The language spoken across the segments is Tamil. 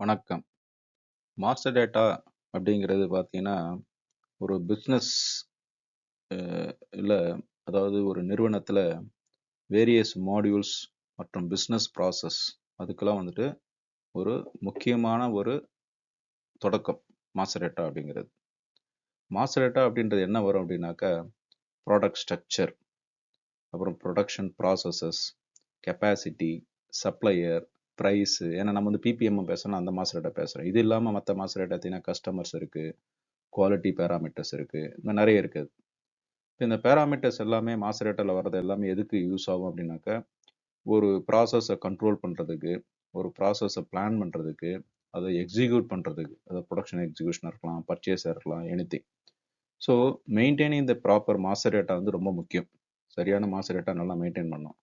வணக்கம். மாஸ்டர் டேட்டா அப்படிங்கிறது பார்த்தீங்கன்னா, ஒரு பிஸ்னஸ் இல்ல அதாவது ஒரு நிறுவனத்தில வேரியஸ் மாடியூல்ஸ் மற்றும் பிஸ்னஸ் ப்ராசஸ் அதுக்கெல்லாம் வந்துட்டு ஒரு முக்கியமான ஒரு தொடக்கம் மாஸ்டர் டேட்டா அப்படிங்கிறது. மாஸ்டர் டேட்டா அப்படின்றது என்ன வரும் அப்படின்னாக்கா, ப்ராடக்ட் ஸ்ட்ரக்சர், அப்புறம் production processes, capacity, supplier, price. ஏன்னா நம்ம வந்து பிபிஎம் பேசுறோம், அந்த மாஸ்டர் டேட்டா பேசுறோம். இது இல்லாம மத்த மாஸ்டர் டேட்டா பார்த்தீங்கன்னா கஸ்டமர்ஸ் இருக்கு, குவாலிட்டி பேராமீட்டர்ஸ் இருக்கு. இந்த மாதிரி நிறைய இருக்குது. இந்த பேராமீட்டர்ஸ் எல்லாமே மாஸ்டர் டேட்டால வர்றது எல்லாமே எதுக்கு யூஸ் ஆகும் அப்படின்னாக்கா, ஒரு ப்ராசஸை கண்ட்ரோல் பண்ணுறதுக்கு, ஒரு ப்ராசஸை பிளான் பண்ணுறதுக்கு, அதை எக்ஸிக்யூட் பண்ணுறதுக்கு, அது ப்ரொடக்ஷன் எக்ஸிக்யூஷனாக இருக்கலாம், பர்ச்சேஸாக இருக்கலாம், எனிதிங். ஸோ மெயின்டைனிங் த ப்ராப்பர் மாஸ்டர் டேட்டா வந்து ரொம்ப முக்கியம். சரியான மாஸ்டர் டேட்டா நல்லா மெயின்டைன் பண்ணணும்.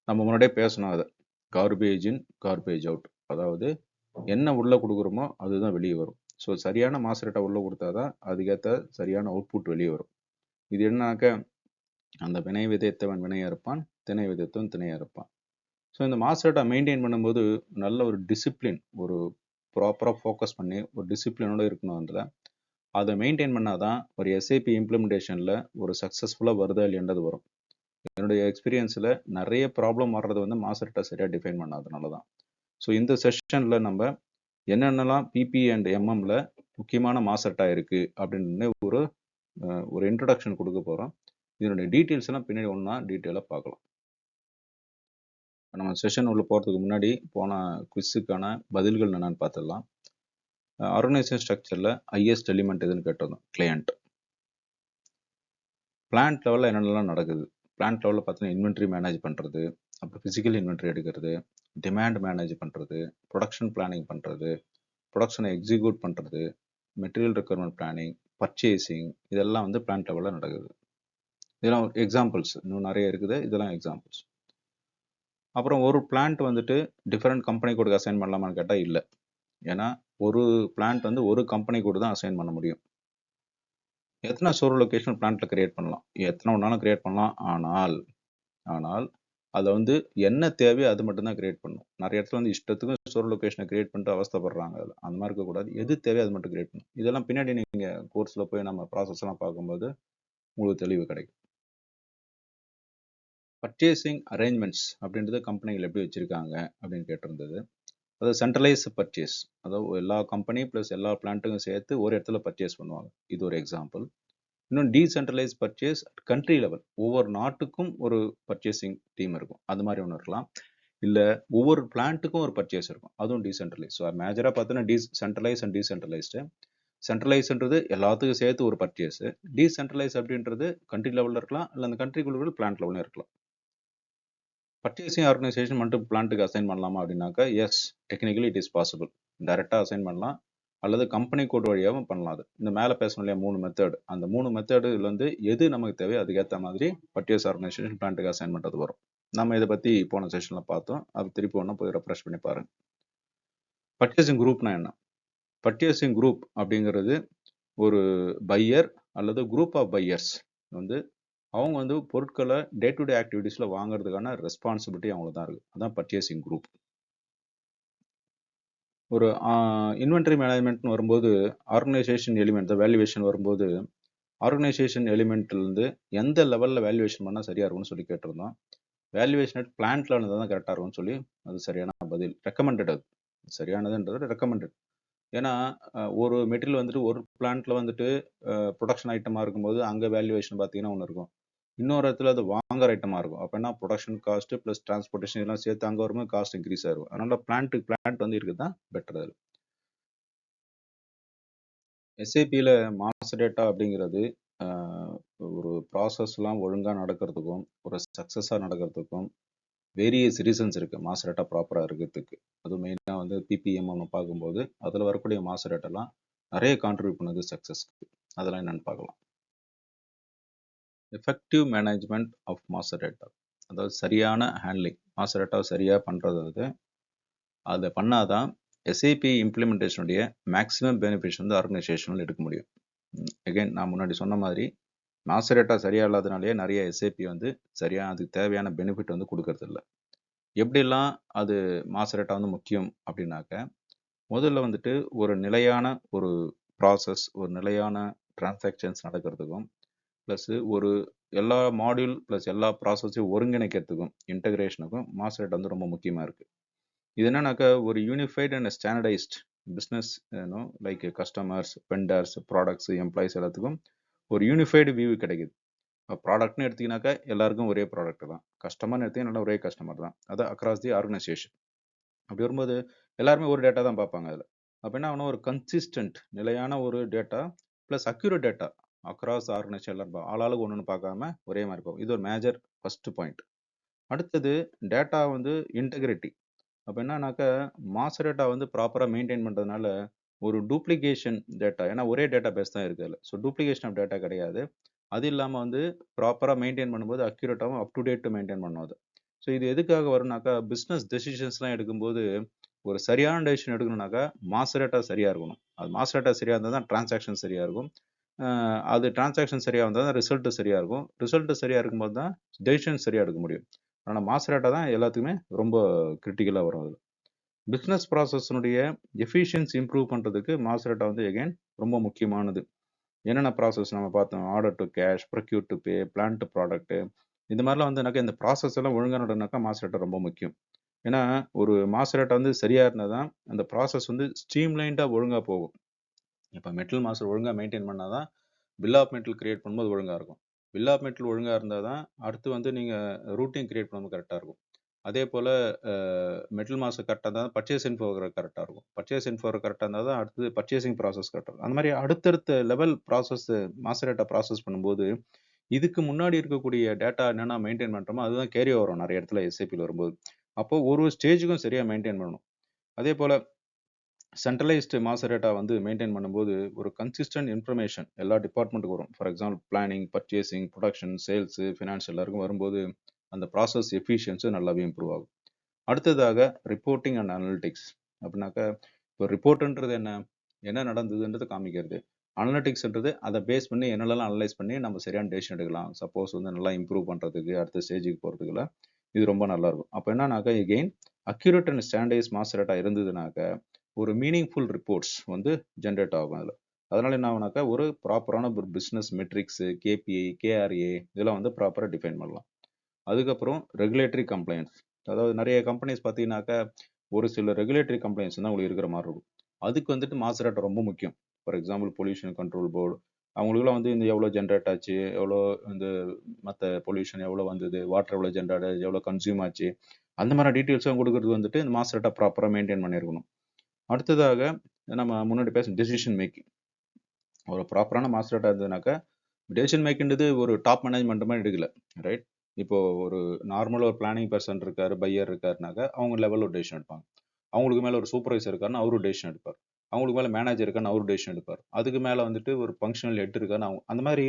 நம்ம முன்னாடியே பேசணும் அதை, கார்பேஜ் இன் கார்பேஜ் அவுட். அதாவது என்ன உள்ளே கொடுக்குறோமோ அதுதான் வெளியே வரும். ஸோ சரியான மாஸ்டர் டேட்டா உள்ளே கொடுத்தா தான் அதுக்கேற்ற சரியான அவுட்புட் வெளியே வரும். இது என்னன்னாக்க, அந்த வினை விதைத்தவன் வினையா இருப்பான், திணை விதைத்தவன் திணையா இருப்பான். ஸோ இந்த மாஸ்டர் டேட்டா மெயின்டைன் பண்ணும்போது நல்ல ஒரு டிசிப்ளின், ஒரு ப்ராப்பராக ஃபோக்கஸ் பண்ணி ஒரு டிசிப்ளினோட இருக்கணும். அதில் அதை மெயின்டைன் பண்ணாதான் ஒரு எஸ்ஏபி இம்ப்ளிமெண்டேஷனில் ஒரு சக்ஸஸ்ஃபுல்லாக வருதா இல்லைன்றது வரும். என்னுடைய எக்ஸ்பீரியன்ஸில் நிறைய ப்ராப்ளம் வர்றது வந்து மாஸ்டர் டேட்டா சரியாக டிஃபைன் பண்ணாதனால தான். ஸோ இந்த செஷனில் நம்ம என்னென்னலாம் பிபி அண்ட் எம்எம்ல முக்கியமான மாஸ்டர் டேட்டா இருக்குது அப்படின்னு ஒரு இன்ட்ரடக்ஷன் கொடுக்க போகிறோம். இதனுடைய டீட்டெயில்ஸ் எல்லாம் பின்னாடி ஒன்றா டீட்டெயிலாக பார்க்கலாம். நம்ம செஷன் உள்ள போகிறதுக்கு முன்னாடி போன குவிஸுக்கான பதில்கள் என்னன்னு பார்த்துடலாம். ஆர்கனைசேஷன் ஸ்ட்ரக்சரில் ஹையஸ்ட் எலிமெண்ட் எதுன்னு கேட்டிருந்தோம், கிளையண்ட். பிளான்ட் லெவலில் என்னென்னலாம் நடக்குது? பிளான்ட் லெவலில் பார்த்தீங்கன்னா இன்வென்ட்ரி மேனேஜ் பண்ணுறது, அப்புறம் ஃபிசிக்கல் இன்வென்ட்ரி எடுக்கிறது, டிமாண்ட் மேனேஜ் பண்ணுறது, ப்ரொடக்ஷன் பிளானிங் பண்ணுறது, ப்ரொடக்ஷனை எக்ஸிக்யூட் பண்ணுறது, மெட்டீரியல் ரெக்யர்மெண்ட் பிளானிங், பர்ச்சேசிங், இதெல்லாம் வந்து பிளான்ட் லெவலில் நடக்குது. இதெல்லாம் எக்ஸாம்பிள்ஸ், இன்னும் நிறைய இருக்குது, இதெல்லாம் எக்ஸாம்பிள்ஸ். அப்புறம் ஒரு பிளான்ட் வந்துட்டு டிஃப்ரெண்ட் கம்பெனி கூட அசைன் பண்ணலாமான்னு கேட்டால் இல்லை. ஏன்னா ஒரு பிளான்ட் வந்து ஒரு கம்பெனி கூட தான் அசைன் பண்ண முடியும். எத்தனை ஸ்டோர் லொகேஷன் பிளான்ட்ல கிரியேட் பண்ணலாம், எத்தனை ஒன்றாலும் கிரியேட் பண்ணலாம். ஆனால் அதை வந்து என்ன தேவையோ அது மட்டும்தான் கிரியேட் பண்ணணும். நிறைய இடத்துல வந்து இஷ்டத்துக்கும் ஸ்டோர் லொகேஷனை கிரியேட் பண்ணிட்டு அவஸ்தப்படுறாங்க. அதில் அந்த மாதிரி இருக்கக்கூடாது. எது தேவையோ அது மட்டும் கிரியேட் பண்ணணும். இதெல்லாம் பின்னாடி நீங்கள் கோர்ஸில் போய் நம்ம ப்ராசஸ் எல்லாம் பார்க்கும்போது உங்களுக்கு தெளிவு கிடைக்கும். பர்ச்சேசிங் அரேஞ்ச்மெண்ட்ஸ் அப்படின்றது கம்பெனிகள் எப்படி வச்சுருக்காங்க அப்படின்னு கேட்டிருந்தது. அதாவது சென்ட்ரலைஸ் பர்ச்சேஸ், அதாவது எல்லா கம்பெனி ப்ளஸ் எல்லா பிளான்ட்டுக்கும் சேர்த்து ஒரு இடத்துல பர்ச்சேஸ் பண்ணுவாங்க. இது ஒரு எக்ஸாம்பிள். இன்னும் டீசென்ட்ரலைஸ் பர்ச்சேஸ் கண்ட்ரி லெவல், ஒவ்வொரு நாட்டுக்கும் ஒரு பர்ச்சேசிங் டீம் இருக்கும். அது மாதிரி ஒன்று இருக்கலாம். இல்லை ஒவ்வொரு பிளான்ட்டுக்கும் ஒரு பர்ச்சேஸ் இருக்கும், அதுவும் டீசென்ட்ரலைஸ். ஸோ மேஜராக பார்த்தீங்கன்னா சென்ட்ரலைஸ் அண்ட் டீசென்ட்ரலைஸ்டு. சென்ட்ரலைஸ்ன்றது எல்லாத்துக்கும் சேர்த்து ஒரு பர்ச்சேஸு. டீசென்ட்ரலைஸ் அப்படின்றது கண்ட்ரி லெவலில் இருக்கலாம், இல்லை அந்த கண்ட்ரிக்குள்ள பிளான்ட் லெவலில் இருக்கலாம். பர்ச்சேசிங் ஆர்கனைசேஷன் மட்டும் பிளான்ட்டுக்கு அசைன் பண்ணலாமா அப்படின்னாக்கா, yes, technically it is possible. டைரெக்டாக அசைன் பண்ணலாம், அல்லது கம்பெனி கோட் வழியாகவும் பண்ணலாம். அது இந்த மேலே பேசணும் இல்லையா 3 மெத்தட், அந்த 3 மெத்தடில் வந்து எது நமக்கு தேவையோ அதுக்கேற்ற மாதிரி பர்ச்சேஸ் ஆர்கனைசேஷன் பிளான்ட்டுக்கு அசைன் பண்ணுறது வரும். நம்ம இதை பற்றி போன செஷனில் பார்த்தோம். அது திருப்பி ஒன்றா போய் ரெஃப்ரெஷ் பண்ணி பாருங்கள். பர்ச்சேசிங் குரூப்னா என்ன? பர்ச்சேசிங் குரூப் அப்படிங்கிறது ஒரு பையர் அல்லது குரூப் ஆஃப் பையர்ஸ் வந்து அவங்க வந்து பொருட்களை டே டு டே ஆக்டிவிட்டீஸில் வாங்குறதுக்கான ரெஸ்பான்சிபிலிட்டி அவங்களுக்கு தான் இருக்குது. அதான் பர்ச்சேசிங் குரூப். ஒரு இன்வென்ட்ரி மேனேஜ்மெண்ட்னு வரும்போது ஆர்கனைசேஷன் எலிமெண்ட் வேல்யூவேஷன் வரும்போது ஆர்கனைசேஷன் எலிமெண்ட்லேருந்து எந்த லெவலில் வேல்யூவேஷன் பண்ணால் சரியாக இருக்கும்னு சொல்லி கேட்டிருந்தோம். வேல்யூவேஷன் அட் பிளான்ட்ல இருந்தால் தான் கரெக்டாக இருக்கும்னு சொல்லி அது சரியான பதில். ரெக்கமெண்டட், அது சரியானதுன்றது ரெக்கமெண்டட். ஏன்னா ஒரு மெட்டீரியல் வந்துட்டு ஒரு பிளான்ட்ல வந்துட்டு ப்ரொடக்ஷன் ஐட்டமாக இருக்கும்போது அங்கே வேல்யூவேஷன் பார்த்தீங்கன்னா ஒன்று இருக்கும், இன்னொரு இடத்துல அது வாங்குற ஐட்டமாக இருக்கும். அப்போ என்ன, ப்ரொடக்ஷன் காஸ்ட் ப்ளஸ் டிரான்ஸ்போர்ட்டேஷன் இதெல்லாம் சேர்த்து அங்கே வரும்போது காஸ்ட் இன்க்ரீஸ் ஆகும். அதனால பிளான்ட் வந்து இருக்குது தான் பெட்டர். அது எஸ்ஏபியில் மாஸ்டர் டேட்டா அப்படிங்கிறது ஒரு ப்ராசஸ்லாம் ஒழுங்காக நடக்கிறதுக்கும் ஒரு சக்ஸஸாக நடக்கிறதுக்கும் வேரியஸ் ரீசன்ஸ் இருக்குது மாஸ்டர் டேட்டா ப்ராப்பராக இருக்கிறதுக்கு. அதுவும் மெயினாக வந்து பிபிஎம் ஒன்று பார்க்கும்போது அதில் வரக்கூடிய மாஸ்டர் டேட்டாலாம் நிறைய கான்ட்ரிபியூட் பண்ணுது சக்ஸஸ்க்கு. அதெல்லாம் என்னென்னு பார்க்கலாம். Effective management of master data, அதாவது சரியான ஹேண்ட்லிங். மாஸ்டர் டேட்டாவை சரியாக பண்ணுறது வந்து அதை பண்ணாதான் எஸ்ஏபி இம்ப்ளிமெண்டேஷனுடைய மேக்ஸிமம் பெனிஃபிட்ஸ் வந்து ஆர்கனைசேஷனில் எடுக்க முடியும். அகைன் நான் முன்னாடி சொன்ன மாதிரி மாஸ்டர் டேட்டா சரியாக இல்லாதனாலேயே நிறைய எஸ்ஏபி வந்து சரியாக அதுக்கு தேவையான பெனிஃபிட் வந்து கொடுக்கறது இல்லை. எப்படிலாம் அது மாஸ்டர் டேட்டா வந்து முக்கியம் அப்படின்னாக்க, முதல்ல வந்துட்டு ஒரு நிலையான ஒரு ப்ராசஸ், ஒரு நிலையான டிரான்சாக்ஷன்ஸ் நடக்கிறதுக்கும், ப்ளஸ் ஒரு எல்லா மாடியூல் ப்ளஸ் எல்லா ப்ராசஸையும் ஒருங்கிணைக்கிறதுக்கும், இன்டகிரேஷனுக்கும் மாஸ்டர் டேட்டா வந்து ரொம்ப முக்கியமாக இருக்குது. இது என்னன்னாக்கா ஒரு unified and standardised business like customers, vendors, products, employees எல்லாத்துக்கும் ஒரு யூனிஃபைடு வியூ கிடைக்குது. ப்ராடக்ட்னு எடுத்தீங்கன்னாக்கா எல்லாருக்கும் ஒரே ப்ராடக்ட் தான், கஸ்டமர்னு எடுத்தீங்கன்னா ஒரே கஸ்டமர் தான், அது அக்ராஸ் தி ஆர்கனைசேஷன். அப்படி வரும்போது எல்லாருமே ஒரு டேட்டா தான் பார்ப்பாங்க அதில். அப்போ என்ன ஆகணும், ஒரு கன்சிஸ்டன்ட் நிலையான ஒரு data plus accurate data across organisation எல்லாரும் ஆளாளுக்கு ஒன்று பார்க்காம ஒரே மாதிரி பார்க்கும். இது ஒரு மேஜர் ஃபர்ஸ்ட் பாயிண்ட். அடுத்தது டேட்டா வந்து இன்டெகிரிட்டி. அப்போ என்னன்னாக்கா மாஸ்டர் டேட்டா வந்து ப்ராப்பராக மெயின்டைன் பண்ணுறதுனால ஒரு டூப்ளிகேஷன் டேட்டா, ஏன்னா ஒரே டேட்டா பேஸ் தான் இருக்குது அதில், ஸோ டூப்ளிகேஷன் ஆஃப் டேட்டா கிடையாது. அது இல்லாமல் வந்து ப்ராப்பராக மெயின்டைன் பண்ணும்போது அக்யூரேட்டாகவும் அப் டு டேட் மெயின்டைன் பண்ணும் அது. ஸோ இது எதுக்காக வரும்னாக்கா பிஸ்னஸ் டெசிஷன்ஸ்லாம் எடுக்கும்போது ஒரு சரியான டெசிஷன் எடுக்கணும்னாக்கா மாஸ்டர் டேட்டா சரியாக இருக்கணும். அது மாஸ்டர் டேட்டா சரியாக இருந்தால் தான் டிரான்சாக்ஷன் சரியாக இருக்கும். அது டிரான்சாக்ஷன் சரியாக இருந்தால் தான் ரிசல்ட்டு சரியாக இருக்கும். ரிசல்ட்டு சரியாக இருக்கும்போது தான் டெசிஷன் சரியாக எடுக்க முடியும். ஆனால் மாஸ்டர் டேட்டா தான் எல்லாத்துக்குமே ரொம்ப கிரிட்டிக்கலாக வரும் அது. பிஸ்னஸ் ப்ராசஸ்னுடைய எஃபிஷியன்சி இம்ப்ரூவ் பண்ணுறதுக்கு மாஸ்டர் டேட்டா வந்து எகைன் ரொம்ப முக்கியமானது. என்னென்ன ப்ராசஸ் நம்ம பார்த்தோம், order to cash, procure to pay, plan to product, இந்த மாதிரிலாம் வந்துனாக்கா இந்த ப்ராசஸ் எல்லாம் ஒழுங்காக நடனாக்கா மாஸ்டர் டேட்டா ரொம்ப முக்கியம். ஏன்னா ஒரு மாஸ்டர் டேட்டா வந்து சரியாக இருந்தால் தான் அந்த ப்ராசஸ் வந்து ஸ்ட்ரீம்லைண்டாக ஒழுங்காக போகும். இப்போ மெட்டல் மாஸ்டர் ஒழுங்காக மெயின்டைன் பண்ணால் தான் பில் ஆஃப் மெட்டல் கிரியேட் பண்ணும்போது ஒழுங்காக இருக்கும். பில் ஆஃப் மெட்டல் ஒழுங்காக இருந்தால் தான் அடுத்து வந்து நீங்கள் ரூட்டிங் கிரியேட் பண்ணும்போது கரெக்டாக இருக்கும். அதே போல் மெட்டல் மாஸ்டர் கரெக்டாக இருந்தால் பர்ச்சேஸ் இன்ஃபோ கரெக்டாக இருக்கும். பர்ச்சேஸ் இன்ஃபோ கரெக்டாக இருந்தால் தான் அடுத்தது பர்ச்சேசிங் ப்ராசஸ் கரெக்டாக இருக்கும். அந்த மாதிரி அடுத்தடுத்த level process master data process பண்ணும்போது இதுக்கு முன்னாடி இருக்கக்கூடிய டேட்டா என்னென்ன மெயின்டைன் பண்ணுறோமோ அதுதான் கேரி வரும் நிறைய இடத்துல எஸ்ஏபியில் வரும்போது. அப்போ ஒரு ஸ்டேஜுக்கும் சரியாக மெயின்டைன் பண்ணணும். அதே போல் சென்ட்ரலைஸ்டு மாஸ்டர் டேட்டா வந்து மெயின்டைன் பண்ணும்போது ஒரு கன்சிஸ்டன்ட் இன்ஃபர்மேஷன் எல்லா டிபார்ட்மெண்ட்டுக்கு வரும். For example planning, purchasing, production, sales, finance எல்லாருக்கும் வரும்போது அந்த ப்ராசஸ் எஃபிஷியன்ஸும் நல்லாவே இம்ப்ரூவ் ஆகும். அடுத்ததாக ரிப்போர்ட்டிங் அண்ட் அனலிட்டிக்ஸ். அப்படின்னாக்கா இப்போ ரிப்போர்ட்டுன்றது என்ன, என்ன நடந்ததுன்றது காமிக்கிறது. அனலிட்டிக்ஸ்ன்றது அதை பேஸ் பண்ணி என்னெல்லாம் அனலைஸ் பண்ணி நம்ம சரியான டெசிஷன் எடுக்கலாம். சப்போஸ் வந்து நல்லா இம்ப்ரூவ் பண்ணுறதுக்கு அடுத்த ஸ்டேஜுக்கு போகிறதுக்குள்ள இது ரொம்ப நல்லாயிருக்கும். அப்போ என்னன்னாக்கா again accurate and standardize master data இருந்ததுனாக்க ஒரு மீனிங்ஃபுல் ரிப்போர்ட்ஸ் வந்து ஜென்ரேட் ஆகும் அதில். அதனால என்ன ஆகுனாக்கா ஒரு ப்ராப்பரான ஒரு பிஸ்னஸ் மெட்ரிக்ஸு, கேபிஐ, கேஆர்ஏ இதெல்லாம் வந்து ப்ராப்பராக டிஃபைன் பண்ணலாம். அதுக்கப்புறம் ரெகுலேட்டரி கம்ப்ளைண்ட்ஸ். அதாவது நிறைய கம்பெனிஸ் பார்த்தீங்கன்னாக்கா ஒரு சில ரெகுலேட்டரி கம்ப்ளைண்ட்ஸ் தான் உங்களுக்கு இருக்கிற மாதிரி இருக்கும். அதுக்கு வந்துட்டு மாஸ்டர் டேட்டா ரொம்ப முக்கியம். For example pollution control board, அவங்களுக்குலாம் வந்து இந்த எவ்வளோ ஜென்ரேட் ஆச்சு, எவ்வளோ இந்த மற்ற பொல்யூஷன் எவ்வளோ வந்தது, வாட்டர் எவ்வளோ ஜென்ரேட் ஆச்சு, எவ்வளோ கன்சியூம் ஆச்சு, அந்த மாதிரி டீட்டெயில்ஸும் கொடுக்கறது வந்துட்டு இந்த மாஸ்டர் டேட்டா ப்ராப்பராக மெயின்டைன் பண்ணியிருக்கணும். அடுத்ததாக நம்ம முன்னாடி பேச டெசிஷன் மேக்கிங். ஒரு ப்ராப்பரான மாஸ்டர் டேட்டா இருந்ததுனாக்கா டெசிஷன் மேக்கின்றது ஒரு டாப் மேனேஜ்மெண்ட் மாதிரி எடுக்கல, ரைட்? இப்போ ஒரு நார்மல் ஒரு பிளானிங் பர்சன் இருக்காரு, பையர் இருக்காருனாக்கா அவங்க லெவலில் ஒரு டெசிஷன் எடுப்பாங்க. அவங்களுக்கு மேலே ஒரு சூப்பர்வைசர் இருக்காருன்னு அவரும் டெசிஷன் எடுப்பார். அவங்களுக்கு மேலே மேனேஜர் இருக்கான்னு அவரும் டெசிஷன் எடுப்பார். அதுக்கு மேலே வந்துட்டு ஒரு ஃபங்க்ஷனல் ஹெட் இருக்கான்னு அவங்க, அந்த மாதிரி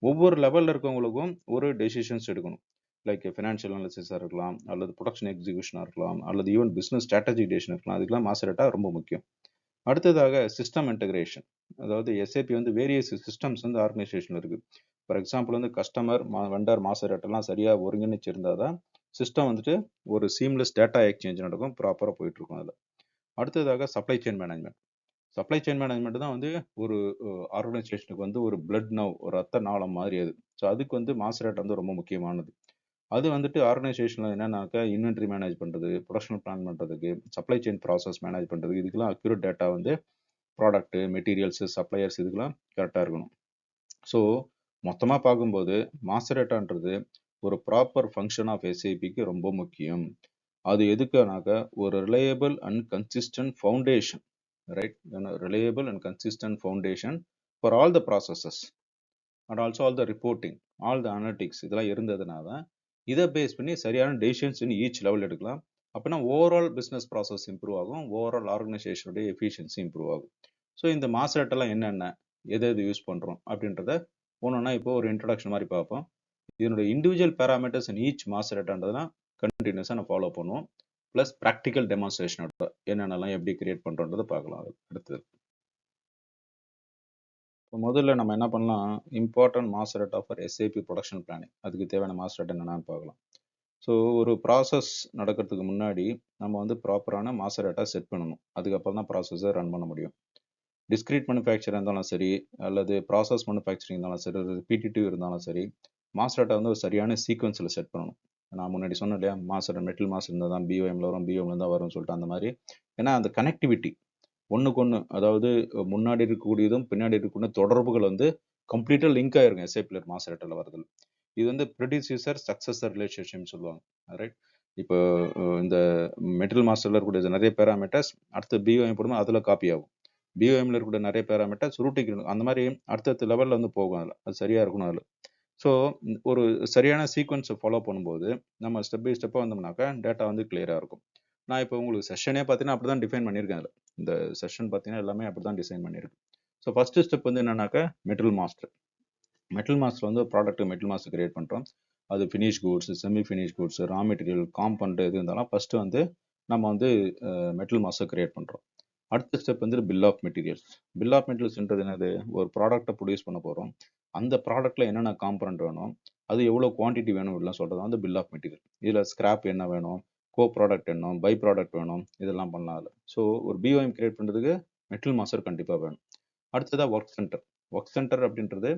ஒவ்வொரு லெவலில் இருக்கவங்களுக்கும் ஒரு டெசிஷன்ஸ் எடுக்கணும். லைக் ஃபினான்ஷியல் அனாலிசிஸாக இருக்கலாம், அல்லது ப்ரொடக்ஷன் எக்ஸிகியூஷனாக இருக்கலாம், அல்லது ஈவன் பிஸ்னஸ் ஸ்ட்ராட்டஜி டெசிஷன் இருக்கலாம். அதுக்கெல்லாம் மாஸ்டர் டேட்டா ரொம்ப முக்கியம். அடுத்ததாக சிஸ்டம் இன்டகிரேஷன். அதாவது எஸ்ஏபி வந்து வேரியஸ் சிஸ்டம்ஸ் வந்து ஆர்கனைசேஷன் இருக்குது. ஃபார் எக்ஸாம்பிள் வந்து கஸ்டமர், வெண்டர், மாஸ்டர் டேட்டாலாம் சரியாக ஒருங்கிணைச்சு இருந்தால் தான் சிஸ்டம் வந்துட்டு ஒரு சீம்லெஸ் டேட்டா எக்ஸ்சேஞ்ச் நடக்கும், ப்ராப்பராக போயிட்டு இருக்கும் அதில். அடுத்ததாக supply chain management. Supply chain management தான் வந்து ஒரு ஆர்கனைசேஷனுக்கு வந்து ஒரு பிளட் நவ், ஒரு ரத்த நாளம் மாதிரி அது. ஸோ அதுக்கு வந்து மாஸ்டர் டேட்டா வந்து ரொம்ப முக்கியமானது. அது வந்துட்டு ஆர்கனைசேஷனில் என்னன்னாக்கா இன்வென்ட்ரி மேனேஜ் பண்ணுறது, ப்ரொடக்ஷன் பிளான் பண்ணுறதுக்கு, சப்ளை செயின் ப்ராசஸ் மேனேஜ் பண்ணுறதுக்கு, இதுக்கெல்லாம் அக்யூரேட் டேட்டா வந்து ப்ராடக்ட்டு, மெட்டீரியல்ஸு, சப்ளையர்ஸ் இதுக்கெல்லாம் கரெக்டாக இருக்கணும். ஸோ மொத்தமாக பார்க்கும்போது மாஸ்டர் டேட்டான்றது ஒரு ப்ராப்பர் ஃபங்க்ஷன் ஆஃப் எஸ்ஐபிக்கு ரொம்ப முக்கியம். அது எதுக்குனாக்கா ஒரு reliable and consistent foundation, right? Reliable and consistent foundation for all the processes and also all the reporting, all the analytics இதெல்லாம் இருந்ததுனா தான் இதை பேஸ் பண்ணி சரியான டெசிஷன்ஸ் இன் ஈச் லெவல் எடுக்கலாம். அப்படின்னா ஓவரால் பிஸ்னஸ் ப்ராசஸ் இம்ப்ரூவ் ஆகும், ஓவரால் ஆர்கனைசேஷனுடைய எஃபிஷியன்சி இம்ப்ரூவ் ஆகும். ஸோ இந்த மாஸ்டர் டேட்டாலாம் என்னென்ன, எது எது யூஸ் பண்ணுறோம் அப்படின்றத ஒன்றுனா இப்போ ஒரு இன்ட்ரடக்ஷன் மாதிரி பார்ப்போம். இதனுடைய individual parameters in each master டேட்டான்றதுலாம் கண்டினியூஸாக நான் ஃபாலோ பண்ணுவோம். ப்ளஸ் ப்ராக்டிக்கல் டெமான்ஸ்ட்ரேஷனோட என்னென்னலாம் எப்படி கிரியேட் பண்ணுறோன்றதை பார்க்கலாம். அடுத்தது இப்போ முதல்ல நம்ம என்ன பண்ணலாம், important master data for SAP production planning. அதுக்கு தேவையான மாஸ்டர் டேட்டா என்னென்னு பார்க்கலாம். ஸோ ஒரு ப்ராசஸ் நடக்கிறதுக்கு முன்னாடி நம்ம வந்து ப்ராப்பரான மாஸ்டர் டேட்டா செட் பண்ணணும். அதுக்கப்புறம் தான் ப்ராசஸை ரன் பண்ண முடியும். டிஸ்கிரீட் மேனுஃபேக்சர் இருந்தாலும் சரி, அல்லது ப்ராசஸ் மேனுஃபேக்சரிங் இருந்தாலும் சரி, ஒரு பிடிடிவ் இருந்தாலும் சரி, மாஸ்டர் டேட்டா வந்து ஒரு சரியான சீக்வன்ஸில் செட் பண்ணணும். நான் முன்னாடி சொன்னேன் இல்லையா, மெட்டல் மாஸ்டர் இருந்தால் தான் பிஓஎம்ல வரும், பிஓஎம்ல தான் வரும்னு சொல்லிட்டு அந்த மாதிரி. ஏன்னா அந்த கனெக்டிவிட்டி ஒன்றுக்கு ஒன்று, அதாவது முன்னாடி இருக்கக்கூடியதும் பின்னாடி இருக்கக்கூடிய தொடர்புகள் வந்து கம்ப்ளீட்டாக லிங்க் ஆயிருக்கும் எஸ்ஏபியில் மாஸ்டர் டேட்டாவில் வருது. இது வந்து ப்ரொடியூசர் சக்சஸர் ரிலேஷன்ஷிப்னு சொல்லுவாங்க. ரைட். இப்போ இந்த மெட்டல் மாஸ்டரில் இருக்கக்கூடிய நிறைய பேராமீட்டர்ஸ் அடுத்து பிஓஎம் போடும்போது அதில் காப்பி ஆகும். பிஓஎம்ல இருக்கக்கூடிய நிறைய பேராமீட்டர்ஸ் ரூட்டிங் அந்த மாதிரி அடுத்தடுத்த லெவலில் வந்து போகும். அதில் அது சரியாக இருக்கணும். அதில் ஸோ ஒரு சரியான சீக்வன்ஸை ஃபாலோ பண்ணும்போது நம்ம ஸ்டெப் பை ஸ்டெப்பாக வந்தோம்னாக்கா டேட்டா வந்து கிளியராக இருக்கும். நான் இப்போ உங்களுக்கு செஷனே பார்த்தீங்கன்னா அப்படி தான் டிஃபைன் பண்ணியிருக்கேன். அதில் இந்த செஷன் பார்த்தீங்கன்னா எல்லாமே அப்படி தான் டிசைன் பண்ணியிருக்கு. ஸோ ஃபஸ்ட்டு ஸ்டெப் வந்து என்னன்னாக்கா மெட்டல் மாஸ்டர். மெட்டல் மாஸ்டர் வந்து ப்ராடக்ட் மெட்டல் மாஸ்டர் கிரியேட் பண்ணுறோம். அது finish goods, semi finish goods, raw material, compound எது இருந்தாலும் ஃபஸ்ட்டு வந்து நம்ம வந்து மெட்டல் மாஸ்டர் கிரியேட் பண்ணுறோம். அடுத்த ஸ்டெப் வந்து bill of materials. Bill of மெட்டீரியல்ஸ்ன்றது என்னது, ஒரு ப்ராடக்ட்டை ப்ரொடியூஸ் பண்ண போகிறோம். அந்த ப்ராடக்ட்டில் என்னென்ன காம்பனண்ட் வேணும், அது எவ்வளோ குவான்டிட்டி வேணும், இப்படிலாம் சொல்கிறது வந்து பில் ஆஃப் மெட்டீரியல். இதில் ஸ்கிராப் என்ன வேணும், கோ ப்ராடக்ட் என்ன, பை ப்ராடக்ட் வேணும், இதெல்லாம் பண்ணலாம். அதில் ஸோ ஒரு பிஓஎம் கிரியேட் பண்ணுறதுக்கு மெட்டல் மாஸ்டர் கண்டிப்பாக வேணும். அடுத்ததாக ஒர்க் சென்டர். ஒர்க் சென்டர் அப்படின்றது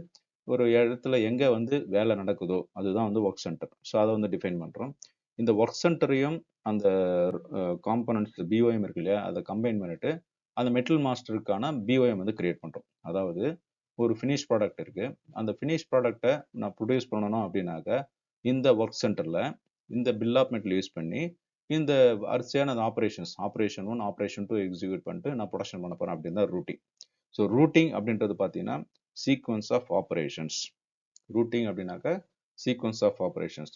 ஒரு இடத்துல எங்கே வந்து வேலை நடக்குதோ அதுதான் வந்து ஒர்க் சென்டர். ஸோ அதை வந்து டிஃபைன் பண்ணுறோம். இந்த ஒர்க் சென்டரையும் அந்த காம்பனன்ட்ஸ் பிஓஎம் இருக்கு இல்லையா, அதை கம்பைன் பண்ணிட்டு அந்த மெட்டல் மாஸ்டருக்கான பிஓஎம் வந்து கிரியேட் பண்ணுறோம். அதாவது ஒரு ஃபினிஷ் ப்ராடக்ட் இருக்கு, அந்த ஃபினிஷ் ப்ராடக்டை நான் ப்ரொடியூஸ் பண்ணணும் அப்படின்னாக்க இந்த ஒர்க் சென்டரில் இந்த பில் ஆஃப் மெட்டல் யூஸ் பண்ணி இந்த வரிசையான ஆப்ரேஷன் 1 ஆப்ரேஷன் 2 எக்ஸிக்யூட் பண்ணிட்டு நான் ப்ரொடக்ஷன் பண்ண போகிறேன் அப்படின்னு தான் ரூட்டிங். ஸோ ரூட்டிங் அப்படின்றது பார்த்தீங்கன்னா சீக்வன்ஸ் ஆஃப் ஆப்ரேஷன்ஸ். ரூட்டிங் அப்படின்னாக்க சீக்வன்ஸ் ஆஃப் ஆப்ரேஷன்ஸ்.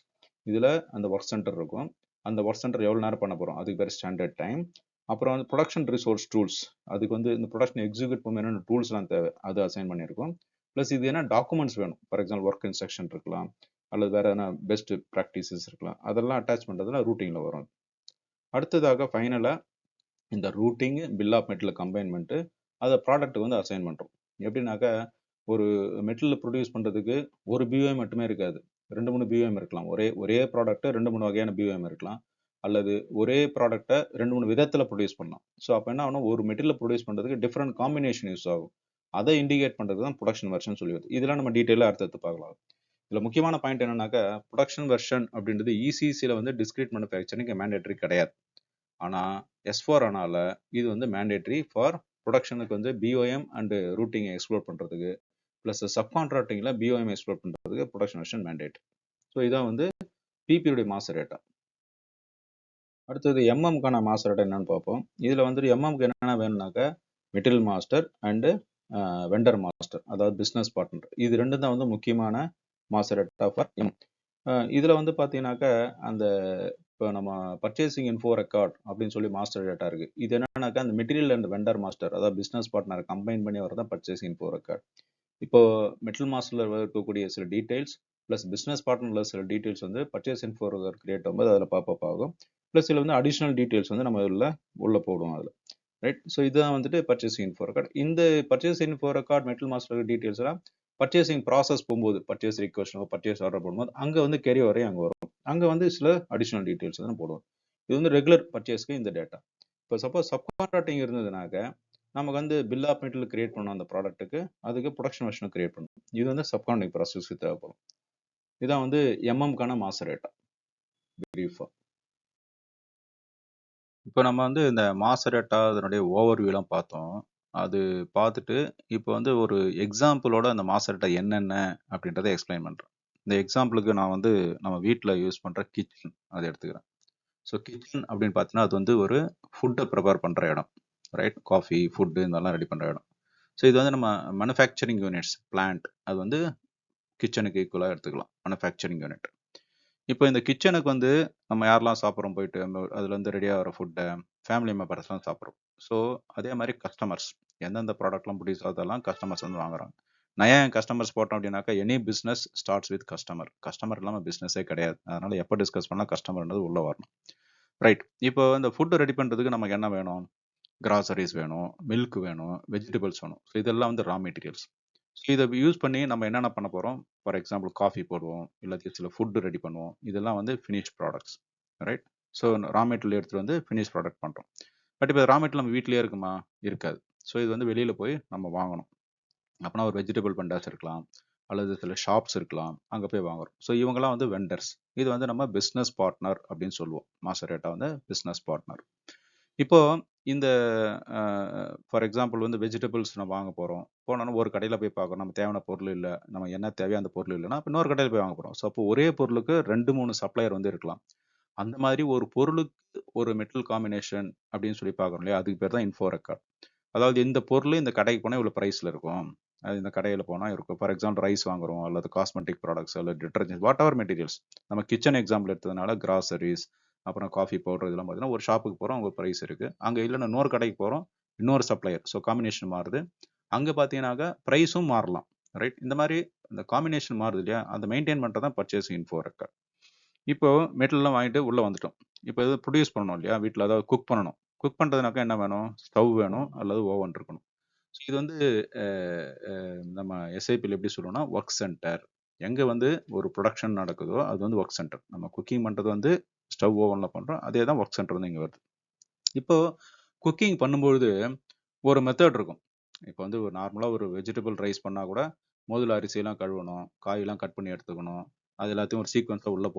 இதில் அந்த ஒர்க் சென்டர் இருக்கும், அந்த ஒர்க் சென்டர் எவ்வளோ நேரம் பண்ண போகிறோம் அதுக்கு பேர் ஸ்டாண்டர்ட் டைம். அப்புறம் வந்து ப்ரொடக்ஷன் ரிசோர்ஸ் டூல்ஸ், அதுக்கு வந்து இந்த ப்ரொடக்ஷன் எக்ஸிக்யூட் பண்ண என்னென்ன டூல்ஸ்லாம் தேவை அது அசைன் பண்ணியிருக்கோம். ப்ளஸ் இது என்ன டாக்குமெண்ட்ஸ் வேணும், ஃபார் எக்ஸாம்பிள் ஒர்க் இன்ஸ்ட்ரக்ஷன் இருக்கலாம், அல்லது வேறு என்ன பெஸ்ட் ப்ராக்டிசஸ் இருக்கலாம், அதெல்லாம் அட்டாச் பண்ணுறதுல ரூட்டிங்கில் வரும். அடுத்ததாக ஃபைனலாக இந்த routing bill of material combine பண்ணிட்டு அதை ப்ராடக்ட்டுக்கு வந்து அசைன் பண்ணுறோம். எப்படின்னாக்கா ஒரு மெட்டீரியல் ப்ரொடியூஸ் பண்ணுறதுக்கு ஒரு பிஓஎம் மட்டுமே இருக்காது, 2-3 பிஓஎம் இருக்கலாம். ஒரே ப்ராடக்ட்டை 2-3 வகையான பிஓஎம் இருக்கலாம், அல்லது ஒரே ப்ராடக்ட்டை 2-3 விதத்தில் ப்ரொடியூஸ் பண்ணலாம். ஸோ அப்போ என்ன ஆகணும், ஒரு மெட்டீரியல் ப்ரொடியூஸ் பண்ணுறதுக்கு டிஃப்ரெண்ட் காம்பினேஷன் யூஸ் ஆகும். அதை இண்டிகேட் பண்ணுறது தான் ப்ரொடக்ஷன் வெர்ஷன் சொல்லிடுது. இதெல்லாம் நம்ம டீட்டெயிலாக அடுத்தடுத்து பார்க்கலாம். இதில் முக்கியமான பாயிண்ட் என்னன்னாக்கா ப்ரொடக்ஷன் வெர்ஷன் அப்படின்றது இசிசியில் வந்து டிஸ்கிரீட் மேனுஃபேக்சரிங் மேண்டேட்டரி கிடையாது. ஆனால் S/4HANAல இது வந்து மேண்டேட்ரி ஃபார் ப்ரொடக்ஷனுக்கு வந்து பிஓஎம் அண்டு ரூட்டிங் எக்ஸ்ப்ளோர் பண்ணுறதுக்கு, ப்ளஸ் சப்கான்ட்ராக்டிங்கில் பிஓஎம் எக்ஸ்ப்ளோர் பண்ணுறதுக்கு ப்ரொடக்ஷன் வெர்ஷன் மேண்டேட். ஸோ இதான் வந்து பிபியுடைய மாஸ்டர் டேட்டா. அடுத்தது எம்எம்க்கான மாஸ்டர் டேட்டா என்னன்னு பார்ப்போம். இதில் வந்துட்டு எம்எம்க்கு என்னென்ன வேணும்னாக்கா material master and vendor master, அதாவது பிஸ்னஸ் பார்ட்னர். இது ரெண்டும் தான் வந்து முக்கியமான மாஸ்டர் டேட்டா ஃபார் எம். இதில் வந்து பார்த்தீங்கன்னாக்கா அந்த இப்போ நம்ம பர்ச்சேசிங் இன்ஃபோ ரெக்கார்ட் அப்படின்னு சொல்லி மாஸ்டர் டேட்டா இருக்குது. இது என்னன்னாக்கா அந்த மெட்டீரியல் அண்ட் வெண்டர் மாஸ்டர், அதாவது பிஸ்னஸ் பார்ட்னர் கம்பைன் பண்ணி வரதான் பர்ச்சேசிங் இன்ஃபோ ரெக்கார்ட். இப்போ மெட்டல் மாஸ்டரில் இருக்கக்கூடிய சில டீடைல்ஸ் ப்ளஸ் பிஸ்னஸ் பார்ட்னரில் சில டீடைல்ஸ் வந்து பர்ச்சேஸ் இன்ஃபோ ரெக்கார்ட் கிரியேட் ஆகும்போது அதில் பாப்பப் ஆகும். ப்ளஸ் இதில் வந்து அடிஷ்னல் டீடைல்ஸ் வந்து நம்ம இதில் உள்ளே போடுவோம் அதில். ரைட். ஸோ இதுதான் வந்துட்டு பர்ச்சேசிங் இன்ஃபோ ரெக்கார்ட். இந்த purchasing info record metal master details எல்லாம் பர்ச்சேசிங் ப்ராசஸ் போகும்போது, பர்ச்சேஸ் ரிக்வஸ்ட் பர்ச்சேஸ் ஆர்டர் போடும்போது அங்கே வந்து கேரி வரையும் அங்கே வரும். அங்கே வந்து சில அடிஷ்னல் டீடைல்ஸ் வந்து போடுவோம். இது வந்து ரெகுலர் பர்ச்சேஸ்க்கு இந்த டேட்டா. இப்போ சப்போஸ் சப்கான்ட்ராக்டிங் இருந்ததுனாக்க நமக்கு வந்து பில் ஆஃப் மெட்டீரியல் கிரியேட் பண்ணணும் அந்த ப்ராடக்ட்டுக்கு, அதுக்கு ப்ரொடக்ஷன் வெர்ஷன் கிரியேட் பண்ணணும். இது வந்து சப்கான்ட்ராக்டிங் ப்ராசஸ்க்கு தேவைப்படும். இதான் வந்து எம்எம்க்கான மாஸ்டர் டேட்டா பிரீஃபா. இப்போ நம்ம வந்து இந்த மாஸ்டர் டேட்டா அதனுடைய ஓவர்வியூலாம் பார்த்தோம். அது பார்த்துட்டு இப்போ வந்து ஒரு எக்ஸாம்பிளோட அந்த மாஸ்டர் டேட்டா என்னென்ன அப்படின்றத எக்ஸ்பிளைன் பண்ணுறேன். இந்த எக்ஸாம்பிளுக்கு நான் வந்து நம்ம வீட்டில் யூஸ் பண்ணுற கிச்சன் அதை எடுத்துக்கிறேன். ஸோ கிச்சன் அப்படின்னு பார்த்தீங்கன்னா அது வந்து ஒரு ஃபுட்டை ப்ரிப்பேர் பண்ணுற இடம். ரைட். காஃபி, ஃபுட்டு இதெல்லாம் ரெடி பண்ணுற இடம். ஸோ இது வந்து நம்ம மேனுஃபேக்சரிங் யூனிட்ஸ் பிளான்ட், அது வந்து கிச்சனுக்கு ஈக்குவலாக எடுத்துக்கலாம் மேனுஃபேக்சரிங் யூனிட். இப்போ இந்த கிச்சனுக்கு வந்து நம்ம யாரெல்லாம் சாப்பிட்றோம் போயிட்டு அதுல இருந்து ரெடியாக வர ஃபுட்டை ஃபேமிலி மெம்பர்ஸ்லாம் சாப்பிட்றோம். ஸோ அதே மாதிரி கஸ்டமர்ஸ் எந்தெந்த ப்ராடக்ட்லாம் ப்ரொடியூஸ் ஆகுதெல்லாம் கஸ்டமர்ஸ் வந்து வாங்குறாங்க. நான் ஏன் கஸ்டமர்ஸ் போட்டோம் அப்படின்னாக்கா any business starts with customer. Customer இல்லாமல் பிஸ்னஸே கிடையாது. அதனால எப்போ டிஸ்கஸ் பண்ணால் கஸ்டமர்ன்றது உள்ளே வரணும். ரைட். இப்போ இந்த ஃபுட்டு ரெடி பண்ணுறதுக்கு நமக்கு என்ன வேணும், கிராசரிஸ் வேணும், மில்க் வேணும், வெஜிடபிள்ஸ் வேணும். ஸோ இதெல்லாம் வந்து ரா மெட்டீரியல்ஸ். ஸோ இதை யூஸ் பண்ணி நம்ம என்னென்ன பண்ண போகிறோம்? ஃபார் எக்ஸாம்பிள் காஃபி போடுவோம், இல்லாட்டி சில ஃபுட் ரெடி பண்ணுவோம். இதெல்லாம் வந்து finish products, right? So raw material எடுத்துகிட்டு வந்து ஃபினிஷ் ப்ராடக்ட் பண்ணுறோம். பட் இப்போ ரா மெட்டீரியல் நம்ம வீட்டிலேயே இருக்குமா? இருக்காது. ஸோ இது வந்து வெளியில் போய் நம்ம வாங்கணும். அப்போனா ஒரு வெஜிடபிள் பண்டாஸ் இருக்கலாம், அல்லது சில ஷாப்ஸ் இருக்கலாம், அங்கே போய் வாங்குறோம். ஸோ இவங்கெல்லாம் வந்து வெண்டர்ஸ். இது வந்து நம்ம பிஸ்னஸ் பார்ட்னர் அப்படின்னு சொல்லுவோம். மாஸ்டர் டேட்டா வந்து பிஸ்னஸ் பார்ட்னர். இப்போ இந்த ஃபார் எக்ஸாம்பிள் வந்து வெஜிடபிள்ஸ் நம்ம வாங்க போகிறோம். போனோன்னா ஒரு கடையில் போய் பார்க்குறோம், நம்ம தேவையான பொருள் இல்லை, நம்ம என்ன தேவையோ அந்த பொருள் இல்லைன்னா அப்போ இன்னொரு கடையில் போய் வாங்க போகிறோம். ஸோ அப்போ ஒரே பொருளுக்கு 2-3 சப்ளையர் வந்து இருக்கலாம். அந்த மாதிரி ஒரு பொருளுக்கு ஒரு மெட்டல் காம்பினேஷன் அப்படின்னு சொல்லி பார்க்குறோம் இல்லையா? அதுக்கு பேர் தான் இன்ஃபோ ரெக்கார்ட். அதாவது இந்த பொருள் இந்த கடைக்கு போனால் இவ்வளோ ப்ரைஸில் இருக்கும், அது இந்த கடையில் போனால் இருக்கும். ஃபார் எக்ஸாம்பிள் ரைஸ் வாங்குறோம், அல்லது காஸ்மெட்டிக் ப்ராடக்ட்ஸ், அல்லது டிட்டர்ஜென்ட், வாட் எவர் மெட்டீரியல்ஸ். நம்ம கிச்சன் எக்ஸாம்பிள் எடுத்ததுனால கிராசரிஸ், அப்புறம் காஃபி பவுடர், இதெல்லாம் பார்த்தீங்கன்னா ஒரு ஷாப்புக்கு போகிறோம், அங்கே ப்ரைஸ் இருக்குது. அங்கே இல்லைன்னா இன்னொரு கடைக்கு போகிறோம், இன்னொரு சப்ளையர். ஸோ காம்பினேஷன் மாறுது. அங்கே பார்த்தீங்கன்னாக்கா ப்ரைஸும் மாறலாம், ரைட்? இந்த மாதிரி இந்த காம்பினேஷன் மாறுது இல்லையா? அந்த மெயின்டைன் பண்ணுறது தான் பர்ச்சேஸ் இன்ஃபோ ரெக்கார்ட். இப்போ மெட்டல்லாம் வாங்கிட்டு உள்ளே வந்துட்டோம். இப்போ எதாவது ப்ரொடியூஸ் பண்ணணும் இல்லையா? வீட்டில் ஏதாவது குக் பண்ணணும். குக் பண்ணுறதுனாக்கா என்ன வேணும்? ஸ்டவ் வேணும், அல்லது ஓவன் இருக்கணும். ஸோ இது வந்து நம்ம எஸ்ஐபியில் எப்படி சொல்லுவோம்னா ஒர்க் சென்டர். எங்கே வந்து ஒரு ப்ரொடக்ஷன் நடக்குதோ அது வந்து ஒர்க் சென்டர். நம்ம குக்கிங் பண்ணுறது வந்து ஸ்டவ் ஓவனில் பண்ணுறோம், அதே தான் ஒர்க் சென்டர் வந்து இங்கே வருது. இப்போ குக்கிங் பண்ணும்பொழுது ஒரு மெத்தட் இருக்கும். இப்போ வந்து ஒரு நார்மலாக ஒரு வெஜிடபிள் ரைஸ் பண்ணால் கூட முதல்ல அரிசியெல்லாம் கழுவணும், காயெல்லாம் கட் பண்ணி எடுத்துக்கணும், அது எல்லாத்தையும் ஒரு சீக்வன்ஸாக உள்ளே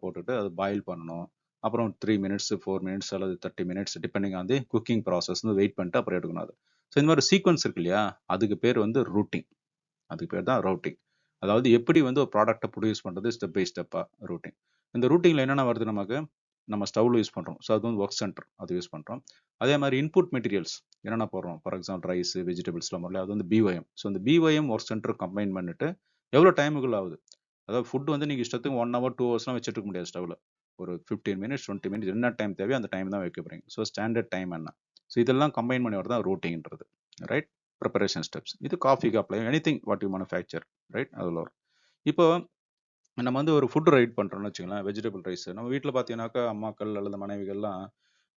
போட்டுட்டு அது பாயில் பண்ணணும். அப்புறம் 3 மினிட்ஸ், 4 மினிட்ஸ் அல்லது 30 minutes depending on the cooking process வந்து வெயிட் பண்ணிட்டு அப்புறம் எடுக்கணும் அது. ஸோ இந்த மாதிரி சீக்வன்ஸ் இருக்கு இல்லையா? அதுக்கு பேர் வந்து ரூட்டிங். அதுக்கு பேர் தான் ரூட்டிங். அதாவது எப்படி வந்து ஒரு ப்ராடக்ட்டை ப்ரொடியூஸ் பண்ணுறது ஸ்டெப் பை ஸ்டெப்பாக ரூட்டிங். இந்த ரூட்டிங்கில் என்னென்ன வருது நமக்கு? நம்ம ஸ்டவ்வில் யூஸ் பண்ணுறோம், ஸோ அது வந்து ஒர்க் சென்டர், அது யூஸ் பண்ணுறோம். அதே மாதிரி இன்புட் மெட்டீரியல்ஸ் என்னென்ன போடுறோம்? ஃபார் எக்ஸாம்பிள் ரைஸ், வெஜிடபிள்ஸ்லாம் முதல்ல அது வந்து பிஒஎம். ஸோ இந்த பிஒஎம் ஒர்க் சென்டர் கம்பைன் பண்ணிட்டு எவ்வளோ டைமுக்குள்ள ஆகுது? அதாவது ஃபுட் வந்து நீங்கள் இஷ்டத்துக்கு 1 ஹவர் 2 ஹவர்ஸ்லாம் வச்சுட்டு இருக்க முடியாது ஸ்டவ்வில். ஒரு 15 மினிட்ஸ் 20 மினிட்ஸ் என்ன டைம் தேவையோ அந்த டைம் தான் வைக்க போகிறீங்க. ஸோ ஸ்டாண்டர்ட் டைம் என்ன? ஸோ இதெல்லாம் கம்பைன் பண்ணி வரதான் ரூட்டிங்ன்றது, ரைட்? Preparation steps. இது காஃபிக்கு apply, anything what you manufacture, right? அதில் வரும். இப்போ நம்ம வந்து ஒரு ஃபுட் ரைட் பண்ணுறோம்னு வச்சுக்கலாம், வெஜிடபிள் ரைஸ். நம்ம வீட்டில் பார்த்தீங்கன்னாக்கா அம்மாக்கள் அல்லது மனைவிகள்லாம்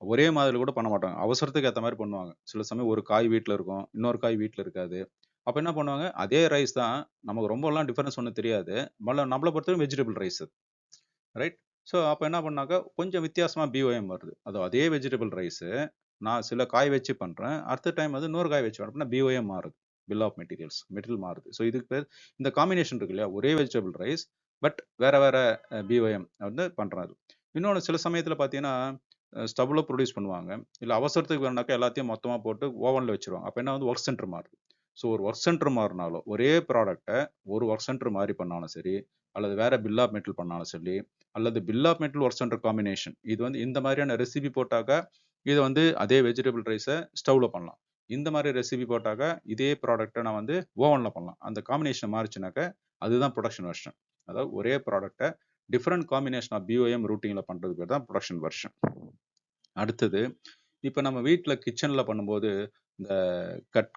ஒரே மாதிரி கூட பண்ண மாட்டாங்க, அவசரத்துக்கு ஏற்ற மாதிரி பண்ணுவாங்க. சில சமயம் ஒரு காய் வீட்டில் இருக்கும், இன்னொரு காய் வீட்டில் இருக்காது. அப்போ என்ன பண்ணுவாங்க? அதே ரைஸ் தான், நமக்கு ரொம்பலாம் டிஃபரன்ஸ் ஒன்றும் தெரியாது. நம்மளை பொறுத்தவரைக்கும் வெஜிடபிள் ரைஸ், ரைட்? ஸோ அப்போ என்ன பண்ணாக்கா கொஞ்சம் வித்தியாசமாக பிஓஎம் வருது. அதே வெஜிடபிள் ரைஸு நான் சில காய் வச்சு பண்ணுறேன், அடுத்த டைம் வந்து இன்னொரு காய் வச்சு அப்படின்னா பிஓஎம் மாறுது. பில் ஆஃப் மெட்டீரியல் மாறுது. ஸோ இதுக்கு பேர் இந்த காம்பினேஷன் இருக்கு இல்லையா? ஒரே வெஜிடபிள் ரைஸ் பட் வேற வேற பிஓஎம் வந்து பண்ணுறாரு. இன்னொன்று சில சமயத்தில் பார்த்தீங்கன்னா ஸ்டவ்வில் ப்ரொடியூஸ் பண்ணுவாங்க, இல்லை அவசரத்துக்கு வேணாக்கா எல்லாத்தையும் மொத்தமாக போட்டு ஓவனில் வச்சுருவாங்க. அப்போ என்ன வந்து ஒர்க் சென்டர் மாறுது. ஸோ ஒரு ஒர்க் சென்டர் மாறினாலும் ஒரே ப்ராடக்டை ஒரு ஒர்க் சென்டர் மாதிரி பண்ணாலும் சரி, அல்லது வேற பில் ஆஃப் மெட்டீரியல் பண்ணாலும் சரி, அல்லது bill of material work centre combination, இது வந்து இந்த மாதிரியான ரெசிபி போட்டாக்கா இது வந்து அதே வெஜிடபிள் ரைஸை ஸ்டவ்வில் பண்ணலாம். இந்த மாதிரி ரெசிபி போட்டாக்கா இதே ப்ராடக்ட்டை நான் வந்து ஓவனில் பண்ணலாம். அந்த காம்பினேஷன் மாறிச்சுனாக்கா அதுதான் ப்ரொடக்ஷன் வெர்ஷன். அதாவது ஒரே ப்ராடக்ட்டை டிஃப்ரெண்ட் காம்பினேஷன் ஆஃப் பிஓஎம் ரூட்டிங்கில் பண்ணுறது பேர் தான் ப்ரொடக்ஷன் வெர்ஷன். அடுத்தது, இப்போ நம்ம வீட்டில் கிச்சனில் பண்ணும்போது இந்த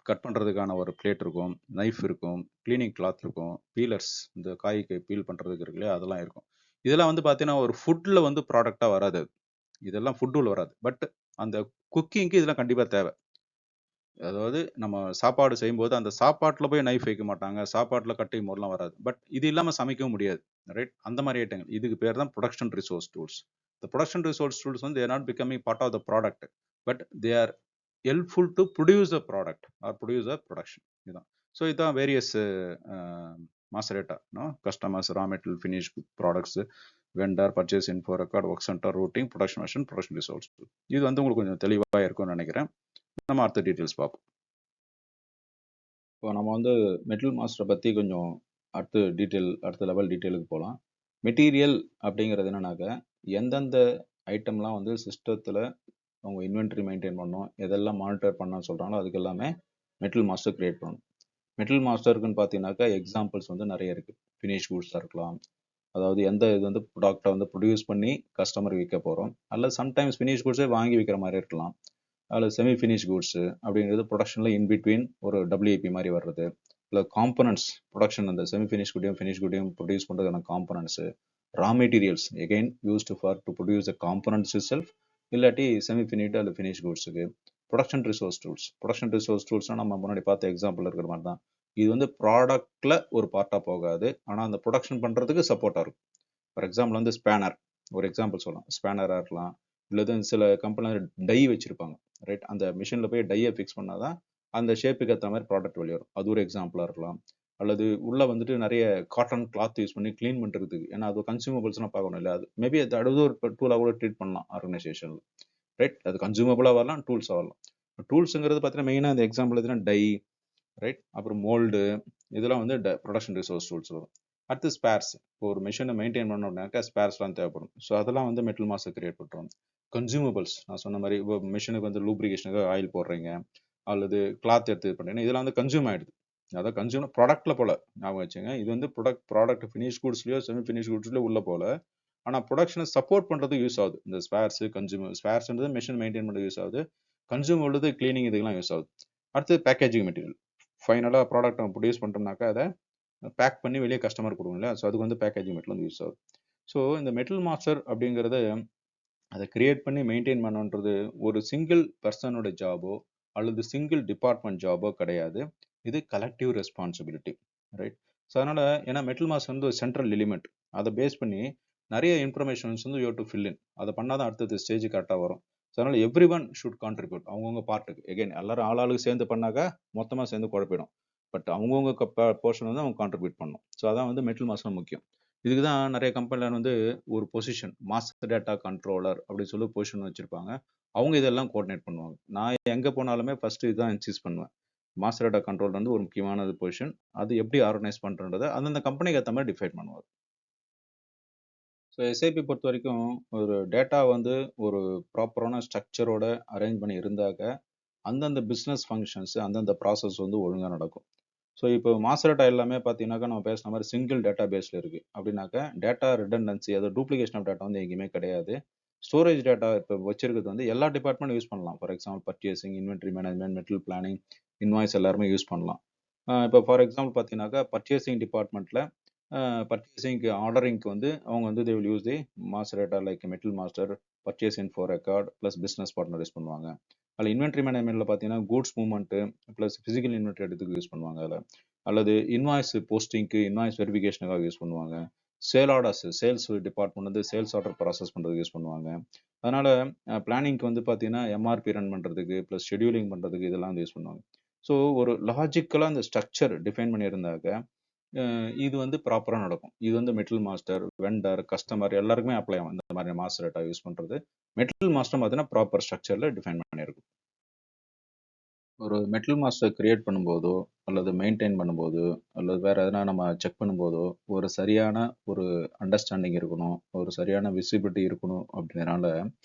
கட் பண்ணுறதுக்கான ஒரு பிளேட் இருக்கும், நைஃப் இருக்கும், கிளீனிங் கிளாத் இருக்கும், பீலர்ஸ், இந்த காய்க்கு பீல் பண்ணுறதுக்கு இருக்கு இல்லையா? அதெல்லாம் இருக்கும். இதெல்லாம் வந்து பார்த்தீங்கன்னா ஒரு ஃபுட்டில் வந்து ப்ராடக்டாக வராது. இதெல்லாம் ஃபுட்டுல வராது. பட் அந்த குக்கிங்க்கு இதெல்லாம் கண்டிப்பாக தேவை. அதாவது நம்ம சாப்பாடு செய்யும்போது அந்த சாப்பாட்டில் போய் நைஃப் வைக்க மாட்டாங்க, சாப்பாட்டில் கட்டிங் போர்ட்லாம் வராது. பட் இது இல்லாமல் சமைக்கவும் முடியாது, ரைட்? அந்த மாதிரி ஐட்டங்கள். இதுக்கு பேர் தான் ப்ரொடக்ஷன் ரிசோர்ஸ் டூல்ஸ். இந்த ப்ரொடக்ஷன் ரிசோர்ஸ் டூல்ஸ் வந்து there not becoming part of the product, but they are helpful to produce a product or produce a production. இதுதான். ஸோ இதுதான் various master data, customers, raw material, finish products, vendor, purchase info record, work centre, routing, production version, production resource. இது வந்து உங்களுக்கு கொஞ்சம் தெளிவாக இருக்கும்னு நினைக்கிறேன். நம்ம அடுத்த டீட்டெயில்ஸ் பார்ப்போம். இப்போ நம்ம வந்து மெட்டல் மாஸ்டரை பற்றி கொஞ்சம் அடுத்த லெவல் டீட்டெயிலுக்கு போகலாம். மெட்டீரியல் அப்படிங்கிறது என்னன்னாக்க எந்தெந்த ஐட்டம்லாம் வந்து சிஸ்டத்தில் அவங்க இன்வென்ட்ரி மெயின்டைன் பண்ணணும், எதெல்லாம் மானிட்டர் பண்ணணும்னு சொல்கிறாங்களோ அதுக்கு எல்லாமே மெட்டல் மாஸ்டர் கிரியேட் பண்ணணும். மெட்டல் மாஸ்டருக்குன்னு பார்த்தீங்கன்னாக்கா எக்ஸாம்பிள்ஸ் வந்து நிறைய இருக்குது. ஃபினிஷ் கூட்ஸாக இருக்கலாம், அதாவது எந்த இது வந்து ப்ராடக்டை வந்து ப்ரொடியூஸ் பண்ணி கஸ்டமருக்கு விற்க போகிறோம், அல்லது சம்டைம்ஸ் ஃபினிஷ் கூட்ஸே வாங்கி விற்கிற மாதிரி இருக்கலாம், அதில் செமி ஃபினிஷ் கூட்ஸு அப்படிங்கிறது ப்ரொடக்ஷனில் இன்பிட்வீன் ஒரு டபிள்யூஏபி மாதிரி வர்றது, இல்லை காம்பனன்ட்ஸ் ப்ரொடக்ஷன், அந்த செமி ஃபினிஷ் கூடியும் ஃபினிஷ் கூடியும் ப்ரொடியூஸ் பண்ணுறதுக்கான components, raw materials again used for to produce the components itself, இல்லாட்டி செமி ஃபினிட் அல்லது ஃபினிஷ் கூட்ஸுக்கு. ப்ரொடக்ஷன் ரிசோர்ஸ் டூல்ஸ்னால் நம்ம முன்னாடி பார்த்த எக்ஸாம்பிள் இருக்கிற மாதிரி தான். இது வந்து ப்ராடக்ட்ல ஒரு பார்ட்டா போகாது, ஆனா அந்த ப்ரொடக்ஷன் பண்றதுக்கு சப்போர்ட்டா இருக்கும். ஃபார் எக்ஸாம்பிள் வந்து ஸ்பேனர், ஒரு எக்ஸாம்பிள் சொல்லலாம். ஸ்பேனரா இருக்கலாம், இல்லது சில கம்பெனில டை வச்சிருப்பாங்க, ரைட்? அந்த மிஷின்ல போய் டையை ஃபிக்ஸ் பண்ணாதான் அந்த ஷேப்புக்கு ஏற்ற மாதிரி ப்ராடக்ட் வெளியே வரும். அது ஒரு எக்ஸாம்பிளா இருக்கலாம். அல்லது உள்ள வந்துட்டு நிறைய காட்டன் கிளாத் யூஸ் பண்ணி க்ளீன் பண்றதுக்கு, ஏன்னா அது கன்சூமபிள்ஸ்லாம் பார்க்கணும் இல்லை, அது மேபி அது அடுத்த ஒரு டூலா கூட ட்ரீட் பண்ணலாம் ஆர்கனைசேஷன்ல, ரைட்? அது கன்சூமபிளா வரலாம், டூல்ஸா வரலாம். டூல்ஸுங்கிறது பார்த்தீங்கன்னா மெயினாக அந்த எக்ஸாம்பிள் எதுனா டை, ரைட்? அப்புறம் மோல்டு, இதெல்லாம் வந்து ப்ரொடக்ஷன் ரிசோர்ஸ் டூல்ஸ் வரும். அடுத்து ஸ்பேர்ஸ், இப்போ ஒரு மிஷினை மெயின்டைன் பண்ணோம்னாக்கா ஸ்பேர்ஸ்லாம் தேவைப்படும். ஸோ அதெல்லாம் வந்து மெட்டல் மாஸ்டர் கிரியேட் பண்ணுறோம். கன்சூமபிள்ஸ், நான் சொன்ன மாதிரி இப்போ மிஷினுக்கு வந்து லூப்ரிகேஷனுக்கு ஆயில் போடுறீங்க, அல்லது கிளாத் எடுத்து இது பண்ணுறீங்க, இதெல்லாம் வந்து கன்சூம் ஆயிடுது. அதாவது கன்சூம் ப்ராடக்ட்ல போல ஞாபகம் வச்சுங்க. இது வந்து ப்ராடக்ட் ஃபினிஷ் குட்ஸ்லயோ செமி ஃபினிஷ் குட்ஸ்லயோ உள்ள போல, ஆனால் ப்ரொடக்ஷனை சப்போர்ட் பண்ணுறதுக்கு யூஸ் ஆகுது. இந்த ஸ்பேர்ஸ் கன்சூமர், ஸ்பேர்ஸ்ன்றது மிஷின் மெயின்டைன் பண்ணுறது யூஸ் ஆகுது, கன்சூம் உள்ளது கிளீனிங் இதுக்கெல்லாம் யூஸ் ஆகுது. அடுத்து பேக்கேஜிங் மெட்டீரியல், ஃபைனலாக ப்ராடக்ட் நம்ம ப்ரொடியூஸ் பண்ணுறோம்னாக்கா அதை பேக் பண்ணி வெளியே கஸ்டமர் கொடுக்கும் இல்லையா, ஸோ அதுக்கு வந்து பேக்கேஜிங் மெட்டல் வந்து யூஸ் ஆகுது. ஸோ இந்த மெட்டல் மாஸ்டர் அப்படிங்கிறது அதை கிரியேட் பண்ணி மெயின்டைன் பண்ணுன்றது ஒரு சிங்கிள் பர்சனோட ஜாபோ அல்லது சிங்கிள் டிபார்ட்மெண்ட் ஜாபோ கிடையாது. இது கலெக்டிவ் ரெஸ்பான்சிபிலிட்டி, ரைட்? ஸோ அதனால, ஏன்னா மெட்டல் மாஸ்டர் வந்து ஒரு சென்ட்ரல் எலிமெண்ட், அதை பேஸ் பண்ணி நிறைய இன்ஃபர்மேஷன்ஸ் வந்து யூ டு ஃபில் இன், அதை பண்ணாதான் அடுத்தது ஸ்டேஜ் கரெக்டாக வரும். ஸோ அதனால எவ்ரி ஒன் ஷுட் கான்ட்ரிபியூட் அவங்கவுங்க பார்ட்டுக்கு. எகைன் எல்லாரும் ஆளாளுக்கு சேர்ந்து பண்ணாக்கா மொத்தமாக சேர்ந்து குழப்பிடும். பட் அவங்கவுங்க போர்ஷன் வந்து அவங்க கான்ட்ரிபியூட் பண்ணணும். ஸோ அதான் வந்து மெட்டல் மாஸ்டர் முக்கியம். இதுக்கு தான் நிறைய கம்பெனியில் வந்து ஒரு பொசிஷன் மாஸ்டர் டேட்டா கண்ட்ரோலர் அப்படின்னு சொல்லி பொசிஷன் வச்சிருப்பாங்க. அவங்க இதெல்லாம் கோஆர்டினேட் பண்ணுவாங்க. நான் எங்கே போனாலுமே ஃபர்ஸ்ட் இதுதான் இன்சிஸ் பண்ணுவேன். மாஸ்டர் டேட்டா கண்ட்ரோல் வந்து ஒரு முக்கியமான பொசிஷன். அது எப்படி ஆர்கனைஸ் பண்ணுறதை அந்தந்த கம்பெனிக்கு ஏற்ற மாதிரி டிஃபைன் பண்ணுவார். ஸோ எஸ்ஐபி பொறுத்த வரைக்கும் ஒரு டேட்டா வந்து ஒரு ப்ராப்பரான ஸ்ட்ரக்சரோட அரேஞ்ச் பண்ணி இருந்தாக்க அந்தந்த பிஸ்னஸ் ஃபங்க்ஷன்ஸ் அந்தந்த ப்ராசஸ் வந்து ஒழுங்காக நடக்கும். ஸோ இப்போ மாஸ்டர் டேட்டா எல்லாமே பார்த்தீங்கன்னாக்கா நம்ம பேசுன மாதிரி சிங்கிள் டேட்டா பேஸில் இருக்குது. அப்படின்னாக்கா டேட்டா ரிடண்டன்சி, அதாவது டூப்ளிகேஷன் ஆஃப் டேட்டா வந்து எங்கேயுமே கிடையாது. ஸ்டோரேஜ் டேட்டா இப்போ வச்சிருக்கிறது வந்து எல்லா டிபார்ட்மெண்ட்டும் யூஸ் பண்ணலாம். For example purchasing, inventory management, metal planning, invoice எல்லாருமே யூஸ் பண்ணலாம். இப்போ ஃபார் எக்ஸாம்பிள் பார்த்தீங்கன்னாக்கா பர்ச்சேசிங் டிபார்ட்மெண்ட்டில் பர்ச்சேசிங்க்கு ஆர்டரிங்க்கு வந்து அவங்க வந்து they will use the master data like metal master, purchase info record plus business partner use பண்ணுவாங்க. அதில் இன்வென்ட்ரி மேனேஜ்மெண்ட்டில் பார்த்தீங்கன்னா goods movement plus physical inventory எடுத்துக்கு யூஸ் பண்ணுவாங்க அதில். அல்லது இன்வாய்ஸ் போஸ்டிங்க்கு, இன்வாய்ஸ் வெரிஃபிகேஷனுக்காக யூஸ் பண்ணுவாங்க. சேல் ஆர்டர்ஸ், சேல்ஸ் டிபார்ட்மெண்ட் வந்து சேல்ஸ் ஆர்டர் ப்ராசஸ் பண்ணுறதுக்கு யூஸ் பண்ணுவாங்க. அதனால் பிளானிங்க்கு வந்து பார்த்தீங்கன்னா எம்ஆர்பி ரன் பண்ணுறதுக்கு ப்ளஸ் ஷெடியூலிங் பண்ணுறதுக்கு இதெல்லாம் வந்து யூஸ் பண்ணுவாங்க. ஸோ ஒரு லாஜிக்கலாக அந்த ஸ்ட்ரக்சர் டிஃபைன் பண்ணியிருந்தாக்க இது வந்து ப்ராப்பராக நடக்கும். இது வந்து மெட்டல் மாஸ்டர், வெண்டர், கஸ்டமர் எல்லாருக்குமே அப்ளை ஆகும் இந்த மாதிரி மாஸ்டர் டேட்டா யூஸ் பண்ணுறது. மெட்டல் மாஸ்டர் பார்த்தீங்கன்னா ப்ராப்பர் ஸ்ட்ரக்சரில் டிஃபைன் பண்ணியிருக்கும். ஒரு மெட்டல் மாஸ்டர் கிரியேட் பண்ணும்போதோ அல்லது மெயின்டைன் பண்ணும்போது அல்லது வேற எதனா நம்ம செக் பண்ணும்போதோ ஒரு சரியான ஒரு அண்டர்ஸ்டாண்டிங் இருக்கணும், ஒரு சரியான விசிபிலிட்டி இருக்கணும். அப்படின்றனால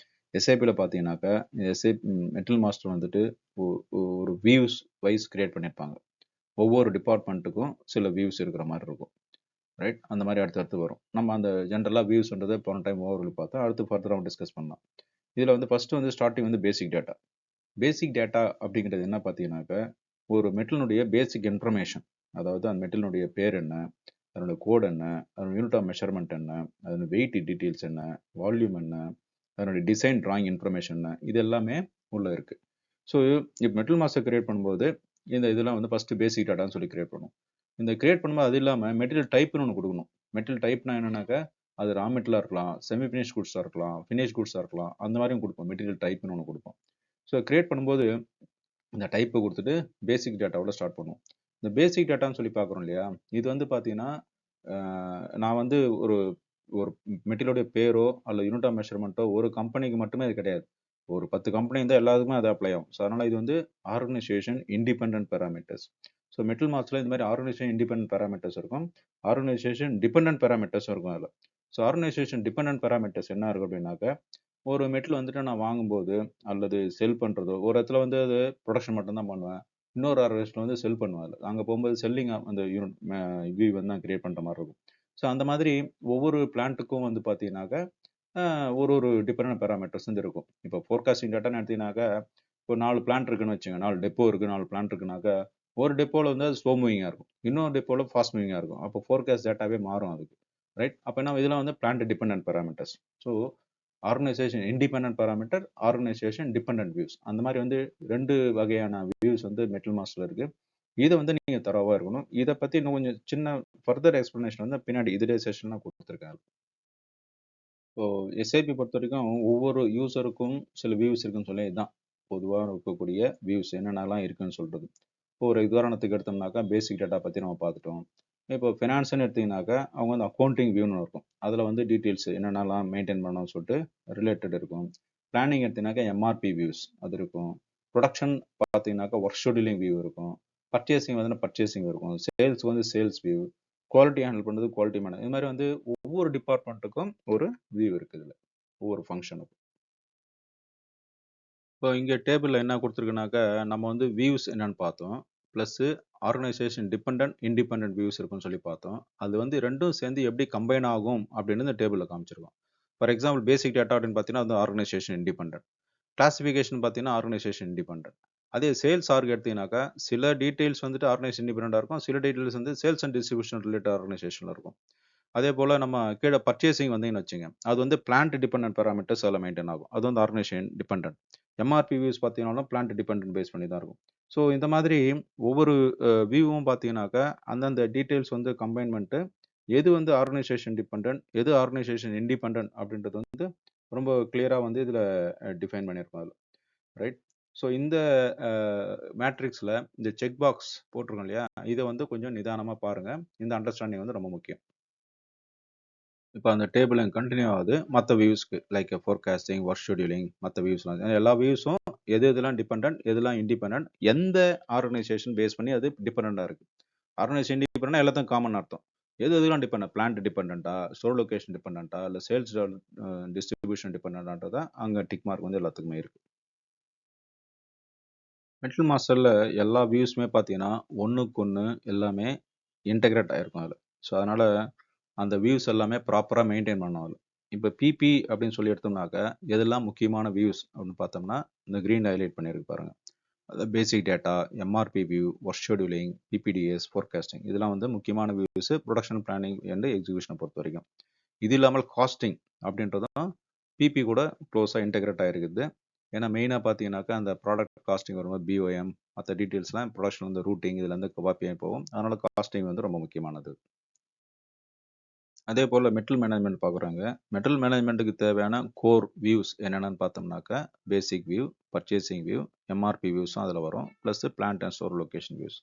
எஸ்ஐபியில் பார்த்தீங்கன்னாக்கா எஸ்ஐபி மெட்டல் மாஸ்டர் வந்துட்டு ஒரு வியூஸ் வைஸ் கிரியேட் பண்ணியிருப்பாங்க. ஒவ்வொரு டிபார்ட்மெண்ட்டுக்கும் சில வியூஸ் இருக்கிற மாதிரி இருக்கும், ரைட்? அந்த மாதிரி அடுத்தடுத்து வரும். நம்ம அந்த ஜென்ரலாக வியூஸ்ன்றதை போன டைம் ஓவர்வியூ பார்த்தா அடுத்து ஃபர்தராக டிஸ்கஸ் பண்ணலாம். இதில் வந்து ஃபர்ஸ்ட் வந்து ஸ்டார்டிங் வந்து பேசிக் டேட்டா. பேசிக் டேட்டா அப்படிங்கிறது என்ன பார்த்தீங்கன்னாக்கா ஒரு மெட்டலினுடைய பேசிக் இன்ஃபர்மேஷன். அதாவது அந்த மெட்டலினுடைய பேர் என்ன, அதனுடைய கோட் என்ன, அதனுடைய யூனிட் ஆஃப் மெஷர்மெண்ட் என்ன, அதனுடைய வெயிட் டீட்டெயில்ஸ் என்ன, வால்யூம் என்ன, அதனுடைய டிசைன் டிராயிங் இன்ஃபர்மேஷன் என்ன, இது எல்லாமே உள்ள இருக்கு. ஸோ இப்போ மெட்டல் மாஸ்டர் கிரியேட் பண்ணும்போது இந்த இதெல்லாம் வந்து ஃபர்ஸ்ட் பேசிக் டேட்டான்னு சொல்லி கிரியேட் பண்ணும். இந்த கிரியேட் பண்ணும்போது அது இல்லாமல் மெட்டீரியல் டைப்னு ஒன்று கொடுக்கணும். மெட்டீரியல் டைப்னா என்னன்னாக்கா அது ரா மெட்டலாக இருக்கலாம், செமி ஃபினிஷ் குட்ஸாக இருக்கலாம், ஃபினிஷ் குட்ஸாக இருக்கலாம், அந்த மாதிரியும் கொடுப்போம். மெட்டீரியல் டைப்னு ஒன்று கொடுப்போம். ஸோ கிரியேட் பண்ணும்போது இந்த டைப்பை கொடுத்துட்டு பேசிக் டேட்டாவோட ஸ்டார்ட் பண்ணுவோம். இந்த பேசிக் டேட்டான்னு சொல்லி பார்க்குறோம் இல்லையா, இது வந்து பார்த்தீங்கன்னா நான் வந்து ஒரு ஒரு மெட்டீரியலுடைய பேரோ அல்ல யூனிட் ஆஃப் மெஷர்மெண்ட்டோ ஒரு கம்பெனிக்கு மட்டுமே அது கிடையாது. ஒரு 10 கம்பெனி இருந்தால் எல்லாத்துக்குமே அது அப்ளை ஆகும். ஸோ அதனால் இது வந்து organization independent parameters. So metal மார்க்ஸில் இந்த மாதிரி ஆர்கனைசேஷன் இண்டிபெண்டன்ட் பேராமீட்டர்ஸ் இருக்கும், ஆர்கனைசேஷன் டிபெண்டன்ட் பேராமீட்டர்ஸும் இருக்கும் அதில். ஸோ ஆர்கனைசேஷன் டிபெண்டன்ட் பேராமீட்டர்ஸ் என்ன இருக்கும் அப்படின்னாக்க ஒரு மெட்டல் வந்துட்டு நான் வாங்கும்போது அல்லது செல் பண்ணுறதோ ஒரு இடத்துல வந்து அது ப்ரொடக்ஷன் மட்டும்தான் பண்ணுவேன், இன்னொரு ஆர்கனைசேஷன் வந்து செல் பண்ணுவேன். அதில் அங்கே போகும்போது செல்லிங் அந்த யூனிட் வியூ வந்து நான் கிரியேட் பண்ணுற மாதிரி இருக்கும். ஸோ அந்த மாதிரி ஒவ்வொரு பிளான்ட்டுக்கும் வந்து பார்த்தீங்கன்னாக்கா ஒரு ஒரு டிஃபரெண்ட் பேராமீட்டர்ஸ் வந்து இருக்கும். இப்போ ஃபோர்காஸ்டிங் டேட்டான்னு எடுத்தீங்கன்னாக்கா இப்போ 4 பிளான்ட் இருக்குன்னு வச்சுங்க, 4 டெப்போ இருக்குது, 4 பிளான்ட் இருக்குனாக்கா ஒரு டெப்போவில் வந்து அது ஸ்லோ மூவிங்காக இருக்கும், இன்னொரு டெப்போவில் ஃபாஸ்ட் மூவிங்காக இருக்கும். அப்போ ஃபோர்காஸ்ட் டேட்டாவே மாறும் அதுக்கு, ரைட்? அப்போ என்ன இதெல்லாம் வந்து plant dependent parameters. So organisation independent parameter, organisation dependent views, அந்த மாதிரி வந்து 2 வகையான வியூஸ் வந்து மெட்டல் மாஸ்டர்ல இருக்கு. இதை வந்து நீங்கள் தரவாக இருக்கணும். இதை பற்றி இன்னும் கொஞ்சம் சின்ன ஃபர்தர் எக்ஸ்ப்ளனேஷன் வந்து பின்னாடி இதுலேயே செஷன்லாம் கொடுத்துருக்காரு. ஸோ எஸ்ஐபி பொறுத்த வரைக்கும் ஒவ்வொரு யூசருக்கும் சில வியூஸ் இருக்குன்னு சொல்லி இதுதான் பொதுவாக இருக்கக்கூடிய வியூஸ் என்னென்னலாம் இருக்குன்னு சொல்கிறது. இப்போ ஒரு உதாரணத்துக்கு எடுத்தோம்னாக்கா பேசிக் டேட்டா பற்றி நம்ம பார்த்துட்டோம். இப்போ ஃபினான்ஸ்னு எடுத்தீங்கன்னாக்கா அவங்க வந்து அக்கௌண்டிங் வியூன்னு இருக்கும். அதில் வந்து டீட்டெயில்ஸ் என்னென்னலாம் மெயின்டைன் பண்ணணும்னு சொல்லிட்டு ரிலேட்டட் இருக்கும். பிளானிங் எடுத்தீங்கன்னாக்கா எம்ஆர்பி வியூஸ் அது இருக்கும். ப்ரொடக்ஷன் பார்த்தீங்கன்னாக்கா ஒர்க் ஷெடியூலிங் வியூ இருக்கும். பர்ச்சேசிங் வந்து பர்ச்சேசிங் இருக்கும். சேல்ஸ் வந்து சேல்ஸ் வியூ. குவாலிட்டி ஹேண்டில் பண்ணுறது குவாலிட்டி மேனேஜ். இது மாதிரி வந்து ஒவ்வொரு டிபார்ட்மெண்ட்டுக்கும் ஒரு வியூ இருக்குது இதில், ஒவ்வொரு ஃபங்க்ஷனுக்கும். இப்போ இங்கே டேபிளில் என்ன கொடுத்துருக்குனாக்கா நம்ம வந்து வியூஸ் என்னன்னு பார்த்தோம். Plus organisation depend independent views இருக்குன்னு சொல்லி பார்த்தோம். அது வந்து ரெண்டும் சேர்ந்து எப்படி கம்பைன் ஆகும் அப்படின்னு இந்த டேபிளில் காமிச்சிருக்கோம். ஃபார் எக்ஸாம்பிள் பேசிக் டேட்டா அப்படின்னு பார்த்தீங்கன்னா அது ஆர்கனைசேஷன் இண்டிபெண்ட். கிளாசிஃபிகேஷன் பார்த்தீங்கன்னா ஆர்கனைசேஷன் இண்டிபெண்ட். அதே சேல்ஸ் ஆர்க் எடுத்தீங்கன்னாக்கா சில டீட்டெயில்ஸ் வந்துட்டு ஆர்கனைசேஷன் இண்டிபெண்டாக இருக்கும், சில டீட்டெயில்ஸ் வந்து சேல்ஸ் அண்ட் டிஸ்ட்ரிபியூஷன் ரிலேட்டட் ஆர்கனைசேஷனில் இருக்கும். அதே போல் நம்ம கீழே பர்ச்சேசிங் வந்தீங்கன்னு வச்சுங்க, அது வந்து பிளான்ட் டிபெண்டன்ட் பேராமீட்டர்ஸ் அதில் மெயின்டைன் ஆகும். அது வந்து ஆர்கனைசேஷன் டிபெண்டன்ட். எம்ஆர்பி வியூஸ் பார்த்தீங்கன்னாலும் பிளான்ட் டிபெண்டன்ட் பேஸ் பண்ணி தான் இருக்கும். ஸோ இந்த மாதிரி ஒவ்வொரு வியூவும் பார்த்தீங்கன்னாக்கா அந்தந்த டீட்டெயில்ஸ் வந்து கம்பைன் பண்ணிட்டு எது வந்து ஆர்கனைசேஷன் டிபெண்டன்ட் எது ஆர்கனைசேஷன் இண்டிபெண்டன்ட் அப்படின்றது வந்து ரொம்ப கிளியராக வந்து இதில் டிஃபைன் பண்ணியிருக்கோம் அதில். ரைட். ஸோ இந்த மேட்ரிக்ஸில் இந்த செக் பாக்ஸ் போட்டிருக்கோம் இல்லையா, இதை வந்து கொஞ்சம் நிதானமாக பாருங்கள். இந்த அண்டர்ஸ்டாண்டிங் வந்து ரொம்ப முக்கியம். இப்போ அந்த டேபிள் கண்டினியூ ஆகுது மற்ற வியூஸ்க்கு, லைக் ஃபோர்காஸ்டிங், ஒர்க் ஷெடியூலிங், மற்ற வியூஸ்லாம் எல்லா வியூஸும் எது எதெல்லாம் டிபெண்ட் எதெல்லாம் இண்டிபெண்ட், எந்த ஆர்கனைசேஷன் பேஸ் பண்ணி அது டிபெண்டாக இருக்குது. ஆர்கனைசேஷன் டிபெண்ட் எல்லாத்தையும் காமன் அர்த்தம். எது எதுலாம் டிபெண்ட், பிளான்ட் டிபெண்டா, ஸ்டோர் லொகேஷன் டிபெண்டா, இல்லை சேல்ஸ் டிஸ்ட்ரிபியூஷன் டிபெண்டா, அங்கே டிக் மார்க் வந்து எல்லாத்துக்குமே இருக்குது. மெட்டல் மாஸ்டரில் எல்லா வியூஸுமே பார்த்தீங்கன்னா ஒன்றுக்கு ஒன்று எல்லாமே இன்டெகிரேட் ஆகிருக்கும் அதில். ஸோ அதனால் அந்த வியூஸ் எல்லாமே ப்ராப்பராக மெயின்டைன் பண்ணணும் அதில். இப்போ பிபி அப்படின்னு சொல்லி எடுத்தோம்னாக்கா எதெல்லாம் முக்கியமான வியூஸ் அப்படின்னு பார்த்தோம்னா இந்த க்ரீன் ஹைலைட் பண்ணியிருக்கு பாருங்கள். அது basic data, MRP view, work scheduling, PPDS, forecasting, இதெல்லாம் வந்து முக்கியமான வியூஸு ப்ரொடக்ஷன் பிளானிங் அண்ட் எக்ஸிக்யூஷனை பொறுத்த வரைக்கும். இது இல்லாமல் காஸ்டிங் அப்படின்றதும் பிபி கூட க்ளோஸாக இன்டெகிரேட் ஆகிருக்குது. ஏன்னா மெயினாக பார்த்தீங்கன்னாக்கா அந்த ப்ராடக்ட் காஸ்டிங் வரும்போது பிஓஎம் மற்ற டீட்டெயில்ஸ்லாம் ப்ரொடக்ஷன் வந்து ரூட்டிங் இதுலேருந்து காப்பியாக போகும். அதனால் காஸ்டிங் வந்து ரொம்ப முக்கியமானது. அதே போல் மெட்டல் மேனேஜ்மெண்ட் பார்க்குறாங்க. மெட்டல் மேனேஜ்மெண்ட்டுக்கு தேவையான கோர் வியூஸ் என்னென்னு பார்த்தோம்னாக்கா பேசிக் வியூ, பர்ச்சேசிங் வியூ, எம்ஆர்பி வியூஸும் அதில் வரும். Plus plant and store location views.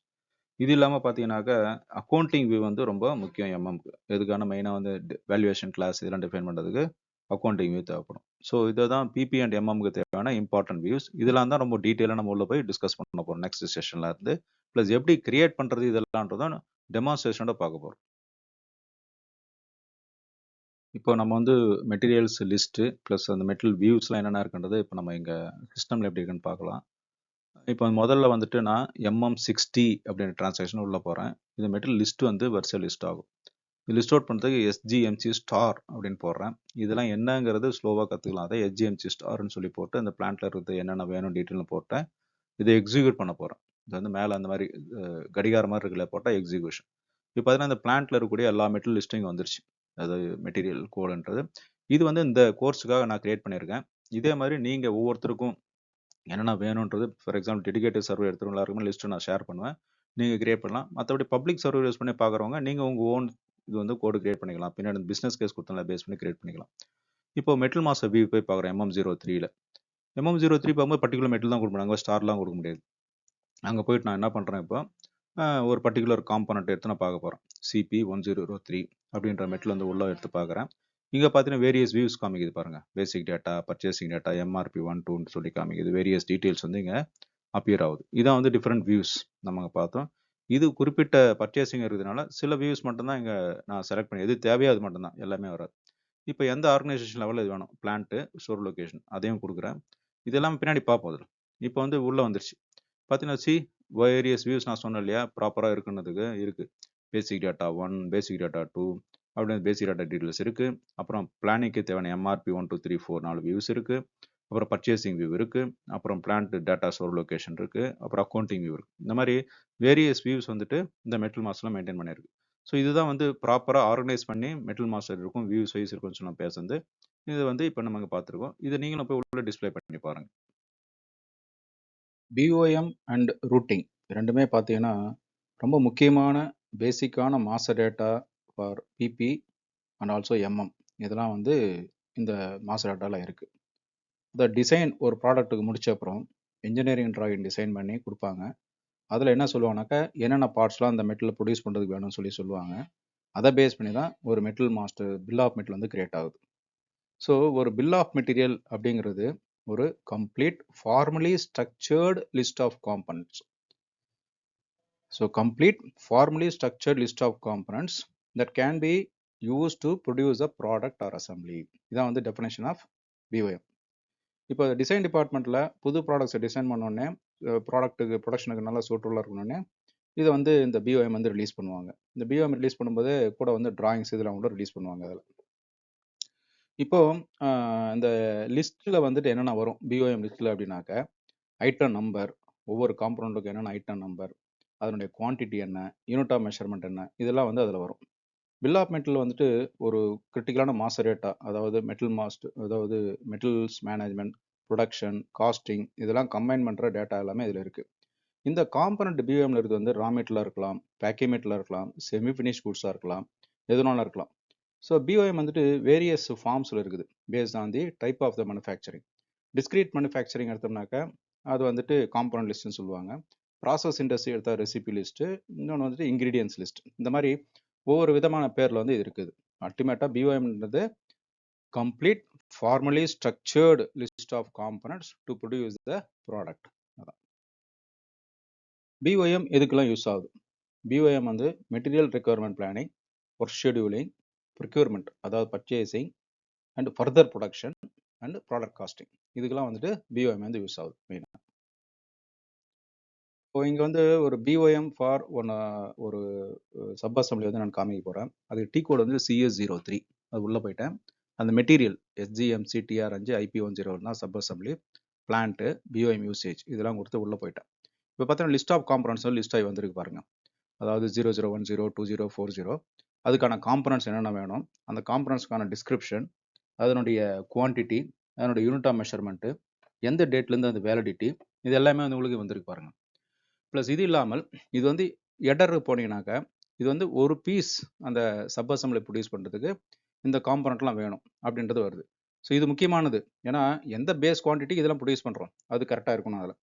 இது இல்லாமல் பார்த்தீங்கன்னாக்கா அக்கௌண்டிங் வியூ வந்து ரொம்ப முக்கியம் எம்எம்க்கு. எதுக்கான மெயினாக வந்து வேல்யூவேஷன் கிளாஸ் இதெல்லாம் டிஃபைன் பண்ணுறதுக்கு அக்கௌண்டிங் வியூ தேவைப்படும். ஸோ இதை தான் பிபி அண்ட் எம்எம்க்கு தேவையான இம்பார்ட்டன்ட் வியூஸ். இதெல்லாம் தான் ரொம்ப டீட்டெயிலாக நம்ம உள்ள போய் டிஸ்கஸ் பண்ண போகிறோம் நெக்ஸ்ட் செஷனில் இருந்து. ப்ளஸ் எப்படி கிரியேட் பண்ணுறது இதெல்லாம்ன்றதான் டெமான்ஸ்ட்ரேஷனோட பார்க்க போகிறோம். இப்போ நம்ம வந்து மெட்டீரியல்ஸ் லிஸ்ட்டு ப்ளஸ் அந்த மெட்டல் வியூஸ்லாம் என்னென்ன இருக்குன்றது இப்போ நம்ம இங்கே சிஸ்டமில் எப்படி இருக்குன்னு பார்க்கலாம். இப்போ முதல்ல வந்துட்டு நான் MM60 அப்படின்ற டிரான்சாக்ஷன் உள்ளே போகிறேன். இந்த மெட்டல் லிஸ்ட் வந்து வரிசை லிஸ்ட் ஆகும். இது லிஸ்ட் அவுட் பண்ணுறதுக்கு SGMC ஸ்டார் அப்படின்னு போடுறேன். இதெல்லாம் என்னங்கிறது ஸ்லோவாக கற்றுக்கலாம். அதை SGMC ஸ்டார்னு சொல்லி போட்டு அந்த பிளான்ட்டில் இருக்கிறது என்னென்ன வேணும் டீட்டெயில்னு போட்டேன். இதை எக்ஸிக்யூட் பண்ண போகிறேன். இது வந்து மேலே அந்த மாதிரி கடிகார மாதிரி இருக்குல்ல போட்டால் எக்ஸிக்யூஷன். இப்போ பார்த்தீங்கன்னா இந்த பிளான்ட்டில் இருக்கக்கூடிய எல்லா மெட்டல் லிஸ்ட்டும் வந்துருச்சு. அதாவது மெட்டீரியல் கோடுன்றது. இது வந்து இந்த கோர்ஸுக்காக நான் கிரியேட் பண்ணியிருக்கேன். இதே மாதிரி நீங்கள் ஒவ்வொருத்தருக்கும் என்னென்ன வேணுன்றது ஃபார் எக்ஸாம்பிள் டெடிகேட்டட் சர்வர் எடுத்துகிட்டு எல்லாருக்குமே லிஸ்ட்டு நான் ஷேர் பண்ணுவேன். நீங்கள் கிரியேட் பண்ணலாம். மற்றபடி பப்ளிக் சர்வர் யூஸ் பண்ணி பார்க்குறவங்க நீங்கள் உங்கள் ஓன் இது வந்து கோடு கிரியேட் பண்ணிக்கலாம். பின்னாடி பிஸ்னஸ் கேஸ் கொடுத்தா பேஸ் பண்ணி கிரியேட் பண்ணிக்கலாம். இப்போ மெட்டல் மாஸ்டர் வியூ போய் பார்க்குறேன் MM03ல. MM03 பார்க்கும்போது பர்டிகுலர் மெட்டல் தான் கொடுப்பாங்க. அங்கே ஸ்டார்லாம் கொடுக்க முடியாது. அங்கே போயிட்டு நான் என்ன பண்ணுறேன் இப்போ ஒரு பர்டிகுலர் காம்பனண்ட் எடுத்து நான் பார்க்க போகிறேன். CP1003 அப்படின்ற மெட்டல் வந்து உள்ளே எடுத்து பார்க்குறேன். இங்கே பார்த்தீங்கன்னா வேரியஸ் வியூஸ் காமிக்குது பாருங்கள். பேசிக் டேட்டா, பர்ச்சேசிங் டேட்டா, MRP 1, 2ன்னு சொல்லி காமிக்குது. வேரியஸ் டீட்டெயில்ஸ் வந்து இங்கே அப்பியர் ஆகுது. இதான் வந்து டிஃப்ரெண்ட் வியூஸ் நம்ம பார்த்தோம். இது குறிப்பிட்ட பர்ச்சேசிங் இருக்கிறதுனால சில வியூஸ் மட்டும்தான் இங்கே நான் செலக்ட் பண்ணி எது தேவையோ அது மட்டும்தான், எல்லாமே வராது. இப்போ எந்த ஆர்கனைசேஷன் லெவலில் இது வேணும், பிளான்ட்டு, ஸ்டோர் லொகேஷன் அதையும் கொடுக்குறேன். இதெல்லாம் பின்னாடி பார்ப்போம் அதில். இப்போ வந்து உள்ளே வந்துருச்சு பார்த்தீங்கன்னா வேரியஸ் வியூஸ் நான் சொன்னேன் இல்லையா, ப்ராப்பராக இருக்குன்னதுக்கு இருக்குது. பேசிக் டேட்டா 1, பேசிக் டேட்டா 2 அப்படின்னு பேசிக் டேட்டா டீட்டெயில்ஸ் இருக்குது. அப்புறம் பிளானிங்க்கு தேவையான MRP 1, 2, 3, 4 4 வியூஸ் இருக்குது. அப்புறம் பர்ச்சேசிங் வியூ இருக்குது. அப்புறம் பிளான்ட் டேட்டா ஸ்டோர் லொகேஷன் இருக்குது. அப்புறம் அக்கௌண்டிங் வியூ இருக்குது. இந்த மாதிரி வேரியஸ் வியூஸ் வந்துட்டு இந்த மெட்டல் மாஸ்டரில் மெயின்டைன் பண்ணியிருக்கு. ஸோ இதுதான் வந்து ப்ராப்பராக ஆர்கனைஸ் பண்ணி மெட்டல் மாஸ்டர் இருக்கும், வியூஸ் வைஸ் இருக்கும்னு சொல்லி நம்ம பேசுறது. இது வந்து இப்போ நம்ம பார்த்துருக்கோம். இதை நீங்களும் போய் உள்ள டிஸ்பிளே பண்ணி பாருங்கள். BOM அண்ட் ரூட்டிங் ரெண்டுமே பார்த்தீங்கன்னா ரொம்ப முக்கியமான பேசிக்கான master data for PP and also MM இதெல்லாம் வந்து இந்த மாஸ்டர் டேட்டாவில் இருக்குது. இந்த டிசைன் ஒரு ப்ராடக்ட்டுக்கு முடிச்ச அப்புறம் இன்ஜினியரிங் டிராயிங் டிசைன் பண்ணி கொடுப்பாங்க. அதில் என்ன சொல்லுவாங்கனாக்கா என்னென்ன பார்ட்ஸ்லாம் அந்த மெட்டலில் ப்ரொடியூஸ் பண்ணுறதுக்கு வேணும்னு சொல்லுவாங்க. அதை பேஸ் பண்ணி தான் ஒரு metal master bill of metal வந்து கிரியேட் ஆகுது. ஸோ ஒரு பில் ஆஃப் மெட்டீரியல் அப்படிங்கிறது ஒரு complete formally structured list of components. So complete formally structured list of components that can be use to produce a product or assembly. இதான் வந்து டெஃபினேஷன் ஆஃப் பிஓஎம். இப்போ டிசைன் டிபார்ட்மெண்ட்டில் புது ப்ராடக்ட்ஸை டிசைன் பண்ணோடனே ப்ராடக்ட்டுக்கு ப்ரொடக்ஷனுக்கு நல்லா சூட்டபுளாக இருக்கணுன்னே இதை வந்து இந்த பிஓஎம் வந்து ரிலீஸ் பண்ணுவாங்க. இந்த பிஓஎம் ரிலீஸ் பண்ணும்போது கூட வந்து டிராயிங்ஸ் இதெல்லாம் கூட ரிலீஸ் பண்ணுவாங்க. அதில் இப்போ இந்த லிஸ்ட்டில் வந்துட்டு என்னென்ன வரும் பிஓஎம் லிஸ்ட்டில் அப்படின்னாக்க ஐட்டம் நம்பர், ஒவ்வொரு காம்பனண்ட்டுக்கு என்னென்ன ஐட்டம் நம்பர், அதனுடைய குவான்டிட்டி என்ன, யூனிட் ஆஃப் மெஷர்மெண்ட் என்ன, இதெல்லாம் வந்து அதில் வரும். பில் ஆஃப் மெட்டல் வந்துட்டு ஒரு கிரிட்டிக்கலான மாஸ்டர் டேட்டா, அதாவது அதாவது மெட்டல்ஸ் மேனேஜ்மெண்ட், ப்ரொடக்ஷன், காஸ்டிங் இதெல்லாம் கம்பைன் பண்ணுற டேட்டா எல்லாமே இதில் இருக்குது. இந்த காம்பனண்ட் பிஓஎம்ல இருக்கிறது வந்து ரா மெட்டலாக இருக்கலாம், பேக்கிங் மெட்டலாக இருக்கலாம், செமி ஃபினிஷ் குட்ஸாக இருக்கலாம், எதுனாலும் இருக்கலாம். ஸோ பிஓஎம் வந்துட்டு வேரியஸ் ஃபார்ம்ஸில் இருக்குது based on the type of the manufacturing. Discrete manufacturing எடுத்தோம்னாக்கா அது வந்துட்டு காம்பனண்ட் லிஸ்ட்னு சொல்லுவாங்க. ப்ராசஸ் இண்டஸ்ட்ரி எடுத்தால் ரெசிபி லிஸ்ட்டு, இன்னொன்று வந்துட்டு இன்க்ரீடியன்ஸ் லிஸ்ட். இந்த மாதிரி ஒவ்வொரு விதமான பேரில் வந்து இது இருக்குது. அல்டிமேட்டாக பிஓஎம்ன்றது complete formally structured list of components to produce the product. அதான் பிஓஎம் எதுக்கெல்லாம் யூஸ் ஆகுது. பிஓஎம் வந்து material requirement planning, work scheduling, procurement அதாவது purchasing and further production and product costing இதுக்கெல்லாம் வந்துட்டு பிஓஎம் வந்து யூஸ் ஆகுது மெயினாக. இப்போ இங்கே வந்து ஒரு பிஓஎம் ஃபார் ஒரு சப் அசம்பிளி வந்து நான் காமிக்க போகிறேன். அது டி கோட் வந்து CS03. அது உள்ளே போயிட்டேன். அந்த மெட்டீரியல் SGMC TR5 IP10 தான் sub assembly, plant, BOM usage இதெல்லாம் கொடுத்து உள்ளே போயிட்டேன். இப்போ பார்த்தீங்கன்னா லிஸ்ட் ஆஃப் காம்பனன்ட்ஸ் லிஸ்ட் ஆகி வந்திருக்கு பாருங்க. அதாவது 0010 2040 அதுக்கான காம்பனன்ட்ஸ் என்னென்ன வேணும், அந்த காம்பனன்ட்ஸ்க்கான டிஸ்கிரிப்ஷன், அதனுடைய குவான்டிட்டி, அதனுடைய யூனிட் ஆஃப் மெஷர்மெண்ட்டு, எந்த டேட்லேருந்து அந்த வேலிடிட்டி, இது எல்லாமே வந்து உங்களுக்கு வந்திருக்கு பாருங்க. ப்ளஸ் இது இல்லாமல் இது வந்து எடர் போனீங்கன்னாக்கா இது வந்து ஒரு பீஸ் அந்த சப் அசம்பிளி ப்ரொடியூஸ் பண்ணுறதுக்கு இந்த காம்பனண்ட்லாம் வேணும் அப்படின்றது வருது. ஸோ இது முக்கியமானது. ஏன்னா எந்த பேஸ் குவான்டிட்டி இதெல்லாம் ப்ரொடியூஸ் பண்ணுறோம் அது கரெக்டாக இருக்கணும் அதில்.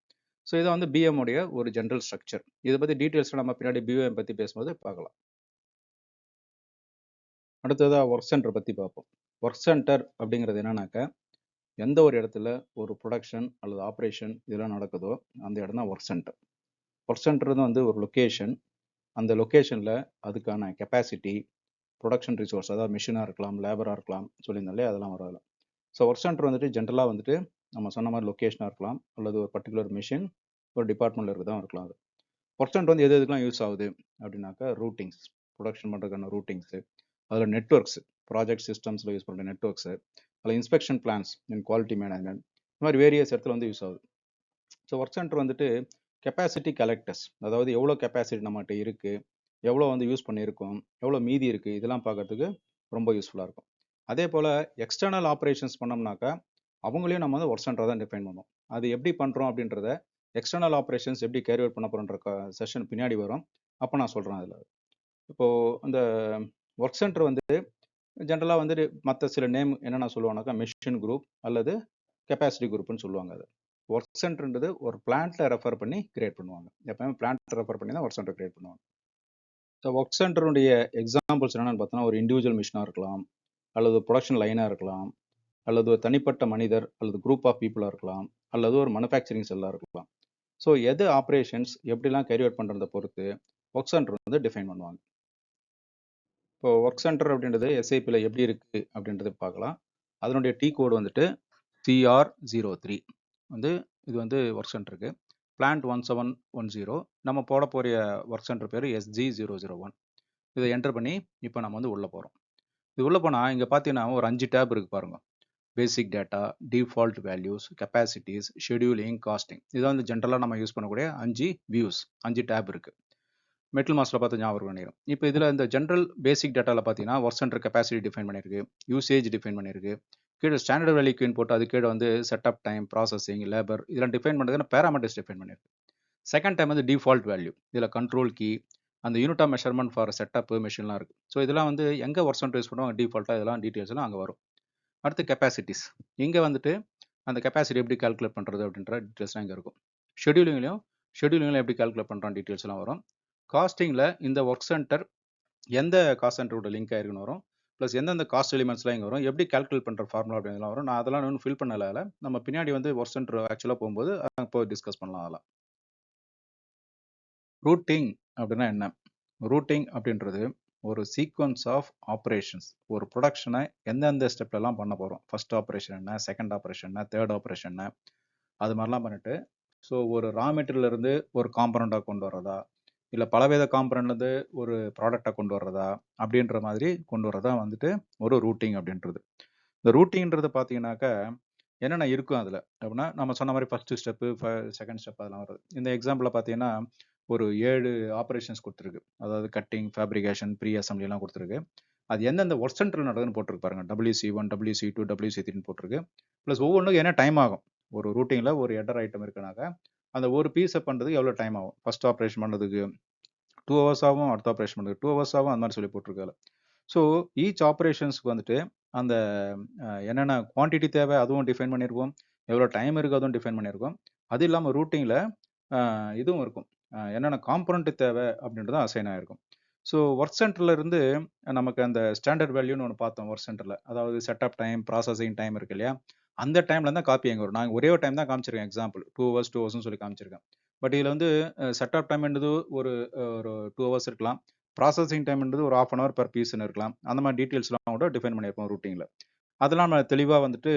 ஸோ இதை வந்து பிஎம் உடைய ஒரு ஜென்ரல் ஸ்ட்ரக்சர். இதை பற்றி டீட்டெயில்ஸ் நம்ம பின்னாடி பிஓஎம் பற்றி பேசும்போது பார்க்கலாம். அடுத்ததாக ஒர்க் சென்டர் பற்றி பார்ப்போம். ஒர்க் சென்டர் அப்படிங்கிறது என்னன்னாக்கா எந்த ஒரு இடத்துல ஒரு ப்ரொடக்ஷன் அல்லது ஆப்ரேஷன் இதெல்லாம் நடக்குதோ அந்த இடம் தான் ஒர்க் சென்டர். ஒர்க் சென்டர் தான் வந்து ஒரு லொக்கேஷன். அந்த லொக்கேஷனில் அதுக்கான கெப்பாசிட்டி, ப்ரொடக்ஷன் ரிசோர்ஸ் அதாவது மிஷினாக இருக்கலாம், லேபராக இருக்கலாம் சொல்லியிருந்தாலே அதெல்லாம் வரல. ஸோ ஒர்க் சென்டர் வந்துட்டு ஜென்ரலாக வந்துட்டு நம்ம சொன்ன மாதிரி லொக்கேஷனாக இருக்கலாம், அல்லது ஒரு பர்டிகுலர் மிஷின் ஒரு டிபார்ட்மெண்ட்டில் இருக்க தான் இருக்கலாம். அது ஒர்க் சென்டர் வந்து எது எதுக்கெலாம் யூஸ் ஆகுது அப்படின்னாக்கா ரூட்டிங்ஸ், ப்ரொடக்ஷன் பண்ணுறதுக்கான ரூட்டிங்ஸு, அதில் நெட்ஒர்க்ஸ், ப்ராஜெக்ட் சிஸ்டம்ஸில் யூஸ் பண்ணுற நெட்ஒர்க்ஸு, அதில் inspection plans and quality management, இந்த மாதிரி வேரியஸ் இடத்துல வந்து யூஸ் ஆகுது. ஸோ ஒர்க் சென்டர் வந்துட்டு கெப்பாசிட்டி கலெக்டர்ஸ், அதாவது எவ்வளோ கெப்பாசிட்டி நம்மகிட்ட இருக்குது, எவ்வளோ வந்து யூஸ் பண்ணியிருக்கோம், எவ்வளோ மீதி இருக்குது, இதெல்லாம் பார்க்கறதுக்கு ரொம்ப யூஸ்ஃபுல்லாக இருக்கும். அதே போல் எக்ஸ்டர்னல் ஆப்ரேஷன்ஸ் பண்ணோம்னாக்கா அவங்களையும் நம்ம வந்து ஒர்க் சென்டர் தான் டிஃபைன் பண்ணுவோம். அது எப்படி பண்ணுறோம் அப்படின்றத எக்ஸ்டர்னல் ஆப்ரேஷன்ஸ் எப்படி கேரி அவுட் பண்ண போகிறோன்ற செஷன் பின்னாடி வரும், அப்போ நான் சொல்கிறேன். அதில் இப்போது அந்த ஒர்க் சென்டர் வந்து ஜென்ரலாக வந்துட்டு மற்ற சில நேம் என்னென்ன சொல்லுவாங்கனாக்கா மிஷின் குரூப் அல்லது கெப்பாசிட்டி குரூப்னு சொல்லுவாங்க. அது ஒர்க் சென்டர்ன்றது ஒரு பிளான்ட்டில் ரெஃபர் பண்ணி கிரியேட் பண்ணுவாங்க. எப்பவுமே பிளான்ட் ரெஃபர் பண்ணி தான் ஒர்க் சென்டர் கிரியேட் பண்ணுவாங்க. ஸோ ஒர்க் சென்டருடைய எக்ஸாம்பிள்ஸ் என்னென்னு பார்த்தோன்னா ஒரு இண்டிவிஜுவல் மிஷினாக இருக்கலாம், அல்லது ப்ரொடக்ஷன் லைனாக இருக்கலாம், அல்லது ஒரு தனிப்பட்ட மனிதர் அல்லது குரூப் ஆஃப் பீப்புளாக இருக்கலாம், அல்லது ஒரு மேனுஃபேக்சரிங் செல்லாக இருக்கலாம். ஸோ எது ஆப்ரேஷன்ஸ் எப்படிலாம் கேரி அவுட் பண்ணுறதை பொறுத்து ஒர்க் சென்டர் வந்து டிஃபைன் பண்ணுவாங்க. இப்போ ஒர்க் சென்டர் அப்படின்றது எஸ்ஐபியில் எப்படி இருக்குது அப்படின்றது பார்க்கலாம். அதனுடைய டி கோடு வந்துட்டு CR03 வந்து இது வந்து ஒர்க் சென்டருக்கு. பிளான்ட் 1710 நம்ம போட போகிற ஒர்க் சென்டர் பேர் SG001. இதை என்டர் பண்ணி இப்போ நம்ம வந்து உள்ளே போகிறோம். இது உள்ளே போனால் இங்கே பார்த்தீங்கன்னா ஒரு 5 டேப் இருக்குது பாருங்க. Basic data, default values, capacities, scheduling, costing. இதான் வந்து ஜென்ரலாக நம்ம யூஸ் பண்ணக்கூடிய 5 வியூஸ், 5 டேப் இருக்குது. மெட்டல் மாஸ்டரில் பார்த்து ஞாபகம் பண்ணிடும். இப்போ இதில் இந்த ஜென்ரல் பேசிக் டேட்டாவில் பார்த்தீங்கன்னா ஒர்க் சென்டர் கெப்பாசிட்டி டிஃபைன் பண்ணியிருக்கு, யூசேஜ் டிஃபைன் பண்ணியிருக்கு, கீழே ஸ்டாண்டர்ட் வேல்யூ குயின் போட்டு அது கீழே வந்து செட்டப் டைம், ப்ராசஸிங், லேபர் இதெல்லாம் டிஃபைன் பண்ணுறதுக்கு பேராமீட்டர்ஸ் டிஃபைன் பண்ணியிருக்கு. செகண்ட் டைம் வந்து டிஃபால்ட் வேல்யூ, இதில் கண்ட்ரோல் கீ, அந்த unit of measurement for setup மெஷின்லாம் இருக்குது. ஸோ இதெல்லாம் வந்து எங்கே ஒர்க் சென்டர் யூஸ் பண்ணுவாங்க டிஃபால்ட்டாக இதெல்லாம் டீட்டெயில்ஸ்லாம் அங்கே வரும். அடுத்து கெப்பாசிட்டிஸ். இங்கே வந்துட்டு அந்த கெப்பாசிட்டி எப்படி கால்குலேட் பண்ணுறது அப்படின்ற டீட்டெயில்ஸ்லாம் இங்கே இருக்கும். ஷெடியூலிங்லையும் எப்படி கால்குலேட் பண்ணுறான் டீட்டெயில்ஸ்லாம் வரும். காஸ்டிங்கில் இந்த ஒர்க் சென்டர் எந்த காஸ்ட் சென்டரோட லிங்க் ஆயிருக்குன்னு வரும். ப்ளஸ் எந்தெந்த காஸ்ட் எலிமெண்ட்ஸ்லாம் இங்கே வரும், எப்படி கால்குலேட் பண்ணுற ஃபார்முலா அப்படின்லாம் வரும். நான் அதெல்லாம் இன்னும் ஃபில் பண்ணல. நம்ம பின்னாடி வந்து ஒர்க் சென்டர் ஆக்சுவலாக போகும்போது அப்போ டிஸ்கஸ் பண்ணலாம் அதெல்லாம். ரூட்டிங் அப்படின்னா என்ன? ரூட்டிங் அப்படின்றது ஒரு சீக்வன்ஸ் ஆஃப் ஆப்ரேஷன்ஸ். ஒரு ப்ரொடக்ஷனை எந்தெந்த ஸ்டெப்லலாம் பண்ண போகிறோம், ஃபர்ஸ்ட் ஆப்ரேஷன் என்ன, செகண்ட் ஆப்ரேஷன் என்ன, தேர்ட் ஆப்ரேஷன் என்ன, அது மாதிரிலாம் பண்ணிட்டு ஸோ ஒரு ரா மெட்டீரியல்லேருந்து ஒரு காம்பனண்ட்டாக கொண்டு வர்றதா, இல்லை பலவித காம்பனண்ட்லேருந்து ஒரு ப்ராடக்டாக கொண்டு வர்றதா, அப்படின்ற மாதிரி கொண்டு வர்றதா வந்துட்டு ஒரு ரூட்டிங் அப்படின்றது. இந்த ரூட்டிங்கிறது பார்த்தீங்கன்னாக்கா என்னென்ன இருக்கும் அதில் அப்படின்னா, நம்ம சொன்ன மாதிரி ஃபஸ்ட்டு ஸ்டெப்பு செகண்ட் ஸ்டெப் அதெல்லாம் வருது. இந்த எக்ஸாம்பிளில் பார்த்தீங்கன்னா ஒரு 7 ஆப்ரேஷன்ஸ் கொடுத்துருக்கு. அதாவது கட்டிங், ஃபேப்ரிகேஷன், ப்ரீ அசம்பிளிலாம் கொடுத்துருக்கு. அது எந்தெந்த ஒர்க் சென்டரில் நடக்குதுன்னு போட்டிருக்கு பாருங்க. WC1, WC2, WC3ன்னு போட்டிருக்கு. ப்ளஸ் ஒவ்வொன்றுக்கும் என்ன டைம் ஆகும். ஒரு ரூட்டிங்கில் ஒரு எடர் ஐட்டம் இருக்குனாக்கா அந்த ஒரு பீஸை பண்ணுறதுக்கு எவ்வளோ டைம் ஆகும். ஃபர்ஸ்ட் ஆப்ரேஷன் பண்ணுறதுக்கு 2 ஹவர்ஸ் ஆகும், அடுத்த ஆப்ரேஷன் பண்ணுறதுக்கு 2 ஹவர்ஸ் ஆகும், அந்த மாதிரி சொல்லி போட்டிருக்காரு. ஸோ ஈச் ஆப்ரேஷன்ஸ்க்கு வந்துட்டு அந்த என்னென்ன குவான்டிட்டி தேவை அதுவும் டிஃபைன் பண்ணியிருக்கோம், எவ்வளோ டைம் இருக்குது அதுவும் டிஃபைன் பண்ணியிருக்கோம். அது இல்லாமல் ரூட்டிங்கில் இதுவும் இருக்கும், என்னென்ன காம்பனண்ட் தேவை அப்படின்றதும் அசைன் ஆகிருக்கும். ஸோ ஒர்க் சென்டரில் இருந்து நமக்கு அந்த ஸ்டாண்டர்ட் வேல்யூன்னு ஒன்று பார்த்தோம் ஒர்க் சென்டரில். அதாவது செட்டப் டைம், ப்ராசஸிங் டைம் இருக்கு இல்லையா, அந்த டைமில் தான் காப்பி எங்கே வரும். நான் ஒரே ஒரு டைம் தான் காமிச்சிருக்கேன், எக்ஸாம்பிள் 2 ஹவர்ஸ் 2 ஹவர்ஸ்னு சொல்லி காமிச்சிருக்கேன். பட் இதில் வந்து செட்டப் டைம்ன்றது ஒரு ஒரு 2 ஹவர்ஸ் இருக்கலாம், ப்ராசஸிங் டைம்ன்றது ஒரு 1/2 hour பெர் பீஸ்ன்னு இருக்கலாம். அந்த மாதிரி டீட்டெயில்ஸ்லாம் கூட டிஃபைன் பண்ணியிருப்போம் ரூட்டிங்கில். அதெல்லாம் நம்ம தெளிவாக வந்துட்டு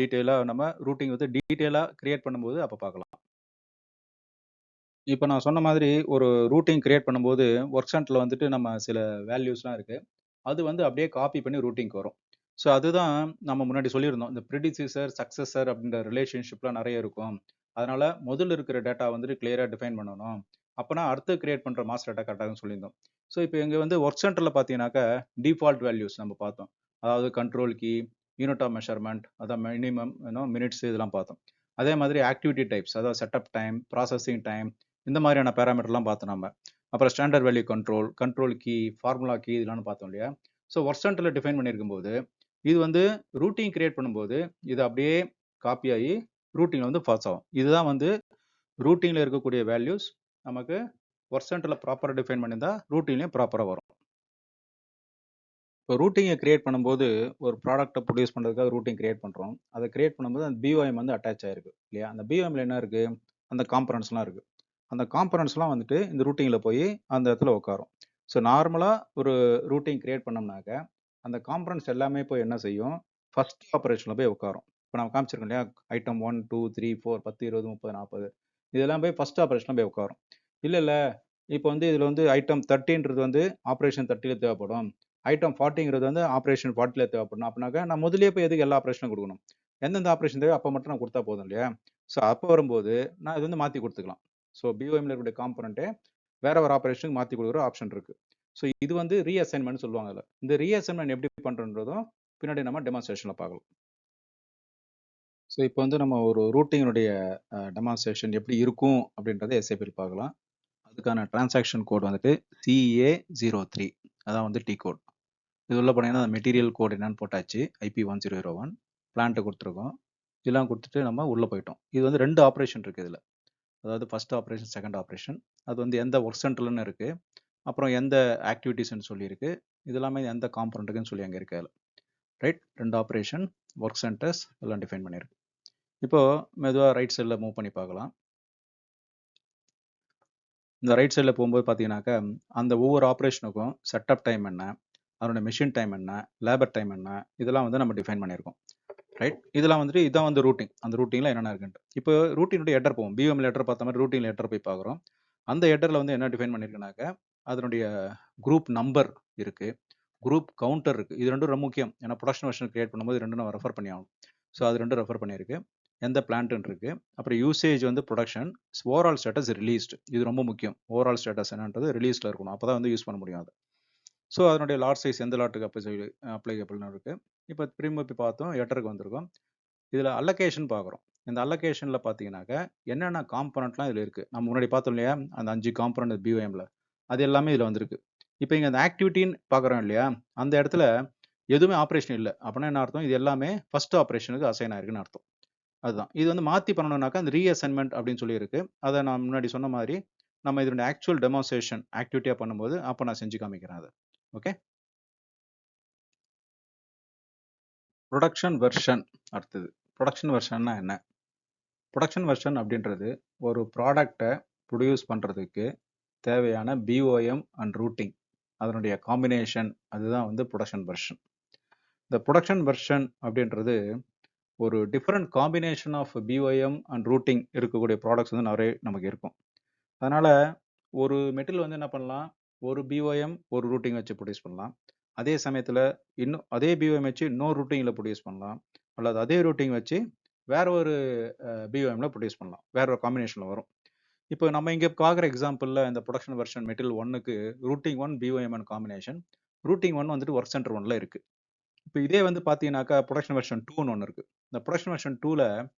டீட்டெயிலாக நம்ம ரூட்டிங் வந்து டீட்டெயிலாக கிரியேட் பண்ணும்போது அப்போ பார்க்கலாம். இப்போ நான் சொன்ன மாதிரி ஒரு ரூட்டிங் கிரியேட் பண்ணும்போது ஒர்க் சென்டரில் வந்துட்டு நம்ம சில வேல்யூஸ்லாம் இருக்குது, அது வந்து அப்படியே காப்பி பண்ணி ரூட்டிங்க்கு வரும். ஸோ அதுதான் நம்ம முன்னாடி சொல்லியிருந்தோம், இந்த ப்ரிடிசிசர் சக்சஸர் அப்படின்ற ரிலேஷன்ஷிப்லாம் நிறைய இருக்கும். அதனால முதல்ல இருக்கிற டேட்டா வந்துட்டு கிளியராக டிஃபைன் பண்ணணும், அப்போனா அடுத்து கிரியேட் பண்ணுற மாஸ்டர் டேட்டா கரெக்டாக சொல்லியிருந்தோம். ஸோ இப்போ இங்கே வந்து ஒர்க் சென்டரில் பார்த்தீங்கன்னாக்கா டிஃபால்ட் வேல்யூஸ் நம்ம பார்த்தோம். அதாவது control key, unit of measurement, அதான் மினிமம் மினிட்ஸ் இதெல்லாம் பார்த்தோம். அதே மாதிரி ஆக்டிவிட்டி டைப்ஸ், அதாவது செட்டப் டைம், ப்ராசஸிங் டைம், இந்த மாதிரியான பேராமீட்டர்லாம் பார்த்தோம் நம்ம. அப்புறம் standard value control, control key, formula key இதெல்லாம் பார்த்தோம் இல்லையா. ஸோ ஒர்க் சென்டரில் டிஃபைன் பண்ணியிருக்கும் போது இது வந்து ரூட்டிங் கிரியேட் பண்ணும்போது இது அப்படியே காப்பி ஆகி ரூட்டிங்கில் வந்து பாஸ் ஆகும். இதுதான் வந்து ரூட்டிங்கில் இருக்கக்கூடிய வேல்யூஸ் நமக்கு ஒர்க் சென்டரில் ப்ராப்பராக டிஃபைன் பண்ணியிருந்தா ரூட்டிங்லேயும் ப்ராப்பராக வரும். இப்போ ரூட்டிங்கை கிரியேட் பண்ணும்போது ஒரு ப்ராடக்ட்டை ப்ரொடியூஸ் பண்ணுறதுக்காக ரூட்டிங் கிரியேட் பண்ணுறோம். அதை கிரியேட் பண்ணும்போது அந்த பிஓஎம் வந்து அட்டாச் ஆயிருக்கு இல்லையா. அந்த பிஓஎம்ல என்ன இருக்குது, அந்த காம்பனன்ட்ஸ்லாம் இருக்குது. அந்த காம்பனன்ட்ஸ்லாம் வந்துட்டு இந்த ரூட்டிங்கில் போய் அந்த இடத்துல உட்காரும். ஸோ நார்மலாக ஒரு ரூட்டிங் கிரியேட் பண்ணோம்னாக்க அந்த காம்பனன்ட்ஸ் எல்லாமே போய் என்ன செய்யும், ஃபர்ஸ்ட் ஆப்ரேஷனில் போய் உட்காரும். இப்போ நம்ம காமிச்சிருக்கோம் இல்லையா, ஐட்டம் 1 2 3 4 10 20 30 40 இதெல்லாம் போய் ஃபர்ஸ்ட் ஆப்ரேஷனில் போய் உட்காரும். இல்லை இப்போ வந்து இதில் வந்து ஐட்டம் 30ன்றது வந்து ஆப்ரேஷன் 30ல் தேவைப்படும், ஐட்டம் 40ங்கிறது வந்து ஆப்ரேஷன் 40ல் தேவைப்படும். அப்படின்னாக்கா நான் முதலே போய் எதுக்கு எல்லா ஆப்ரேஷனும் கொடுக்கணும், எந்தெந்த ஆப்ரேஷன் தேவை அப்போ மட்டும் நான் கொடுத்தா போதும் இல்லையா. ஸோ அப்போ வரும்போது நான் இது வந்து மாற்றி கொடுத்துக்கலாம். ஸோ பிஓஎம்ல இருக்கக்கூடிய காம்பனண்ட்டே வேற ஒரு ஆப்ரேஷனுக்கு மாற்றி கொடுக்குற ஆப்ஷன் இருக்கு. ஸோ இது வந்து ரீஅசைன்மெண்ட் சொல்லுவாங்க. அதில் இந்த ரீஅசைன்மெண்ட் எப்படி பண்ணுறதும் பின்னாடி நம்ம டெமான்ஸ்ட்ரேஷனில் பார்க்கலாம். ஸோ இப்போ வந்து நம்ம ஒரு ரூட்டிங்கினுடைய டெமான்ஸ்ட்ரேஷன் எப்படி இருக்கும் அப்படின்றத எஸ்ஏபியில் பார்க்கலாம். அதுக்கான டிரான்சாக்ஷன் கோட் வந்துட்டு CA03, அதான் வந்து டி கோட். இது உள்ள போனீங்கன்னா மெட்டீரியல் கோட் என்னன்னு போட்டாச்சு, IP1001 பிளான்ட்டை கொடுத்துருக்கோம். இதெல்லாம் கொடுத்துட்டு நம்ம உள்ளே போயிட்டோம். இது வந்து 2 ஆப்ரேஷன் இருக்குது இதில், அதாவது ஃபர்ஸ்ட் ஆப்ரேஷன் செகண்ட் ஆப்ரேஷன். அது வந்து எந்த ஒர்க் சென்டர்லன்னு இருக்குது, அப்புறம் எந்த ஆக்டிவிட்டீஸ்ன்னு சொல்லியிருக்கு, இது எல்லாமே எந்த காம்பனண்ட்டுக்குன்னு சொல்லி அங்கே இருக்கு அதில். ரைட், 2 ஆப்ரேஷன், ஒர்க் சென்டர்ஸ் எல்லாம் டிஃபைன் பண்ணியிருக்கு. இப்போது மெதுவாக ரைட் சைடில் மூவ் பண்ணி பார்க்கலாம். இந்த ரைட் சைடில் போகும்போது பார்த்தீங்கன்னாக்கா அந்த ஒவ்வொரு ஆப்ரேஷனுக்கும் செட்டப் டைம் என்ன, அதோட மெஷின் டைம் என்ன, லேபர் டைம் என்ன, இதெல்லாம் வந்து நம்ம டிஃபைன் பண்ணியிருக்கோம். ரைட், இதெல்லாம் வந்துட்டு இதான் வந்து ரூட்டிங். அந்த ரூட்டிங்கில் என்னென்ன இருக்குன்ட்டு இப்போ ரூட்டினுடைய ஹெட்டர் போவோம். பிஓஎம்ல ஹெட்டர் பார்த்த மாதிரி ரூட்டிங்கில் ஹெட்டர் போய் பார்க்குறோம். அந்த ஹெட்டரில் வந்து என்ன டிஃபைன் பண்ணியிருக்குனாக்கா அதனுடைய குரூப் நம்பர் இருக்குது, குரூப் கவுண்டர் இருக்குது. இது ரெண்டும் ரொம்ப முக்கியம், ஏன்னா ப்ரொடக்ஷன் வெர்ஷன் கிரியேட் பண்ணும்போது ரெண்டும் நம்ம ரெஃபர் பண்ணி ஆகணும். ஸோ அது ரெண்டும் ரெஃபர் பண்ணியிருக்கு. எந்த பிளான்ட்டுன்னு இருக்குது, அப்புறம் யூசேஜ் வந்து ப்ரொடக்ஷன், ஓவரால் ஸ்டேட்டஸ் ரிலீஸ்டு, இது ரொம்ப முக்கியம். ஓவரால் ஸ்டேட்டஸ் என்னன்றது ரிலீஸில் இருக்கணும், அப்போ தான் வந்து யூஸ் பண்ண முடியும் அது. ஸோ அதனுடைய லாட் சைஸ் எந்த லாட்டுக்கு அப்ளைகபிள்னு இருக்குது. இப்போ திரும்ப பார்த்தோம், ஹெட்டருக்கு வந்திருக்கோம். இதில் அல்லகேஷன் பார்க்குறோம். இந்த அல்லகேஷனில் பார்த்தீங்கன்னாக்கா என்னென்ன காம்பனண்ட்லாம் இதில் இருக்குது. நம்ம முன்னாடி பார்த்தோம் இல்லையா, அந்த 5 காம்பனண்ட் பிஓஎம்ல, அது எல்லாமே இதில் வந்திருக்கு. இப்போ இங்கே அந்த ஆக்டிவிட்டின்னு பார்க்குறோம் இல்லையா, அந்த இடத்துல எதுவுமே ஆப்ரேஷன் இல்லை அப்படின்னா என்ன அர்த்தம், இது எல்லாமே ஃபர்ஸ்ட் ஆப்ரேஷனுக்கு அசைன் ஆயிருக்குன்னு அர்த்தம். அதுதான் இது வந்து மாற்றி பண்ணணும்னாக்கா அந்த ரீஅசைன்மெண்ட் அப்படின்னு சொல்லி இருக்கு. அதை நான் முன்னாடி சொன்ன மாதிரி நம்ம இதனுடைய ஆக்சுவல் டெமான்ஸ்ட்ரேஷன் ஆக்டிவிட்டியாக பண்ணும்போது அப்போ நான் செஞ்சு காமிக்கிறேன் அதை. Okay, production version. அடுத்தது ப்ரொடக்ஷன் வெர்ஷன்னா என்ன? ப்ரொடக்ஷன் வெர்ஷன் அப்படின்றது ஒரு ப்ராடக்டை ப்ரொடியூஸ் பண்ணுறதுக்கு தேவையான பிஓஎம் அண்ட் ரூட்டிங் அதனுடைய காம்பினேஷன், அதுதான் வந்து ப்ரொடக்ஷன் வெர்ஷன். இந்த ப்ரொடக்ஷன் வெர்ஷன் அப்படின்றது ஒரு different combination of BOM and routing இருக்கக்கூடிய ப்ராடக்ட்ஸ் வந்து நிறைய நமக்கு இருக்கும். அதனால ஒரு மெட்டீரியல் வந்து என்ன பண்ணலாம், ஒரு பிஓஎம் ஒரு ரூட்டிங் வச்சு ப்ரொடியூஸ் பண்ணலாம். அதே சமயத்தில் இன்னும் அதே பிஓஎம் வச்சு இன்னொரு ரூட்டிங்கில் ப்ரொடியூஸ் பண்ணலாம், அல்லது அதே ரூட்டிங் வச்சு வேற ஒரு பிஓஎம்ல ப்ரொடியூஸ் பண்ணலாம், வேற ஒரு காம்பினேஷனில் வரும். இப்போ நம்ம இங்கே பார்க்குற எக்ஸாம்பிளில் இந்த ப்ரொடக்ஷன் வெர்ஷன் மெட்டீரியல் ஒன்னுக்கு routing 1 BOM and combination, routing 1 வந்துட்டு ஒர்க் சென்டர் 1ல இருக்கு. இப்போ இதே வந்து பார்த்தீங்கன்னாக்கா ப்ரொடக்ஷன் வெர்ஷன் 2ன்னு ஒன்று இருக்கு. இந்த ப்ரொடக்ஷன் வெர்ஷன் 2ல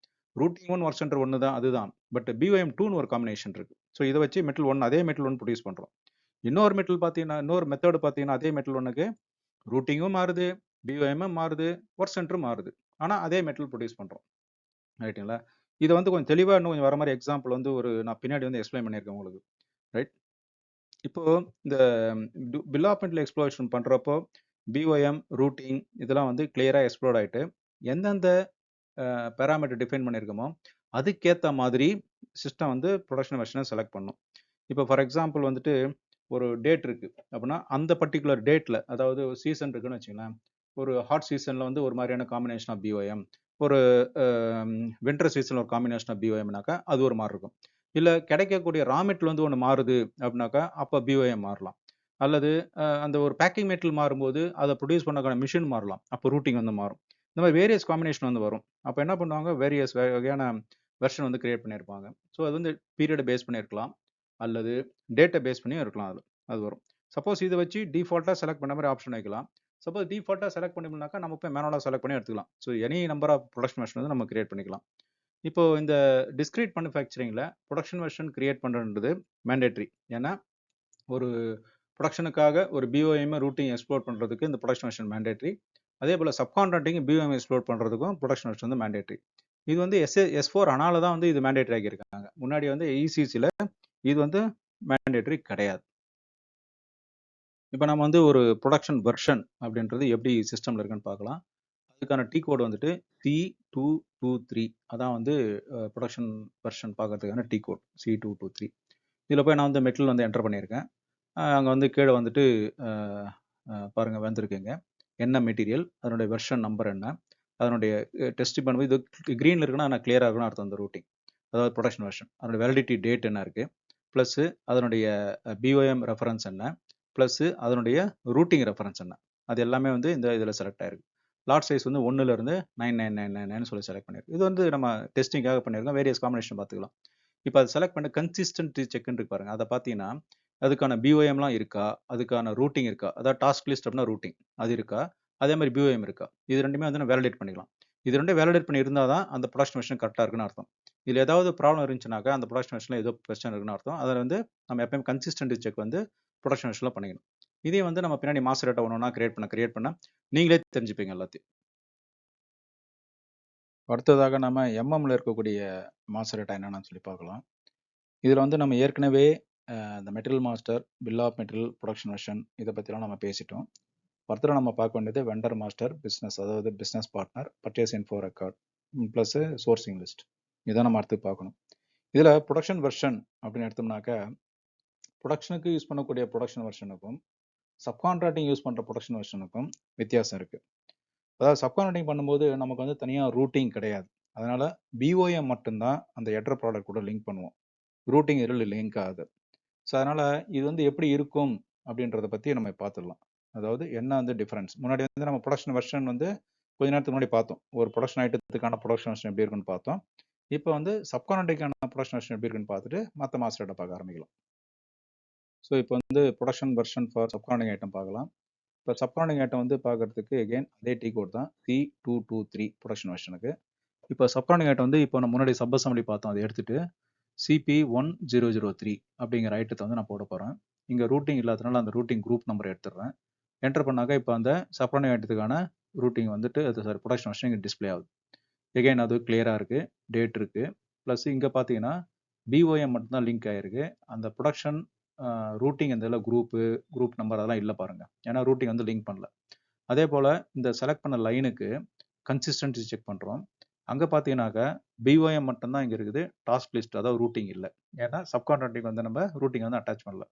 ரூட்டிங் 1 ஒர்க் சென்டர் 1 தான், அதுதான். பட் பிஓஎம் 2ன்னு ஒரு காம்பினேஷன் இருக்கு. ஸோ இதை வச்சு மெட்டல் 1 அதே மெட்டல் 1 ப்ரொடியூஸ் பண்ணுறோம். இன்னொரு மெட்டல் பார்த்தீங்கன்னா, இன்னொரு மெத்தட் பார்த்தீங்கன்னா, அதே மெட்டல் 1க்கு ரூட்டிங்கும் மாறுது, பிஓஎம்மும் மாறுது, ஒர்க் சென்டரும் மாறுது. ஆனால் அதே மெட்டல் ப்ரொடியூஸ் பண்ணுறோம். ரைட்டுங்களா? இதை வந்து கொஞ்சம் தெளிவாக இன்னும் கொஞ்சம் வர மாதிரி எக்ஸாம்பிள் வந்து ஒரு நான் பின்னாடி வந்து எக்ஸ்பிளைன் பண்ணியிருக்கேன் உங்களுக்கு. ரைட்? இப்போ இந்த பில் ஆஃப் மெட்டீரியல் எக்ஸ்ப்ளோரேஷன் பண்ணுறப்போ பிஓஎம் ரூட்டிங் இதெல்லாம் வந்து கிளியராக எக்ஸ்ப்ளோர் ஆகிட்டு எந்தெந்த பேராமீட்டர் டிஃபைன் பண்ணியிருக்கோமோ அதுக்கேற்ற மாதிரி சிஸ்டம் வந்து ப்ரொடக்ஷன் வெர்ஷனை செலக்ட் பண்ணும். இப்போ ஃபார் எக்ஸாம்பிள் வந்துட்டு ஒரு டேட் இருக்குது அப்படின்னா அந்த பர்டிகுலர் டேட்டில், அதாவது சீசன் இருக்குன்னு வச்சுங்களேன், ஒரு ஹாட் சீசனில் வந்து ஒரு மாதிரியான காம்பினேஷன் ஆஃப் பிஓஎம், ஒரு வின்டர் சீசனில் ஒரு காம்பினேஷன் ஆஃப் பிஓஎம்னாக்கா அது ஒரு மாதிரி இருக்கும். இல்லை கிடைக்கக்கூடிய ரா மெட்டீரியல் வந்து ஒன்று மாறுது அப்படின்னாக்கா அப்போ பிஓஎம் மாறலாம். அல்லது அந்த ஒரு பேக்கிங் மெட்டீரியல் மாறும்போது அதை ப்ரொடியூஸ் பண்ணக்கான மிஷின் மாறலாம், அப்போ ரூட்டிங் வந்து மாறும். இந்த மாதிரி வேரியஸ் காம்பினேஷன் வந்து வரும். அப்போ என்ன பண்ணுவாங்க, வேரியஸ் வகையான வெர்ஷன் வந்து கிரியேட் பண்ணியிருப்பாங்க. ஸோ அது வந்து பீரியடை பேஸ் பண்ணியிருக்கலாம், அல்லது டேட்டை பேஸ் பண்ணியும் இருக்கலாம். அது வரும். சப்போஸ் இதை வச்சு டிஃபால்ட்டாக செலக்ட் பண்ண மாதிரி ஆப்ஷன் வைக்கலாம். சப்போஸ் டிஃபால்ட்டாக செலக்ட் பண்ணிக்கலாம்னாக்கா நம்ம போய் மேனுவலாக செலக்ட் பண்ணி எடுத்துக்கலாம். So any number of production version வந்து நம்ம கிரியேட் பண்ணிக்கலாம். இப்போ இந்த டிஸ்கிரீட் மேனுஃபேக்சரிங்கில் ப்ரொடக்ஷன் வெர்ஷன் கிரியேட் பண்ணுறது மேண்டேட்ரி. ஏன்னா ஒரு ப்ரொடக்ஷனுக்காக ஒரு பிஓஎம் ரூட்டிங் எக்ஸ்ப்ளோர் பண்ணுறதுக்கு இந்த ப்ரொடக்ஷன் வெர்ஷன் மேண்டேட்ரி. அதே போல் சப்கான்ட்ராக்டிங் பிஓஎம் எக்ஸ்ப்ளோர் பண்ணுறதுக்கும் ப்ரொடக்ஷன் வெர்ஷன் வந்து மேண்டேட்ரி. இது வந்து S4 அனால தான் வந்து இது மேண்டேட்ரி ஆகியிருக்காங்க. முன்னாடி வந்து ECCல இது வந்து மேண்டேட்ரி கிடையாது. இப்போ நம்ம வந்து ஒரு ப்ரொடக்ஷன் வெர்ஷன் அப்படின்றது எப்படி சிஸ்டமில் இருக்குன்னு பார்க்கலாம். அதுக்கான டீ கோட் வந்துட்டு C223, அதான் வந்து ப்ரொடக்ஷன் வெர்ஷன் பார்க்கறதுக்கான டீ கோட் C223. இதில் போய் நான் வந்து மெட்டீரியல் வந்து என்டர் பண்ணியிருக்கேன். அங்கே வந்து கீழே வந்துட்டு பாருங்கள் வந்திருக்குங்க, என்ன மெட்டீரியல், அதனுடைய வெர்ஷன் நம்பர் என்ன, அதனுடைய டெஸ்ட் பண்ணும்போது இது க்ரீனில் இருக்குன்னா நான் கிளியராக இருக்குன்னு அர்த்தம். அந்த ரூட்டிங் அதாவது ப்ரொடக்ஷன் வெர்ஷன், அதனுடைய வேலிடிட்டி டேட் என்ன இருக்குது, ப்ளஸ்ஸு அதனுடைய பிஓஎம் ரெஃபரன்ஸ் என்ன, ப்ளஸ்ஸு அதனுடைய ரூட்டிங் ரெஃபரன்ஸ் என்ன, அது எல்லாமே வந்து இந்த இதில் செலக்ட் ஆயிருக்கு. லாட் சைஸ் வந்து 1லேருந்து 9999 சொல்லி செலக்ட் பண்ணியிருக்கு. இது வந்து நம்ம டெஸ்டிங்காக பண்ணியிருக்கோம், வேரியஸ் காம்பினேஷன் பார்த்துக்கலாம். இப்போ அதை செலக்ட் பண்ணி கன்சிஸ்டன்ட் செக்னு இருக்கு பாருங்க, அதை பார்த்தீங்கன்னா அதுக்கான பிஓஎம்லாம் இருக்கா, அதுக்கான ரூட்டிங் இருக்கா, அதாவது டாஸ்க் லிஸ்ட் அப்படின்னா ரூட்டிங் அது இருக்கா, அதே மாதிரி பிஓஎம் இருக்கா, இது ரெண்டுமே வந்து நம்ம வேலிடேட் பண்ணிக்கலாம். இது ரெண்டும் வேலிடேட் பண்ணி இருந்தால் தான் அந்த ப்ரொடக்ஷன் வெர்ஷன் கரெக்டாக இருக்குன்னு அர்த்தம். இதில் ஏதாவது ப்ராப்ளம் இருந்துச்சுனாக்கா அந்த ப்ரொடக்ஷன் வெர்ஷனில் ஏதோ பிரச்சனை இருக்குன்னு அர்த்தம். அதில் வந்து நம்ம எப்பயும் கன்சிஸ்டன்ட் செக் வந்து ப்ரொடக்ஷன் வெர்ஷனில் பண்ணிக்கணும். இதே வந்து நம்ம பின்னாடி மாஸ்டர் டேட்டா ஒன்றா கிரியேட் பண்ண நீங்களே தெரிஞ்சுப்பீங்க எல்லாத்தையும். அடுத்ததாக நம்ம எம்எம்ல இருக்கக்கூடிய மாஸ்டர் டேட்டா என்னன்னு சொல்லி பார்க்கலாம். இதில் வந்து நம்ம ஏற்கனவே இந்த material master, bill of material, production version இதை பற்றிலாம் நம்ம பேசிட்டோம். ஃபர்தராக நம்ம பார்க்க வேண்டியது வெண்டர் மாஸ்டர், பிஸ்னஸ், அதாவது business partner, purchase info record, plus sourcing list. இதை நம்ம அடுத்து பார்க்கணும். இதில் ப்ரொடக்ஷன் வெர்ஷன் அப்படின்னு எடுத்தோம்னாக்கா ப்ரொடக்ஷனுக்கு யூஸ் பண்ணக்கூடிய ப்ரொடக்ஷன் வெர்ஷனுக்கும் சப்கான்ட்ராக்டிங் யூஸ் பண்ணுற ப்ரொடக்ஷன் வெர்ஷனுக்கும் வித்தியாசம் இருக்குது. அதாவது சப்கான்ட்ராக்டிங் பண்ணும்போது நமக்கு வந்து தனியாக ரூட்டிங் கிடையாது. அதனால் பிஓஎம் மட்டும்தான் அந்த எட்ரர் ப்ராடக்ட் கூட லிங்க் பண்ணுவோம், ரூட்டிங் இதில் லிங்க் ஆகுது. ஸோ அதனால் இது வந்து எப்படி இருக்கும் அப்படின்றத பற்றி நம்ம பார்த்துடலாம். அதாவது என்ன வந்து டிஃப்ரென்ஸ், முன்னாடி வந்து நம்ம ப்ரொடக்ஷன் வெர்ஷன் வந்து கொஞ்ச நேரத்துக்கு முன்னாடி பார்த்தோம், ஒரு ப்ரொடக்ஷன் ஐட்டத்துக்கான ப்ரொடக்ஷன் வெர்ஷன் எப்படி இருக்குன்னு பார்த்தோம். இப்போ வந்து சப்கான்ட்ராக்டிங்கான ப்ரொடக்ஷன் வெர்ஷன் எப்படி இருக்குன்னு பார்த்துட்டு மற்ற மாஸ்டர் டேட்டா பார்க்க ஆரம்பிக்கலாம். ஸோ இப்போ வந்து production version for subcontracting item பார்க்கலாம். இப்போ சப்கான்ட்ராக்டிங் ஐட்டம் வந்து பார்க்கறதுக்கு எகெயின் அதே டீ கோட் தான், C223 ப்ரொடக்ஷன் வெர்ஷனுக்கு. இப்போ சப்கான்ட்ராக்டிங் ஐட்டம் வந்து இப்போ நம்ம முன்னாடி சப் அசம்பிளி பார்த்தோம், அதை எடுத்துட்டு CP1003 அப்படிங்கிற ஐட்டத்தை வந்து நான் போட போகிறேன். இங்கே ரூட்டிங் இல்லாதனால அந்த ரூட்டிங் குரூப் நம்பர் எடுத்துடுறேன். என்டர் பண்ணாக்க இப்போ அந்த சப்ளையர் ஐட்டத்துக்கான ரூட்டிங் வந்துட்டு அது சார் ப்ரொடக்ஷன் வருஷன் இங்கே டிஸ்பிளே ஆகுது. எகைன் அது கிளியராக இருக்குது, டேட் இருக்குது. ப்ளஸ் இங்கே பார்த்தீங்கன்னா பிஓஎம் மட்டும்தான் லிங்க் ஆகிருக்கு. அந்த ப்ரொடக்ஷன் ரூட்டிங் இந்த இதில் குரூப் நம்பர் அதெல்லாம் இல்லை பாருங்கள், ஏன்னா ரூட்டிங் வந்து லிங்க் பண்ணல. அதே போல் இந்த செலக்ட் பண்ண லைனுக்கு கன்சிஸ்டன்சி செக் பண்ணுறோம். அங்கே பார்த்தீங்கன்னாக்கா பிஓஎம் மட்டும்தான் இங்கே இருக்குது, டாஸ்க் லிஸ்ட் அதாவது ரூட்டிங் இல்லை. ஏன்னா சப்கான்ட்ராக்டிங் வந்து நம்ம ரூட்டிங் வந்து அட்டாச் பண்ணல.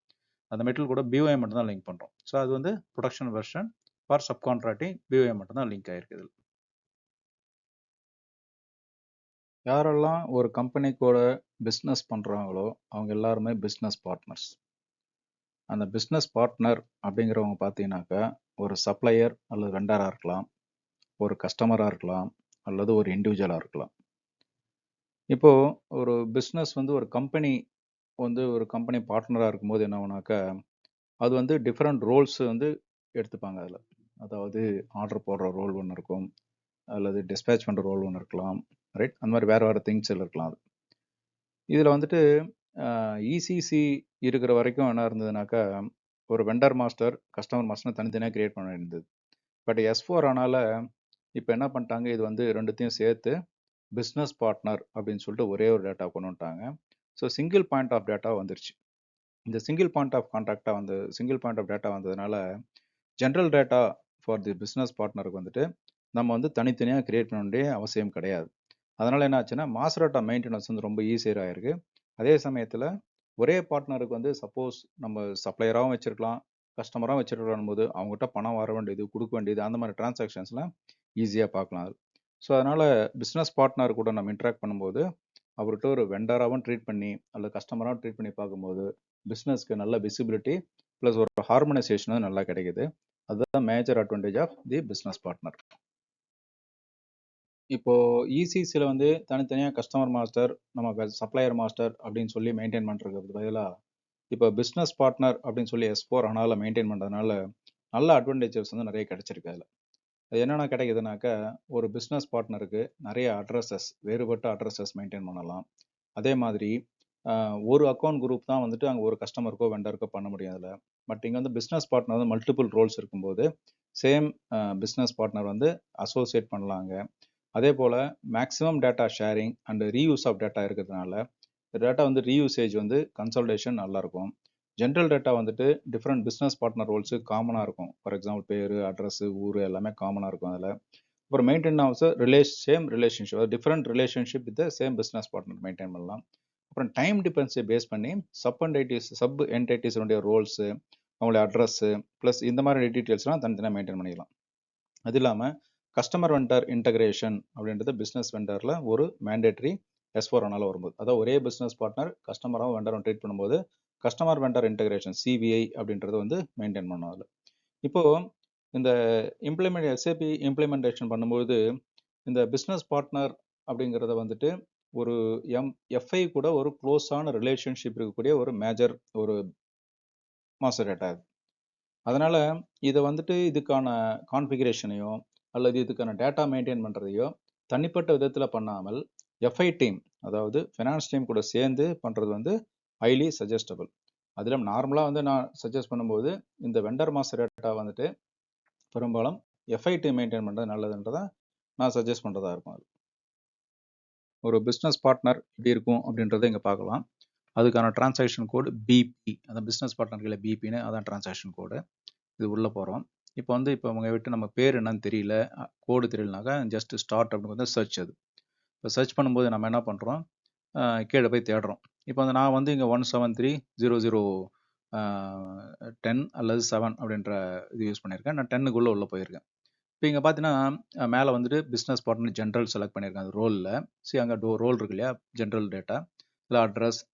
அந்த மெட்டீரியல் கூட பிஓஎம் மட்டும் தான் லிங்க் பண்ணுறோம். ஸோ அது வந்து production version for subcontracting BOM மட்டும் தான் லிங்க் ஆகிருக்கு. இதில் யாரெல்லாம் ஒரு கம்பெனி கூட பிஸ்னஸ் பண்ணுறாங்களோ அவங்க எல்லாருமே பிஸ்னஸ் பார்ட்னர்ஸ். அந்த பிஸ்னஸ் பார்ட்னர் அப்படிங்கிறவங்க பார்த்தீங்கன்னாக்கா ஒரு சப்ளையர் அல்லது வெண்டராக இருக்கலாம், ஒரு கஸ்டமராக இருக்கலாம், அல்லது ஒரு இண்டிவிஜுவலாக இருக்கலாம். இப்போது ஒரு பிஸ்னஸ் வந்து ஒரு கம்பெனி பார்ட்னராக இருக்கும்போது என்ன ஆகுனாக்கா அது வந்து டிஃப்ரெண்ட் ரோல்ஸ் வந்து எடுத்துப்பாங்க. அதில் அதாவது ஆர்டர் போடுற ரோல் ஒன்று இருக்கும், அல்லது டிஸ்பேச் பண்ணுற ரோல் ஒன்று இருக்கலாம், ரைட்? அந்த மாதிரி வேறு திங்ஸ் இருக்கலாம். அது இதில் வந்துட்டு இசிசி இருக்கிற வரைக்கும் என்ன இருந்ததுனாக்கா ஒரு வெண்டர் மாஸ்டர் கஸ்டமர் மாஸ்டர் தனித்தனியாக கிரியேட் பண்ண வேண்டியது. பட் S4 ஆனால இப்போ என்ன பண்ணிட்டாங்க, இது வந்து ரெண்டுத்தையும் சேர்த்து பிஸ்னஸ் பார்ட்னர் அப்படின்னு சொல்லிட்டு ஒரே ஒரு டேட்டா கொண்டு வந்துட்டாங்க. So single point of data வந்துருச்சு. இந்த சிங்கிள் பாயிண்ட் ஆஃப் டேட்டா வந்ததுனால general data for the business பார்ட்னருக்கு வந்துட்டு நம்ம வந்து தனித்தனியாக கிரியேட் பண்ண வேண்டிய அவசியம் கிடையாது. அதனால் என்ன ஆச்சுன்னா மாஸ்டர் டேட்டா மெயின்டெனன்ஸ் வந்து ரொம்ப ஈஸியாக இருக்கு. அதே சமயத்தில் ஒரே பார்ட்னருக்கு வந்து சப்போஸ் நம்ம சப்ளையராகவும் வச்சிருக்கலாம், கஸ்டமராகவும் வச்சிருக்கலாம் போது அவங்ககிட்ட பணம் வர வேண்டியது, கொடுக்க வேண்டியது, அந்த மாதிரி டிரான்சாக்ஷன்ஸ்லாம் ஈஸியாக பார்க்கலாம். ஸோ அதனால் பிஸ்னஸ் பார்ட்னர் கூட நம்ம இன்ட்ராக்ட் பண்ணும்போது அவர்கிட்ட ஒரு வெண்டராகவும் ட்ரீட் பண்ணி அல்லது கஸ்டமராகவும் ட்ரீட் பண்ணி பார்க்கும்போது பிஸ்னஸ்க்கு நல்ல விசிபிலிட்டி ப்ளஸ் ஒரு ஹார்மனைசேஷனும் நல்லா கிடைக்குது. அதுதான் major advantage of the business partner. இப்போ இசிசியில் வந்து தனித்தனியாக கஸ்டமர் மாஸ்டர், நம்ம சப்ளையர் மாஸ்டர் அப்படின்னு சொல்லி மெயின்டைன் பண்ணுறதுக்கு பதிலாக இப்போ பிஸ்னஸ் பார்ட்னர் அப்படின்னு சொல்லி S4 ஆனால் மெயின்டைன் பண்ணுறதுனால நல்ல அட்வான்டேஜஸ் வந்து நிறைய கிடைச்சிருக்கு. அதில் அது என்னென்ன கிடைக்குதுனாக்கா ஒரு பிஸ்னஸ் பார்ட்னருக்கு நிறைய வேறுபட்ட அட்ரஸஸ் மெயின்டைன் பண்ணலாம். அதே மாதிரி ஒரு அக்கௌண்ட் குரூப் தான் வந்துட்டு அங்கே ஒரு கஸ்டமருக்கோ வெண்டருக்கோ பண்ண முடியும் அதில். பட் இங்கே வந்து பிஸ்னஸ் பார்ட்னர் வந்து மல்டிபிள் ரோல்ஸ் இருக்கும்போது சேம் பிஸ்னஸ் பார்ட்னர் வந்து அசோசியேட் பண்ணலாங்க. அதே போல் maximum data sharing and reuse of data இருக்கிறதுனால டேட்டா வந்து ரீயூசேஜ் வந்து கன்சல்டேஷன் நல்லாயிருக்கும். ஜென்ரல் டேட்டா வந்துட்டு டிஃப்ரெண்ட் பிஸ்னஸ் பார்ட்னர் ரோல்ஸு காமனாக இருக்கும். ஃபார் எக்ஸாம்பிள் பேர், அட்ரஸு, ஊர் எல்லாமே காமனாக இருக்கும் அதில். அப்புறம் maintain also same relationship, different relationship with same business partner maintain பண்ணலாம். அப்புறம் டைம் டிபென்ஸை பேஸ் பண்ணி சப் என்டைட்டிஸுடைய ரோல்ஸு, அவங்களுடைய அட்ரஸ்ஸு ப்ளஸ் இந்த மாதிரி டீட்டெயில்ஸ்லாம் தனித்தனியாக மெயின்டைன் பண்ணிக்கலாம். அது இல்லாமல் கஸ்டமர் வெண்டர் இன்டகிரேஷன் அப்படின்றது பிஸ்னஸ் வெண்டரில் ஒரு மேண்டேட்ரி S4 ஆனால் வரும்போது, அதாவது ஒரே பிஸ்னஸ் பார்ட்னர் கஸ்டமராகவும் வெண்டரும் ட்ரீட் பண்ணும்போது கஸ்டமர் வெண்டர் இன்டகிரேஷன் CVI அப்படின்றது வந்து மெயின்டைன் பண்ணும். அதில் இப்போது இந்த SAP இம்ப்ளிமெண்டேஷன் பண்ணும்போது இந்த பிஸ்னஸ் பார்ட்னர் அப்படிங்கிறத வந்துட்டு ஒரு FI கூட ஒரு க்ளோஸான ரிலேஷன்ஷிப் இருக்கக்கூடிய ஒரு மேஜர் ஒரு மாஸ்டர் டேட்டா. அதனால இதை வந்துட்டு இதுக்கான கான்ஃபிகரேஷனையோ அல்லது இதுக்கான டேட்டா மெயின்டைன் பண்ணுறதையோ தனிப்பட்ட விதத்தில் பண்ணாமல் FI டீம், அதாவது ஃபினான்ஸ் டீம் கூட சேர்ந்து பண்ணுறது வந்து ஹைலி சஜஸ்டபிள். அதில் நார்மலாக வந்து நான் சஜஸ்ட் பண்ணும்போது இந்த வெண்டர் மாஸ்டர் டேட்டா வந்துட்டு பெரும்பாலும் FI டீம் மெயின்டைன் பண்ணுறது நல்லதுன்றதை நான் சஜஸ்ட் பண்ணுறதா இருக்கும். அது ஒரு பிஸ்னஸ் பார்ட்னர் இப்படி இருக்கும் அப்படின்றத இங்கே பார்க்கலாம். அதுக்கான டிரான்சாக்ஷன் கோடு BP, அந்த பிஸ்னஸ் பார்ட்னர்களை BPன்னு அதான் டிரான்சாக்ஷன் கோடு. இது உள்ளே போகிறோம். இப்போ அவங்க விட்டு நம்ம பேர் என்னன்னு தெரியல, கோடு தெரியலனாக்கா ஜஸ்ட் ஸ்டார்ட் அப்படின்னு வந்து சர்ச். அது இப்போ சர்ச் பண்ணும்போது நம்ம என்ன பண்ணுறோம், கீழே போய் தேடுறோம். இப்போ நான் வந்து இங்கே 1730010 அல்லது 7 அப்படின்ற இது யூஸ் பண்ணியிருக்கேன். நான் 10க்குள்ளே உள்ளே போயிருக்கேன். இப்போ இங்கே பார்த்தீங்கன்னா மேலே வந்துட்டு பிஸ்னஸ் பார்ட்னர் ஜென்ரல் செலக்ட் பண்ணியிருக்கேன். அது ரோலில் அங்கே ரோல் இருக்கு இல்லையா, ஜென்ரல் டேட்டா, இல்லை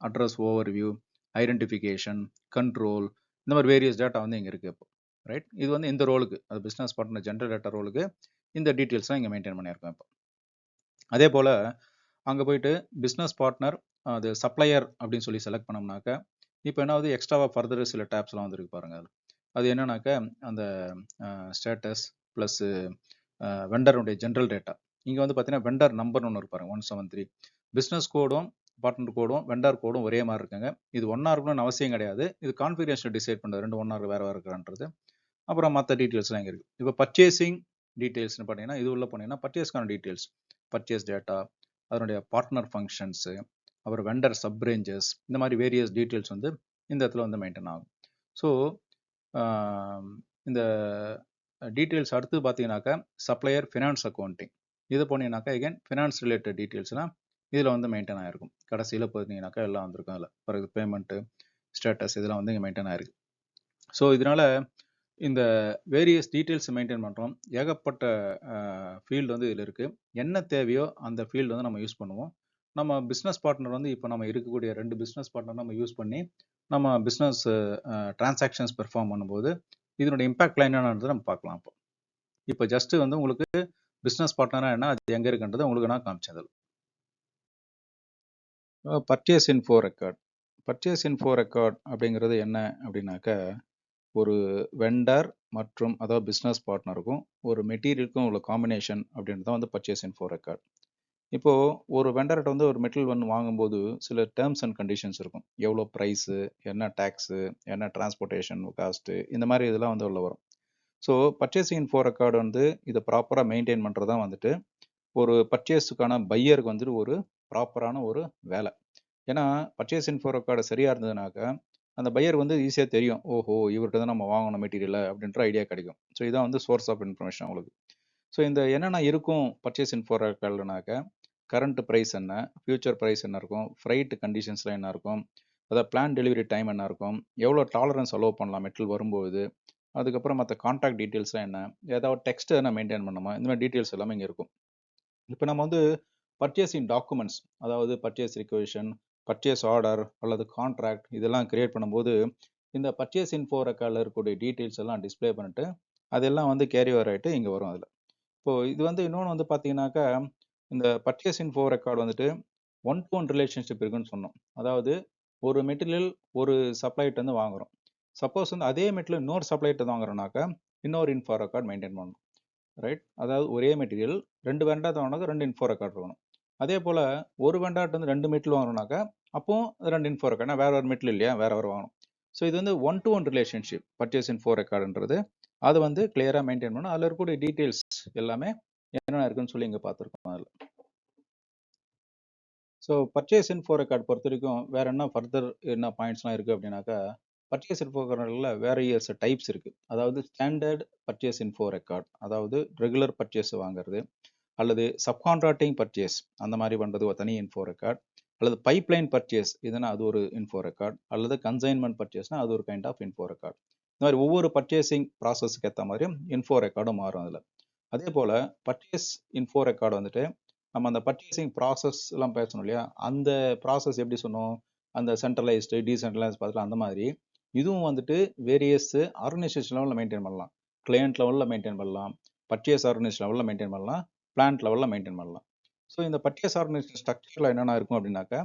அட்ரஸ் ஓவர்வியூ, ஐடென்டிஃபிகேஷன், கண்ட்ரோல், இந்த மாதிரி வேரியஸ் டேட்டா வந்து இங்கே இருக்குது. இப்போ ரைட், இது வந்து இந்த ரோலுக்கு, அது பிஸ்னஸ் பார்ட்னர் ஜென்ரல் டேட்டா ரோலுக்கு இந்த டீட்டெயில்ஸ்லாம் இங்கே மெயின்டைன் பண்ணியிருக்கோம். இப்போ அதே போல் அங்கே போயிட்டு பிஸ்னஸ் பார்ட்னர் அது சப்ளையர் அப்படின்னு சொல்லி செலக்ட் பண்ணோம்னாக்கா இப்போ என்னாவது எக்ஸ்ட்ராவாக ஃபர்தர் சில டேப்ஸ்லாம் வந்துருக்கு பாருங்கள். அது என்னன்னாக்கா அந்த ஸ்டேட்டஸ் ப்ளஸ்ஸு வெண்டருடைய ஜென்ரல் டேட்டா. இங்கே வந்து பார்த்தீங்கன்னா வெண்டர் நம்பர்னு ஒன்று இருப்பாருங்க, 173. பிஸ்னஸ் கோடும் பார்ட்னர் கோடும் வெண்டார் கோடும் ஒரே மாதிரி இருக்குங்க. இது ஒன்றா இருக்கணும்னு அவசியம் கிடையாது. இது கான்ஃபிகரேஷன் டிசைட் பண்ணுறது, ரெண்டு ஒன்றா வேறு வேறு இருக்கிறன்றது. அப்புறம் மற்ற டீட்டெயில்ஸ்லாம் இங்கே இருக்குது. இப்போ பர்ச்சேசிங் டீட்டெயில்ஸ்னு பார்த்தீங்கன்னா, இது உள்ள போனீங்கன்னா பர்ச்சேஸ்க்கான டீட்டெயில்ஸ், பர்ச்சேஸ் டேட்டா, அதனுடைய பார்ட்னர் ஃபங்க்ஷன்ஸு, அப்புறம் வெண்டர் சப்ரேஞ்சஸ், இந்த மாதிரி வேரியஸ் டீட்டெயில்ஸ் வந்து இந்த இடத்துல வந்து மெயின்டைன் ஆகும். ஸோ இந்த டீட்டெயில்ஸ் அடுத்து பார்த்தீங்கன்னாக்கா சப்ளையர் ஃபினான்ஸ் அக்கௌண்டிங், இது போனீங்கன்னாக்கா எகைன் ஃபினான்ஸ் ரிலேட்டட் டீட்டெயில்ஸ்லாம் இதில் வந்து மெயின்டைன் ஆகிருக்கும். கடைசியில் பார்த்தீங்கன்னாக்கா எல்லாம் வந்திருக்கும் அதில். பிறகு பேமெண்ட்டு ஸ்டேட்டஸ் இதெல்லாம் வந்து இங்கே மெயின்டைன் ஆகிருக்கு. ஸோ இதனால் இந்த வேரியஸ் டீட்டெயில்ஸ் மெயின்டைன் பண்ணுறோம். ஏகப்பட்ட ஃபீல்டு வந்து இதில் இருக்குது. என்ன தேவையோ அந்த ஃபீல்டு வந்து நம்ம யூஸ் பண்ணுவோம். நம்ம பிஸ்னஸ் பார்ட்னர் வந்து இப்போ நம்ம இருக்கக்கூடிய 2 பிஸ்னஸ் பார்ட்னர் நம்ம யூஸ் பண்ணி நம்ம பிஸ்னஸ் டிரான்சாக்ஷன்ஸ் பெர்ஃபார்ம் பண்ணும்போது இதனுடைய இம்பாக்ட்லாம் என்னென்னது நம்ம பார்க்கலாம். இப்போ ஜஸ்ட் வந்து உங்களுக்கு பிஸ்னஸ் பார்ட்னராக என்ன, அது எங்கே இருக்குன்றது உங்களுக்கு நான் காமிச்சது. Purchase info record. Purchase info record அப்படிங்கிறது என்ன அப்படின்னாக்கா, ஒரு வெண்டர் மற்றும் அதாவது பிஸ்னஸ் பார்ட்னருக்கும் ஒரு மெட்டீரியலுக்கும் உள்ள காம்பினேஷன் அப்படின்றது தான் வந்து பர்ச்சேஸ் இன்ஃபோ ரெக்கார்ட். இப்போது ஒரு வெண்டர்கிட்ட வந்து ஒரு மெட்டீரியல் வந்து வாங்கும்போது சில டேர்ம்ஸ் அண்ட் கண்டிஷன்ஸ் இருக்கும். எவ்வளோ ப்ரைஸு, என்ன டேக்ஸு, என்ன டிரான்ஸ்போர்ட்டேஷன் காஸ்ட்டு, இந்த மாதிரி இதெல்லாம் வந்து உள்ள வரும். ஸோ பர்ச்சேசிங் இன்ஃபோ ரெக்கார்டு வந்து இதை ப்ராப்பராக மெயின்டைன் பண்ணுறது தான் வந்துட்டு ஒரு பர்ச்சேஸுக்கான பையருக்கு வந்துட்டு ஒரு ப்ராப்பரான ஒரு வேலை. ஏன்னா பர்ச்சேஸ் இன்ஃபோ ரெக்கார்டு சரியாக இருந்ததுனாக்கா அந்த பையர் வந்து ஈஸியாக தெரியும், ஓஹோ இவர்கிட்ட தான் நம்ம வாங்கணும் மெட்டீரியலை அப்படின்ற ஐடியா கிடைக்கும். ஸோ இதான் வந்து சோர்ஸ் ஆஃப் இன்ஃபர்மேஷன் உங்களுக்கு. ஸோ இந்த என்னென்ன இருக்கும் பர்ச்சேஸ் இன்ஃபோ ரெக்கார்டுனாக்கா, கரண்ட் ப்ரைஸ் என்ன, ஃபியூச்சர் ப்ரைஸ் என்ன இருக்கும், ஃப்ரைட் கண்டிஷன்ஸ்லாம் என்ன இருக்கும், அதாவது பிளான் டெலிவரி டைம் என்ன இருக்கும், எவ்வளோ டாலரன்ஸ் அலோவ் பண்ணலாம் மெட்டீரியல் வரும்போது, அதுக்கப்புறம் மற்ற கான்டாக்ட் டீட்டெயில்ஸ்லாம் என்ன, ஏதாவது டெக்ஸ்ட் எதனா மெயின்டைன் பண்ணணுமா, இந்த மாதிரி டீட்டெயில்ஸ் எல்லாமே இங்கே இருக்கும். இப்போ நம்ம வந்து பர்ச்சேசிங் டாக்குமெண்ட்ஸ், அதாவது பர்ச்சேஸ் ரிக்வெஷன், பர்ச்சேஸ் ஆர்டர் அல்லது கான்ட்ராக்ட் இதெல்லாம் கிரியேட் பண்ணும்போது இந்த பர்ச்சேஸ் இன்ஃபோ ரெக்கார்டில் இருக்கக்கூடிய டீட்டெயில்ஸ் எல்லாம் டிஸ்பிளே பண்ணிட்டு அதெல்லாம் வந்து கேரி ஓவர் ஆகிட்டு இங்கே வரும். அதில் இப்போது இது வந்து இன்னொன்று வந்து பார்த்தீங்கன்னாக்கா, இந்த பர்ச்சேஸ் இன்ஃபோ ரெக்கார்டு வந்துட்டு 1-to-1 ரிலேஷன்ஷிப் இருக்குன்னு சொன்னோம். அதாவது ஒரு மெட்டீரியல் ஒரு சப்ளைட்டு வந்து வாங்குகிறோம். சப்போஸ் வந்து அதே மெட்டீரியல் இன்னொரு சப்ளைட்டு வாங்குறோம்னாக்கா இன்னொரு இன்ஃபோ ரெக்கார்ட் மெயின்டைன் பண்ணணும். ரைட், அதாவது ஒரே மெட்டீரியல் 2 வெண்டார் வாங்கினாக்கா 2 இன்ஃபோ ரெக்கார்ட் இருக்கணும். அதே போல் ஒரு வெண்டார்ட் வந்து 2 மெட்டீரியல் வாங்கணும்னாக்கா அப்போ 2 இன்ஃபோ ரெக்கார்ட், வேற ஒரு மெட்டீரியல் இல்லையா, வேற வாங்கணும். ஸோ இது வந்து 1-to-1 ரிலேஷன்ஷிப் பர்ச்சேஸ் இன்ஃபோ ரெக்கார்டுன்றது. அதை வந்து கிளியராக மெயின்டைன் பண்ணணும். அதில் இருக்கக்கூடிய டீட்டெயில்ஸ் எல்லாமே என்னென்ன இருக்குன்னு சொல்லி இங்கே பார்த்துருக்கோம். அதில் ஸோ பர்ச்சேஸ் இன்ஃபோ ரெக்கார்ட் பொறுத்த வரைக்கும் வேற என்ன ஃபர்தர் என்ன பாயிண்ட்ஸ்லாம் இருக்குது அப்படின்னாக்கா, பர்ச்சேஸ் இன்ஃபோ ரெக்கார்டில் வேரியஸ் டைப்ஸ் இருக்குது. அதாவது ஸ்டாண்டர்ட் பர்ச்சேஸ் இன்ஃபோ ரெக்கார்ட், அதாவது ரெகுலர் பர்ச்சேஸ் வாங்குறது, அல்லது சப்கான்ட்ராக்டிங் பர்ச்சேஸ் அந்த மாதிரி பண்ணுறது ஒரு தனி இன்ஃபோ ரெக்கார்ட், அல்லது பைப்லைன் பர்ச்சேஸ் இதுனா அது ஒரு இன்ஃபோ ரெக்கார்ட், அல்லது கன்சைன்மெண்ட் பர்ச்சேஸ்னா அது ஒரு கைண்ட் ஆஃப் இன்ஃபோ ரெக்கார்ட். இந்த மாதிரி ஒவ்வொரு பர்ச்சேசிங் ப்ராசஸ்க்கு ஏற்ற மாதிரி இன்ஃபோ ரெக்கார்டும் மாறும் அதில். அதே போல் பர்ச்சேஸ் இன்ஃபோ ரெக்கார்டு வந்துட்டு நம்ம அந்த பர்ச்சேசிங் ப்ராசஸ் எல்லாம் பேசணும் இல்லையா, அந்த ப்ராசஸ் எப்படி சொன்னோம், அந்த சென்ட்ரலைஸ்டு டீசென்ட்ரலைஸ் பார்த்துக்கலாம். அந்த மாதிரி இதுவும் வந்துட்டு வேரியஸ் ஆர்கனைசேஷன் லெவலில் மெயின்டைன் பண்ணலாம், கிளையண்ட் லெவலில் மெயின்டைன் பண்ணலாம், பர்ச்சேஸ் ஆர்கனைசேஷன் லெவலில் மெயின்டைன் பண்ணலாம், பிளான்ட் லெவலில் மெயின்டைன் பண்ணலாம். ஸோ இந்த பர்ச்சேஸ் ஆர்கனைசேஷன் ஸ்ட்ரக்சரில் என்னென்ன இருக்கும் அப்படின்னாக்கா,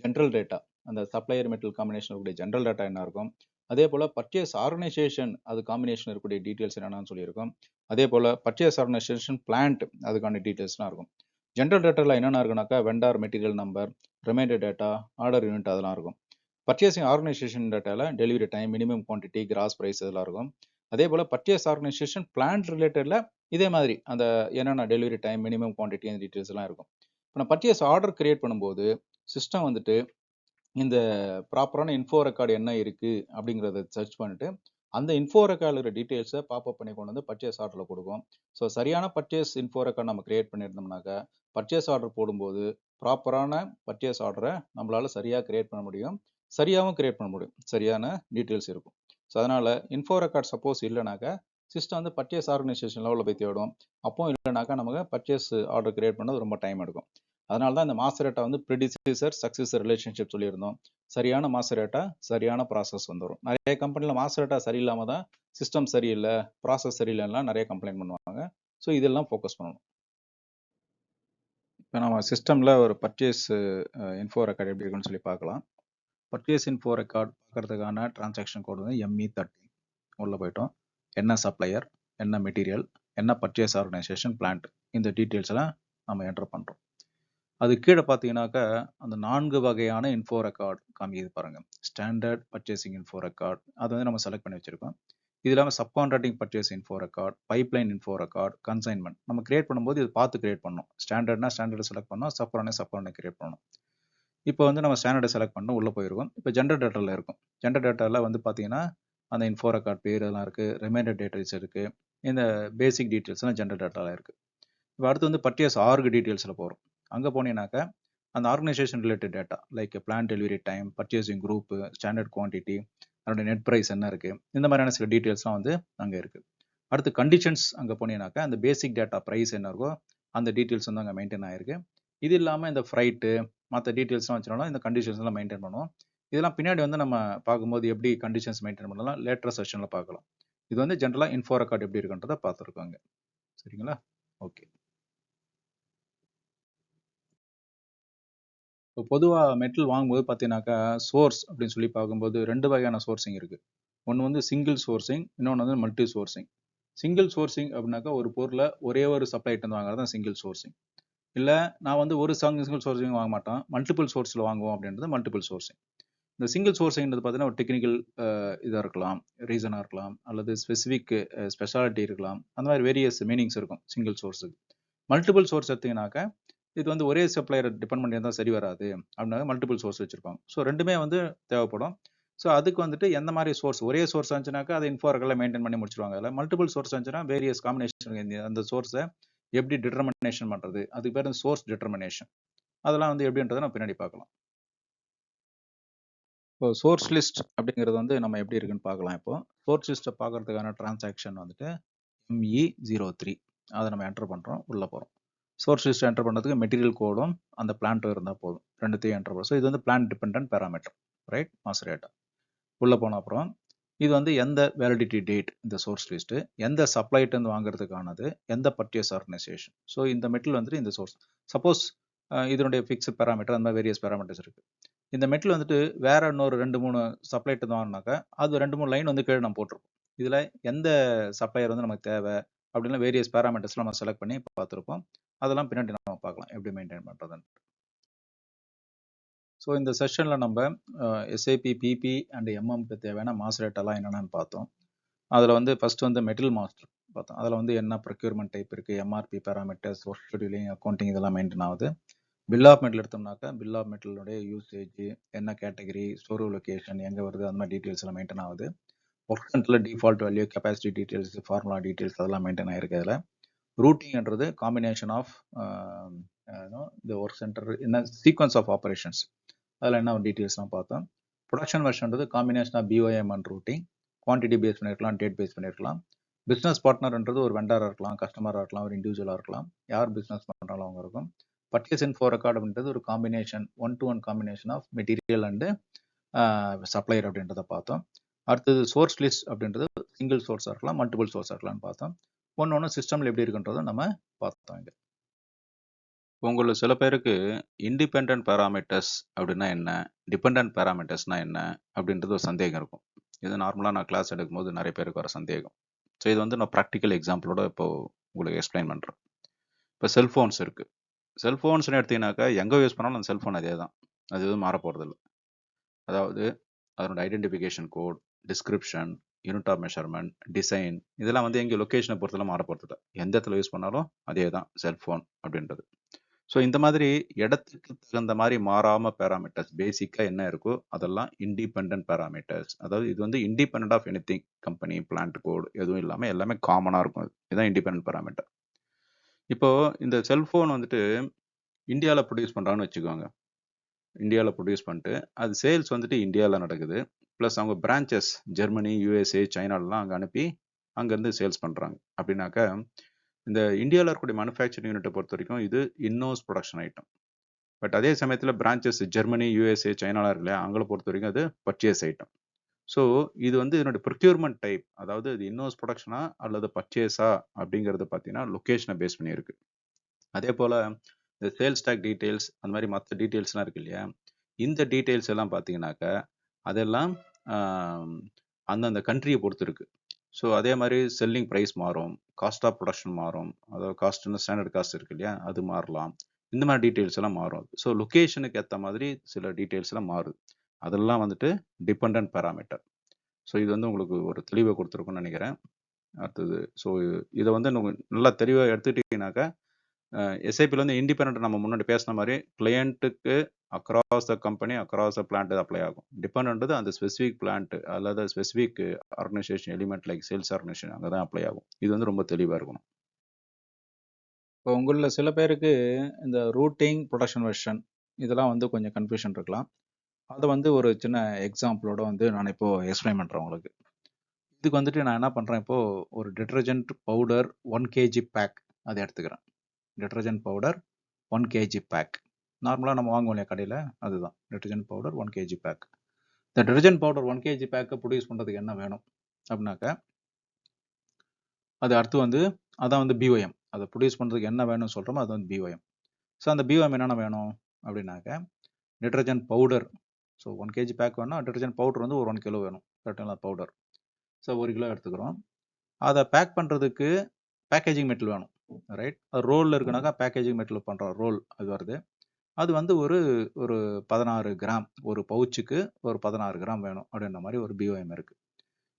ஜென்ரல் டேட்டா, அந்த சப்ளையர் மெட்டல் காம்பினேஷன் இருக்கக்கூடிய ஜென்ரல் டேட்டா என்ன இருக்கும், அதே போல் பர்ச்சேஸ் ஆர்கனைசேஷன் அது காம்பினேஷன் இருக்கக்கூடிய டீட்டெயில்ஸ் என்னென்னு சொல்லியிருக்கோம். அதே போல் பர்ச்சேஸ் ஆர்கனைசேஷன் பிளான்ட் அதுக்கான டீட்டெயில்ஸ்லாம் இருக்கும். ஜென்ரல் டேட்டாவில் என்னென்ன இருக்குனாக்கா, vendor material number, reminder data, order unit அதெல்லாம் இருக்கும். பர்ச்சேசிங் ஆர்கனைசேஷன் டேட்டாவில் delivery time, minimum quantity, gross price இதெல்லாம் இருக்கும். அதே போல் பர்ச்சேஸ் ஆர்கனைசேஷன் பிளான்ட் ரிலேட்டடில் இதே மாதிரி அந்த என்னென்ன டெலிவரி டைம், மினிமம் குவான்டிட்டி அந்த டீட்டெயில்ஸ் எல்லாம் இருக்கும். இப்போ நான் பர்ச்சேஸ் ஆர்டர் கிரியேட் பண்ணும்போது சிஸ்டம் வந்துட்டு இந்த ப்ராப்பரான இன்ஃபோ ரெக்கார்டு என்ன இருக்குது அப்படிங்கிறத சர்ச் பண்ணிட்டு அந்த இன்ஃபோ ரெக்கார்டில் இருக்கிற டீட்டெயில்ஸை பாப்அப் பண்ணி கொண்டு வந்து பர்ச்சேஸ் ஆர்டரில் கொடுக்கும். ஸோ சரியான பர்ச்சேஸ் இன்ஃபோ ரெக்கார்டு நம்ம கிரியேட் பண்ணியிருந்தோம்னாக்கா பர்ச்சேஸ் ஆர்டர் போடும்போது ப்ராப்பரான பர்ச்சேஸ் ஆர்டரை நம்மளால் சரியாக கிரியேட் பண்ண முடியும், சரியாகவும் கிரியேட் பண்ண முடியும், சரியான டீட்டெயில்ஸ் இருக்கும். ஸோ அதனால் இன்ஃபோ ரெக்கார்ட் சப்போஸ் இல்லைனாக்கா சிஸ்டம் வந்து பர்ச்சேஸ் ஆர்கனைசேஷன் லெவலில் போய் தேடும். அப்போ இல்லைனாக்கா நமக்கு பர்ச்சேஸ் ஆர்டர் கிரியேட் பண்ணது ரொம்ப டைம் எடுக்கும். அதனால தான் இந்த மாஸ்டர் டேட்டா வந்து ப்ரிடிசீசர் சக்சஸர் ரிலேஷன்ஷிப் சொல்லியிருந்தோம். சரியான மாஸ்டர் டேட்டா சரியான ப்ராசஸ் வந்துடும். நிறைய கம்பெனியில் மாஸ்டர் டேட்டா சரியில்லாமல் தான் சிஸ்டம் சரியில்லை, ப்ராசஸ் சரியில்லைன்னா நிறைய கம்ப்ளைண்ட் பண்ணுவாங்க. ஸோ இதெல்லாம் ஃபோக்கஸ் பண்ணணும். இப்போ நம்ம சிஸ்டமில் ஒரு பர்ச்சேஸ் இன்ஃபோ ரெக்கார்டு எப்படி இருக்குன்னு சொல்லி பார்க்கலாம். பர்ச்சேஸ் இன்ஃபோ ரெக்கார்ட் பார்க்கறதுக்கான டிரான்சாக்ஷன் கோடு வந்து ME13 உள்ளே போயிட்டோம். என்ன சப்ளையர், என்ன மெட்டீரியல், என்ன பர்ச்சேஸ் ஆர்கனைசேஷன், பிளான்ட், இந்த டீட்டெயில்ஸ் எல்லாம் நம்ம என்டர் பண்ணுறோம். அது கீழே பார்த்தீங்கன்னாக்கா அந்த 4 வகையான இன்ஃபோ ரெக்கார்ட் காமிக்குது பாருங்க. ஸ்டாண்டர்ட் பர்ச்சேசிங் இன்ஃபோ ரெக்கார்ட் அதை வந்து நம்ம செலக்ட் பண்ணி வச்சிருக்கோம். இது இல்லாமல் sub contracting purchase info record, pipeline info record, consignment. நம்ம கிரியேட் பண்ணும்போது இது பார்த்து கிரியேட் பண்ணணும். ஸ்டாண்டர்ட்னா ஸ்டாண்டர்ட் செலக்ட் பண்ணோம், சப் கான்ட்ராக்ட் கிரியேட் பண்ணணும். இப்போ வந்து நம்ம ஸ்டாண்டர்டை செலக்ட் பண்ணோம், உள்ளே போயிருக்கோம். இப்போ ஜெண்டர் டேட்டாவில் இருக்கும். ஜெண்டர் டேட்டாவில் வந்து பார்த்தீங்கன்னா அந்த இன்ஃபோ ரெக்கார்ட் பேர் எல்லாம் இருக்குது, ரிமைண்டர் டீட்டெயில்ஸ் இருக்குது, இந்த பேசிக் டீட்டெயில்ஸ்லாம் ஜெண்டர் டேட்டாவில் இருக்குது. இப்போ அடுத்து வந்து பர்ச்சேஸ் ஆர்க் டீட்டெயில்ஸில் போகிறோம். அங்கே போனீங்கன்னாக்கா அந்த organisation related data like plan delivery time, purchasing group, standard quantity, அதோட நெட் ப்ரைஸ் என்ன இருக்குது, இந்த மாதிரியான சில டீட்டெயில்ஸ்லாம் வந்து அங்கே இருக்குது. அடுத்து கண்டிஷன்ஸ் அங்கே போனீங்கன்னாக்கா அந்த பேசிக் டேட்டா ப்ரைஸ் என்ன இருக்கோ அந்த டீட்டெயில்ஸ் வந்து அங்கே மெயின்டைன் ஆகிருக்கு. இது இல்லாமல் இந்த ஃப்ரைட்டு மற்ற டீட்டெயில்ஸ்லாம் வச்சுனாலும் இந்த கண்டிஷன்ஸ்லாம் மெயின்டைன் பண்ணுவோம். இதெல்லாம் பின்னாடி வந்து நம்ம பார்க்கும்போது எப்படி கண்டிஷன்ஸ் மெயின்டைன் பண்ணலாம் லேட்டர் செஷனில் பார்க்கலாம். இது வந்து ஜென்ரலாக இன்ஃபோ ரெக்கார்ட் எப்படி இருக்குன்றதை பார்த்துருக்கோங்க. சரிங்களா? ஓகே. இப்போ பொதுவாக மெட்டல் வாங்கும்போது பார்த்தீங்கன்னாக்கா சோர்ஸ் அப்படின்னு சொல்லி பார்க்கும்போது 2 வகையான சோர்சிங் இருக்குது. ஒன்று வந்து சிங்கிள் சோர்சிங், இன்னொன்று வந்து மல்டி சோர்சிங். சிங்கிள் சோர்சிங் அப்படின்னாக்கா ஒரு பொருளை ஒரே ஒரு சப்ளைட்டு வாங்குறது தான் சிங்கிள் சோர்சிங். இல்லை நான் வந்து ஒரு சிங்கிள் சோர்சிங் வாங்க மாட்டேன், மல்டிபிள் சோர்ஸில் வாங்குவோம் அப்படின்றது மல்டிபிள் சோர்சிங். இந்த சிங்கிள் சோர்சிங்கிறது பார்த்தீங்கன்னா ஒரு டெக்னிக்கல் இதாக இருக்கலாம், ரீசனாக இருக்கலாம், அல்லது ஸ்பெசிஃபிக் ஸ்பெஷாலிட்டி இருக்கலாம். அந்த மாதிரி வேரியஸ் மீனிங்ஸ் இருக்கும் சிங்கிள் சோர்ஸுக்கு. மல்டிபிள் சோர்ஸ் எடுத்தீங்கன்னாக்கா இது வந்து ஒரே சப்ளையரை டிபெண்ட் பண்ணி இருந்தால் சரி வராது அப்படின்னா மல்டிபிள் சோர்ஸ் வச்சுருப்பாங்க. ஸோ ரெண்டுமே வந்து தேவைப்படும். ஸோ அதுக்கு வந்துட்டு எந்த மாதிரி சோர்ஸ், ஒரே சோர்ஸ் இருந்துச்சுனாக்கா அதை இன்ஃபோரெல்லாம் மெயின்டைன் பண்ணி முடிச்சிருவாங்க. அதில் மல்டிபிள் சோர்ஸ் இருந்துச்சுன்னா வேரியஸ் காம்பினேஷன் அந்த சோர்ஸை எப்படி டிட்டர்மினேஷன் பண்ணுறது, அதுக்கு பேர் சோர்ஸ் டிட்டர்மினேஷன். அதெல்லாம் வந்து எப்படின்றத நம்ம பின்னாடி பார்க்கலாம். இப்போ சோர்ஸ் லிஸ்ட் அப்படிங்கிறது வந்து நம்ம எப்படி இருக்குன்னு பார்க்கலாம். இப்போ சோர்ஸ் லிஸ்ட்டை பார்க்கறதுக்கான டிரான்சாக்ஷன் வந்துட்டு ME03 அதை நம்ம என்டர் பண்ணுறோம், உள்ளே போகிறோம். சோர்ஸ் லிஸ்ட் என்டர் பண்ணுறதுக்கு மெட்டீரியல் கோடும் அந்த பிளான்ட்டும் இருந்தால் போதும், ரெண்டுத்தையும் என்டர் பண்ணும். ஸோ இது வந்து plan dependent parameter, right? Master data உள்ளே போன அப்புறம் இது வந்து எந்த வேலிடிட்டி டேட், இந்த சோர்ஸ் லிஸ்ட்டு எந்த சப்ளைட்டு வாங்குறதுக்கானது, எந்த பர்ச்சேஸ் ஆர்கனைசேஷன். ஸோ இந்த மெட்டீரியல் வந்துட்டு இந்த சோர்ஸ். சப்போஸ் இதனுடைய ஃபிக்ஸ்ட் பேராமீட்டர் அந்த மாதிரி வேரியஸ் பேராமீட்டர்ஸ் இருக்குது. இந்த மெட்டில் வந்துட்டு வேற இன்னொரு 2-3 சப்ளைட்டு வாங்கினாக்கா அது 2-3 லைன் வந்து கீழே நம்ம போட்டிருப்போம். இதில் எந்த சப்ளையர் வந்து நமக்கு தேவை அப்படின்னா வேரியஸ் பேராமீட்டர்ஸ்லாம் நம்ம செலக்ட் பண்ணி பார்த்துருப்போம். அதெல்லாம் பின்னாடி நம்ம பார்க்கலாம் எப்படி மெயின்டைன் பண்ணுறதுன்னு. ஸோ இந்த செஷனில் நம்ம எஸ்ஏபி, பிபி அண்ட் எம்எம்க்கு தேவையான மாஸ்டர் டேட்டாலாம் என்னென்னு பார்த்தோம். அதில் வந்து ஃபர்ஸ்ட் வந்து மெட்டல் மாஸ்டர் பார்த்தோம். அதில் வந்து என்ன ப்ரொக்யூர்மெண்ட் டைப் இருக்குது, MRP parameters, work scheduling, accounting இதெல்லாம் மெயின்டைன் ஆகுது. பில் ஆஃப் மெட்டல் எடுத்தோம்னாக்கா பில் ஆஃப் மெட்டலுடைய யூசேஜ், என்ன கேட்டகரி, ஸ்டோர் லொகேஷன் எங்கே வருது, அந்த மாதிரி டீட்டெயில்ஸ் எல்லாம் மெயின்டைன் ஆகுது. ஒர்க் சென்டரில் default value, capacity details, formula details அதெல்லாம் மெயின்டைன் ஆகிருக்கு. அதில் ரூட்டிங்ன்றது காம்பினேஷன் ஆஃப் இந்த ஒர்க் சென்டர் என்ன சீக்வன்ஸ் ஆஃப் ஆப்ரேஷன்ஸ் அதில் என்ன டீட்டெயில்ஸ்லாம் பார்த்தோம். ப்ரொடக்ஷன் வெர்ஷன்றது combination of BOM and routing, quantity base பண்ணியிருக்கலாம், டேட் பேஸ் பண்ணியிருக்கலாம். பிஸ்னஸ் பார்ட்னர்ன்றது ஒரு வெண்டராக இருக்கலாம், கஸ்டமராக இருக்கலாம், ஒரு இண்டிவிஜுவலாக இருக்கலாம், யார் பிஸ்னஸ் பண்ணுறாலும் அவங்க இருக்கும். பர்ச்சேஸ் இன்ஃபோ ரெக்கார்ட் அப்படின்றது ஒரு combination, 1-to-1 combination of material and supplier அப்படின்றத பார்த்தோம். அடுத்தது சோர்ஸ் லிஸ்ட் அப்படின்றது சிங்கிள் சோர்ஸாக இருக்கலாம், மல்டிபிள் சோர்ஸாக இருக்கலாம்னு பார்த்தோம். ஒன்று சிஸ்டமில் எப்படி இருக்குன்றதை நம்ம பார்த்தோம். இங்கே உங்களில் சில பேருக்கு இண்டிபெண்ட் பேராமீட்டர்ஸ் அப்படின்னா என்ன, டிபெண்ட் பேராமீட்டர்ஸ்னா என்ன அப்படின்றது ஒரு சந்தேகம் இருக்கும். இது நார்மலாக நான் கிளாஸ் எடுக்கும்போது நிறைய பேருக்கு வர சந்தேகம். ஸோ இது வந்து நான் ப்ராக்டிக்கல் எக்ஸாம்பிளோட இப்போ உங்களுக்கு எக்ஸ்பிளைன் பண்ணுறேன். இப்போ செல்ஃபோன்ஸ் இருக்குது. செல்ஃபோன்ஸ்னு எடுத்தீங்கன்னாக்கா எங்கே யூஸ் பண்ணாலும் அந்த செல்ஃபோன் அதே தான், அது எதுவும் மாற போகிறதில்ல. அதாவது அதனோட identification code, description, unit of measurement, design இதெல்லாம் வந்து எங்கே லொக்கேஷனை பொறுத்தெல்லாம் மாற போகிறதில்ல. எந்த இடத்துல யூஸ் பண்ணாலும் அதே தான் செல்ஃபோன் அப்படின்றது. ஸோ இந்த மாதிரி இடத்துக்கு தகுந்த மாதிரி மாறாமல் பேராமீட்டர்ஸ் பேசிக்காக என்ன இருக்கோ அதெல்லாம் இண்டிபெண்ட் பேராமீட்டர்ஸ். அதாவது இது வந்து independent of any thing, company plant code எதுவும் இல்லாமல் எல்லாமே காமனாக இருக்கும். இதுதான் இண்டிபெண்ட் பேராமீட்டர். இப்போது இந்த செல்ஃபோன் வந்துட்டு இந்தியாவில் ப்ரொடியூஸ் பண்ணுறான்னு வச்சுக்கோங்க. இந்தியாவில் ப்ரொடியூஸ் பண்ணிட்டு அது சேல்ஸ் வந்துட்டு இந்தியாவில் நடக்குது. ப்ளஸ் அவங்க பிரான்ச்சஸ் ஜெர்மனி, யூஎஸ்ஏ, சைனாலலாம் அங்கே அனுப்பி அங்கேருந்து சேல்ஸ் பண்ணுறாங்க. அப்படின்னாக்கா இந்த இந்தியாவில் இருக்கக்கூடிய மேனுஃபேக்சரிங் யூனிட்டை பொறுத்த வரைக்கும் இது இன்னோஸ் ப்ரொடக்ஷன் ஐட்டம். பட் அதே சமயத்தில் பிரான்ச்சஸ் ஜெர்மனி, யூஎஸ்ஏ, சைனாலாம் இருக்கு இல்லையா, அவங்கள பொறுத்த வரைக்கும் அது பர்ச்சேஸ் ஐட்டம். ஸோ இது வந்து இதனுடைய ப்ரொக்யூர்மெண்ட் டைப், அதாவது இது இன்னோஸ் ப்ரொடக்ஷனா அல்லது பர்ச்சேஸா அப்படிங்கிறது பார்த்தீங்கன்னா லொக்கேஷனை பேஸ் பண்ணியிருக்கு. அதே போல் இந்த சேல்ஸ் டேக் டீட்டெயில்ஸ் அந்த மாதிரி மற்ற டீட்டெயில்ஸ்லாம் இருக்கு இல்லையா, இந்த டீட்டெயில்ஸ் எல்லாம் பார்த்தீங்கன்னாக்கா அதெல்லாம் அந்தந்த கண்ட்ரியை பொறுத்து இருக்கு. ஸோ அதே மாதிரி செல்லிங் ப்ரைஸ் மாறும், காஸ்ட் ஆஃப் ப்ரொடக்ஷன் மாறும், அதாவது காஸ்ட்னு ஸ்டாண்டர்ட் காஸ்ட் இருக்கு இல்லையா அது மாறலாம், இந்த மாதிரி டீட்டெயில்ஸ் எல்லாம் மாறும். ஸோ லொக்கேஷனுக்கு ஏற்ற மாதிரி சில டீட்டெயில்ஸ் எல்லாம் மாறுது. அதெல்லாம் வந்துட்டு டிபெண்டன்ட் பேராமீட்டர். ஸோ இது வந்து உங்களுக்கு ஒரு தெளிவை கொடுத்துருக்குன்னு நினைக்கிறேன். அடுத்தது ஸோ இதை வந்து நல்லா தெளிவாக எடுத்துக்கிட்டீங்கன்னாக்கா எஸ்ஐபியில் வந்து இண்டிபெண்ட் நம்ம முன்னாடி பேசின மாதிரி கிளையண்ட்டுக்கு across the company across the plant apply ஆகும். டிபெண்ட் அந்த ஸ்பெசிஃபிக் பிளான்ட் அல்லது specific organization element like sales organization அங்கே தான் அப்ளை ஆகும். இது வந்து ரொம்ப தெளிவாக இருக்கணும். இப்போ உங்களில் சில பேருக்கு இந்த ரூட்டிங் ப்ரொடக்ஷன் வெர்ஷன் இதெல்லாம் வந்து கொஞ்சம் கன்ஃபியூஷன் இருக்கலாம். அதை வந்து ஒரு சின்ன எக்ஸாம்பிளோட வந்து நான் இப்போ எக்ஸ்பிளைன் பண்ணுறேன் உங்களுக்கு. இதுக்கு வந்துட்டு நான் என்ன பண்ணுறேன், இப்போது ஒரு டிட்டர்ஜென்ட் பவுடர் 1 kg பேக் அதை எடுத்துக்கிறேன். டிட்டர்ஜென்ட் பவுடர் 1 kg பேக் நார்மலாக நம்ம வாங்குவோம் இல்லையா கடையில், அதுதான் டிட்டர்ஜென்ட் பவுடர் 1 kg பேக். இந்த டிட்டர்ஜென்ட் பவுடர் 1 kg பேக்கை ப்ரொடியூஸ் பண்ணுறதுக்கு என்ன வேணும் அப்படின்னாக்கா, அது அடுத்து வந்து அதான் வந்து பிஓஎம். அதை ப்ரொடியூஸ் பண்ணுறதுக்கு என்ன வேணும்னு சொல்கிறோமோ அது வந்து பிஓஎம். ஸோ அந்த பிஓஎம் என்னென்ன வேணும் அப்படின்னாக்கா, detergent powder. So 1 kg pack வேணும்னா டிட்டர்ஜென்ட் பவுடர் வந்து ஒரு 1 கிலோ வேணும், கரெக்டுங்களா? பவுடர். ஸோ 1 கிலோ எடுத்துக்கிறோம். அதை பேக் பண்ணுறதுக்கு பேக்கேஜிங் மெட்டல் வேணும், ரைட்? அது ரோலில் இருக்குனாக்கா பேக்கேஜிங் மெட்டல் பண்ணுற ரோல் அது வருது. அது வந்து ஒரு ஒரு 16 கிராம், ஒரு பவுச்சுக்கு ஒரு 16 கிராம் வேணும் அப்படின்ற மாதிரி ஒரு பிஓஎம் இருக்குது.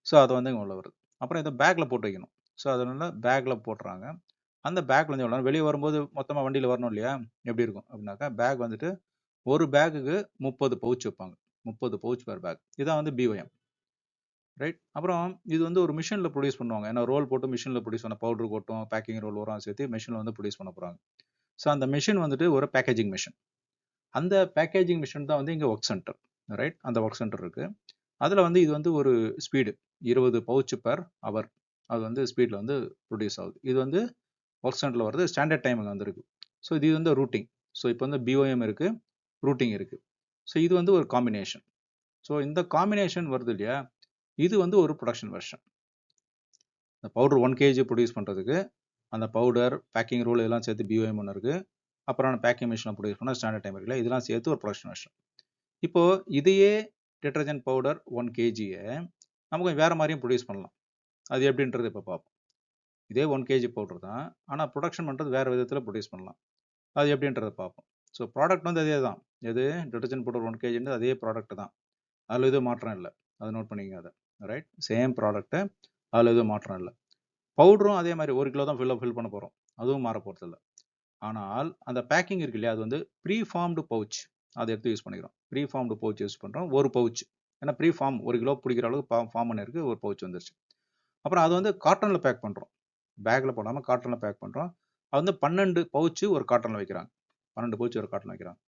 ஸோ அது வந்து இங்கே உள்ள வருது. அப்புறம் இதை பேக்கில் போட்டு வைக்கணும். ஸோ அதனால பேக்கில் போட்டுறாங்க. அந்த பேக்கில் வந்து எவ்வளோ வெளியே வரும்போது மொத்தமாக வண்டியில் வரணும் இல்லையா? எப்படி இருக்கும் அப்படின்னாக்கா, பேக் வந்துட்டு ஒரு பேக்குக்கு 30 பவுச் வைப்பாங்க. 30 பவுச் பேர் பேக். இதான் வந்து பிஓஎம், ரைட்? அப்புறம் இது வந்து ஒரு மிஷினில் ப்ரொடியூஸ் பண்ணுவாங்க. ஏன்னா ரோல் போட்டு மிஷினில் ப்ரொடியூஸ் பண்ண பவுடர் கொட்டும், பேக்கிங் ரோல் வரும் சேர்த்து மிஷினில் வந்து ப்ரொடியூஸ் பண்ண போகிறாங்க. ஸோ அந்த மிஷின் வந்துட்டு ஒரு பேக்கேஜிங் மிஷின். அந்த பேக்கேஜிங் மிஷின் தான் வந்து இங்கே ஒர்க் சென்டர், ரைட்? அந்த ஒர்க் சென்டர் இருக்குது. அதில் வந்து இது வந்து ஒரு ஸ்பீடு 20 பவுச் பெர் ஹவர் அது வந்து ஸ்பீடில் வந்து ப்ரொடியூஸ் ஆகுது. இது வந்து ஒர்க் சென்டரில் வருது. ஸ்டாண்டர்ட் டைம் அங்கே வந்துருக்கு. ஸோ இது வந்து ரூட்டிங். ஸோ இப்போ வந்து பிஓஎம் இருக்குது, ரூட்டிங் இருக்குது. ஸோ இது வந்து ஒரு காம்பினேஷன். ஸோ இந்த காம்பினேஷன் வருது இல்லையா, இது வந்து ஒரு ப்ரொடக்ஷன் வெர்ஷன். இந்த பவுடர் 1 kg ப்ரொடியூஸ் பண்ணுறதுக்கு அந்த பவுடர் பேக்கிங் ரூல் இதெல்லாம் சேர்த்து பிஓஎம் ஒன்று இருக்குது. அப்புறம் பேக்கிங் மிஷினை ப்ரொடியூஸ் பண்ணால் ஸ்டாண்டர்ட் டைம் இருக்குல்ல, இதெல்லாம் சேர்த்து ஒரு ப்ரொடக்ஷன் வெர்ஷன். இப்போது இதையே டிட்டர்ஜென்ட் பவுடர் 1 kgயை நம்ம கொஞ்சம் வேறு மாதிரியும் ப்ரொடியூஸ் பண்ணலாம். அது எப்படின்றது இப்போ பார்ப்போம். இதே 1 kg பவுடர் தான், ஆனால் ப்ரொடக்ஷன் பண்ணுறது வேறு விதத்தில் ப்ரொடியூஸ் பண்ணலாம். அது எப்படின்றத பார்ப்போம். ஸோ ப்ராடக்ட் வந்து அதே தான். எது டிட்டர்ஜென்ட் பவுடர் 1 kg அதே ப்ராடக்ட் தான், அதில் எதுவும் மாற்றம் இல்லை. அதை நோட் பண்ணிக்கங்க. அதை ரைட், சேம் ப்ராடக்ட்டு, அதில் எதுவும் மாற்றம் இல்லை. பவுடரும் அதே மாதிரி 1 கிலோ தான் ஃபில் பண்ண போகிறோம், அதுவும் மாற போகிறது இல்லை. ஆனால் அந்த பேக்கிங் இருக்கு இல்லையா, அது வந்து ப்ரீ ஃபார்ம்டு பவுச் அதை எடுத்து யூஸ் பண்ணிக்கிறோம். ப்ரீ ஃபார்ம்டு பவுச் யூஸ் பண்ணுறோம், ஒரு பவுச். ஏன்னா ப்ரீ ஃபார்ம் 1 கிலோ பிடிக்கிற அளவுக்கு ஃபார்ம் பண்ணிருக்கு, ஒரு பவுச் வந்துருச்சு. அப்புறம் அது வந்து காட்டனில் பேக் பண்ணுறோம், பேக்கில் போடாமல் காட்டனில் பேக் பண்ணுறோம். அது வந்து 12 பவுச்சு ஒரு காட்டனில் வைக்கிறாங்க, 12 பவுச் ஒரு காட்டனில் வைக்கிறாங்க.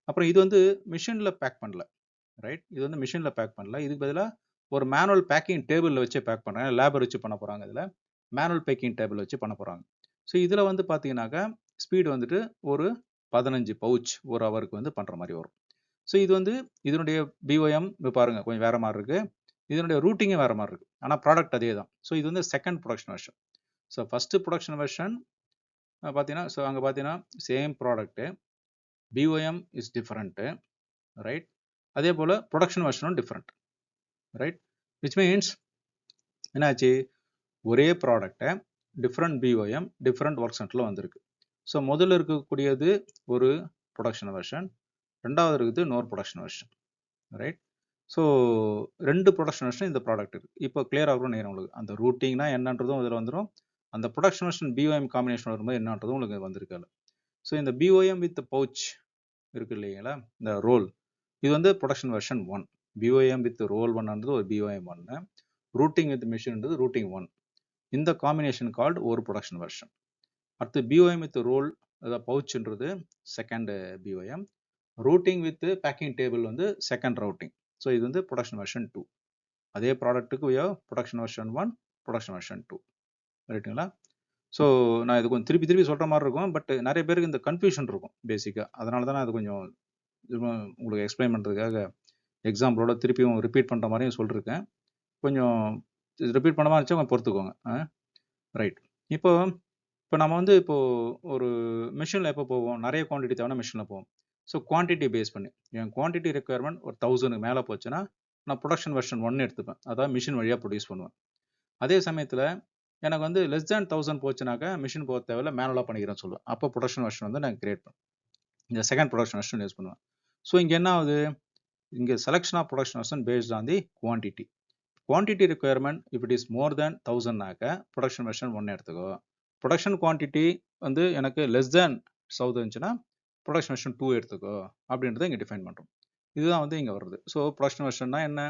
அப்புறம் இது வந்து மிஷினில் பேக் பண்ணல, ரைட்? இது வந்து மிஷினில் பேக் பண்ணல, இதுக்கு பதிலாக ஒரு மேனுவல் பேக்கிங் டேபிளில் வச்சு பேக் பண்ணுறாங்க. லேபர் வச்சு பண்ண போகிறாங்க. இதில் மேனுவல் பேக்கிங் டேபிள் வச்சு பண்ண போகிறாங்க. ஸோ இதில் வந்து பார்த்தீங்கன்னாக்கா ஸ்பீடு வந்துட்டு ஒரு 15 பவுச் ஒரு ஹவருக்கு வந்து பண்ணுற மாதிரி வரும். ஸோ இது வந்து இதனுடைய பிஓஎம் பாருங்கள் கொஞ்சம் வேறு மாதிரி இருக்குது, இதனுடைய ரூட்டிங்கே வேறு மாதிரி இருக்குது, ஆனால் ப்ராடக்ட் அதே தான். ஸோ இது வந்து second production version. So first production version பார்த்தீங்கன்னா, ஸோ அங்கே பார்த்தீங்கன்னா same product, BOM is different, right? அதே போல் ப்ரொடக்ஷன் வெர்ஷனும் டிஃப்ரெண்ட், ரைட்? விச் மீன்ஸ் என்னாச்சு, ஒரே ப்ராடக்டை டிஃப்ரெண்ட் பிஓஎம் டிஃப்ரெண்ட் ஒர்க் சென்டரில் வந்திருக்கு. ஸோ முதல்ல இருக்கக்கூடியது ஒரு ப்ரொடக்ஷன் வெர்ஷன், ரெண்டாவது இருக்குது இன்னொரு production version, right? So 2 production version இந்த ப்ராடக்ட் இருக்குது. இப்போ கிளியர் ஆகும் நேரம் உங்களுக்கு. அந்த ரூட்டிங்னா என்னன்றதும் இதில் வந்துடும், அந்த ப்ரொடக்ஷன் வெர்ஷன் பிஓஎம் காம்பினேஷன் வரும்போது என்னன்றதும் உங்களுக்கு வந்திருக்காது. ஸோ இந்த பிஓஎம் வித் பவுச் இருக்கு இல்லைங்களா, இந்த ரோல், இது வந்து production version 1. BOM with roll 1ன்றது ஒரு பிஓஎம் 1, ரூட்டிங் வித் மிஷின்ன்றது ரூட்டிங் 1. இந்த காம்பினேஷன் கால்டு ஒரு ப்ரொடக்ஷன் வெர்ஷன். அடுத்து பிஓஎம் வித் ரோல் அதாவது பவுச்ன்றது second BOM, routing with packing table வந்து செகண்ட் ரூட்டிங். ஸோ இது வந்து ப்ரொடக்ஷன் வெர்ஷன் 2. அதே ப்ராடக்ட்டுக்கு ப்ரொடக்ஷன் வெர்ஷன் 1, ப்ரொடக்ஷன் வெர்ஷன் 2, ரைட்டுங்களா? ஸோ நான் இது கொஞ்சம் திருப்பி சொல்கிற மாதிரி இருக்கும், பட் நிறைய பேருக்கு இந்த கன்ஃபியூஷன் இருக்கும் பேசிக்காக. அதனால தான் நான் அது கொஞ்சம் உங்களுக்கு எக்ஸ்பிளைன் பண்ணுறதுக்காக எக்ஸாம்பிளோட திருப்பியும் ரிப்பீட் பண்ணுற மாதிரியும் சொல்லியிருக்கேன். கொஞ்சம் ரிப்பீட் பண்ண மாதிரி இருந்துச்சு, கொஞ்சம் பொறுத்துக்கோங்க. ரைட். இப்போ நம்ம வந்து இப்போது ஒரு மிஷினில் எப்போ போவோம், நிறைய குவான்டிட்டி தேவைன்னா மிஷினில் போவோம். ஸோ குவான்டிட்டி பேஸ் பண்ணி என் குவான்டிட்டி ரெக்குயர்மெண்ட் ஒரு 1000 மேலே போச்சுன்னா நான் ப்ரொடக்ஷன் வெர்ஷன் 1 எடுத்துப்பேன், அதாவது மிஷின் வழியாக ப்ரொடியூஸ் பண்ணுவேன். அதே சமயத்தில் எனக்கு வந்து லெஸ் தேன் 1000 போச்சுனாக்கா மிஷின் போக தேவையில்ல, மேனுவலாக பண்ணிக்கிறேன்னு சொல்லுவேன். அப்போ ப்ரொடக்ஷன் வெர்ஷன் வந்து நான் கிரியேட் பண்ணுவேன். இந்த செகண்ட் ப்ரொடக்ஷன் வெர்ஷன் யூஸ் பண்ணுவேன். ஸோ இங்கே என்ன ஆகுது, இங்கே selection of production version based on the quantity. Quantity requirement if it is more than 1000னாக்க ப்ரொடக்ஷன் வெர்ஷன் 1 எடுத்துக்கோ. ப்ரொடக்ஷன் குவான்டிட்டி வந்து எனக்கு லெஸ் தேன் 1000 இருந்துச்சுன்னா ப்ரொடக்ஷன் வெர்ஷன் 2 எடுத்துக்கோ அப்படின்றத இங்கே டிஃபைன் பண்ணுறோம். இதுதான் வந்து இங்கே வருது. ஸோ ப்ரொடக்ஷன் வெர்ஷன்னா என்ன,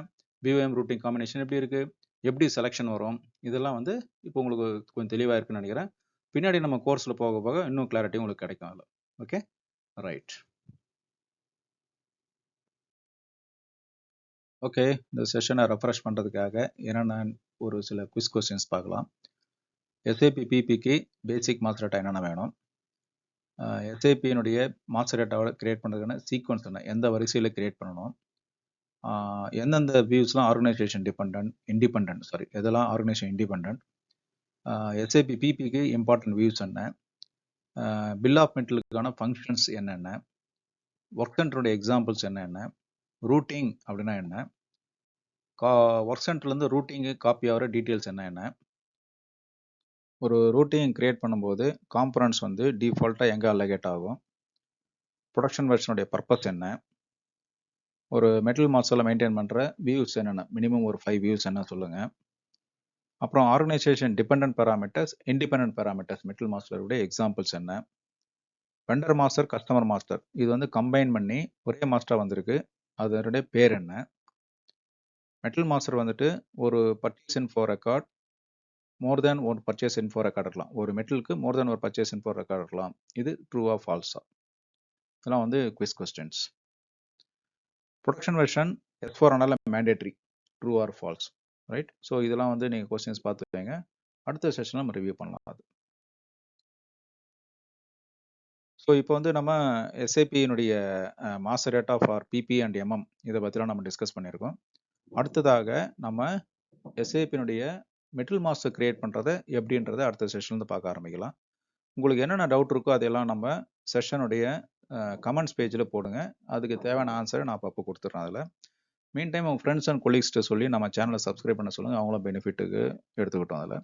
பிஓஎம் ரூட்டிங் காம்பினேஷன் எப்படி இருக்குது, எப்படி செலெக்ஷன் வரும், இதெல்லாம் வந்து இப்போ உங்களுக்கு கொஞ்சம் தெளிவாக இருக்குன்னு நினைக்கிறேன். பின்னாடி நம்ம கோர்ஸில் போக போக இன்னும் கிளாரிட்டி உங்களுக்கு கிடைக்கும் அதில். Okay, right. ஓகே, இந்த செஷனை ரெஃப்ரெஷ் பண்ணுறதுக்காக என்னென்ன ஒரு சில குவிஸ் கொஸ்டின்ஸ் பார்க்கலாம். எஸ்ஏபி பிபிக்கு பேசிக் மாஸ்டர் டேட்டா என்னென்ன வேணும், எஸ்ஏபியினுடைய மாஸ்டர் டேட்டாவை கிரியேட் பண்ணுறதுக்கான சீக்வன்ஸ் என்ன, எந்த வரிசையில் கிரியேட் பண்ணணும், எந்தெந்த வியூஸ்லாம் ஆர்கனைசேஷன் இண்டிபெண்ட் எதெல்லாம் ஆர்கனைசேஷன் இண்டிபெண்ட், எஸ்ஏபி பிபிக்கு இம்பார்ட்டன்ட் வியூஸ் என்ன, பில் ஆஃப் மெட்டீரியலுக்கான ஃபங்க்ஷன்ஸ் என்னென்ன, ஒர்க் சென்டருடைய எக்ஸாம்பிள்ஸ் என்னென்ன, ரூட்டிங் அப்படின்னா என்ன, ஒர்க் சென்டர்லேருந்து ரூட்டிங்கு காப்பி ஆகிற டீட்டெயில்ஸ் என்ன, ஒரு ரூட்டிங் கிரியேட் பண்ணும்போது காம்பனன்ட்ஸ் வந்து டிஃபால்ட்டாக எங்கே அலகேட் ஆகும், ப்ரொடக்ஷன் வெர்ஷனுடைய பர்பஸ் என்ன, ஒரு மெட்டல் மாஸ்டரில் மெயின்டைன் பண்ணுற வியூஸ் என்னென்ன, மினிமம் ஒரு 5 வியூஸ் என்ன சொல்லுங்கள். அப்புறம் organization dependent parameters, independent parameters metal மாஸ்டருடைய எக்ஸாம்பிள்ஸ் என்ன, வெண்டர் மாஸ்டர், கஸ்டமர் மாஸ்டர் இது வந்து கம்பைன் பண்ணி ஒரே மாஸ்டர் வந்திருக்கு, அதனுடைய பேர் என்ன, மெட்டல் மாஸ்டர் வந்துட்டு ஒரு பர்ச்சேஸ் இன்ஃபோ ரெக்கார்ட், மோர் தேன் ஒரு பர்ச்சேஸ் இன்ஃபோ ரெக்கார்ட் இருக்கலாம், ஒரு மெட்டலுக்கு மோர் தேன் ஒரு பர்ச்சேஸ் இன்ஃபோ ரெக்கார்ட் இருக்கலாம், இது ட்ரூவா ஃபால்ஸா, இதெல்லாம் வந்து quiz questions. Production version S4 mandatory, true or false, right. So இதெல்லாம் வந்து நீங்கள் கொஸ்டின்ஸ் பார்த்துக்கோங்க, அடுத்த செஷனில் நம்ம ரிவ்யூ பண்ணலாம் அது. ஸோ இப்போ வந்து நம்ம எஸ்ஏபியினுடைய master data for PP and MM இதை பற்றிலாம் நம்ம டிஸ்கஸ் பண்ணியிருக்கோம். அடுத்ததாக நம்ம எஸ்ஏபியினுடைய மெட்டல் மாஸ்டர் கிரியேட் பண்ணுறதை எப்படின்றத அடுத்த செஷன்லேருந்து பார்க்க ஆரம்பிக்கலாம். உங்களுக்கு என்னென்ன டவுட் இருக்கோ அதெல்லாம் நம்ம செஷனுடைய கமெண்ட்ஸ் பேஜில் போடுங்க, அதுக்கு தேவையான ஆன்சரை நான் அப்பப்போ கொடுத்துட்றேன். அதில் மீன் டைம் உங்கள் ஃப்ரெண்ட்ஸ் அண்ட் கொலீக்ஸ்ட்டு சொல்லி நம்ம சேனலை சப்ஸ்கிரைப் பண்ண சொல்லுங்கள், அவங்களும் பெனிஃபிட்டுக்கு எடுத்துக்கிட்டோம் அதில்.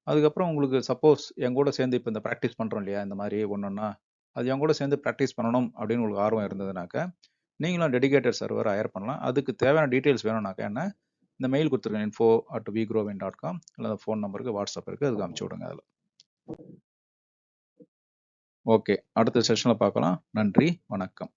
அதுக்கப்புறம் உங்களுக்கு சப்போஸ் என் கூட சேர்ந்து இப்போ இந்த ப்ராக்டிஸ் பண்ணுறோம் இல்லையா, இந்த மாதிரி ஒன்றுன்னா அது என் கூட சேர்ந்து ப்ராக்டிஸ் பண்ணணும் அப்படின்னு உங்களுக்கு ஆர்வம் இருந்ததுனாக்கா நீங்களும் டெடிகேட்டட் சர்வர் ஹயர் பண்ணலாம். அதுக்கு தேவையான டீட்டெயில்ஸ் வேணும்னாக்கா என்ன, இந்த மெயில் கொடுத்துருக்கேன் info@vgrowin.com, இல்லை ஃபோன் நம்பருக்கு வாட்ஸ்அப் இருக்குது, அதுக்கு அனுப்பிச்சி விடுங்க அதில். ஓகே, அடுத்த செஷனில் பார்க்கலாம். நன்றி, வணக்கம்.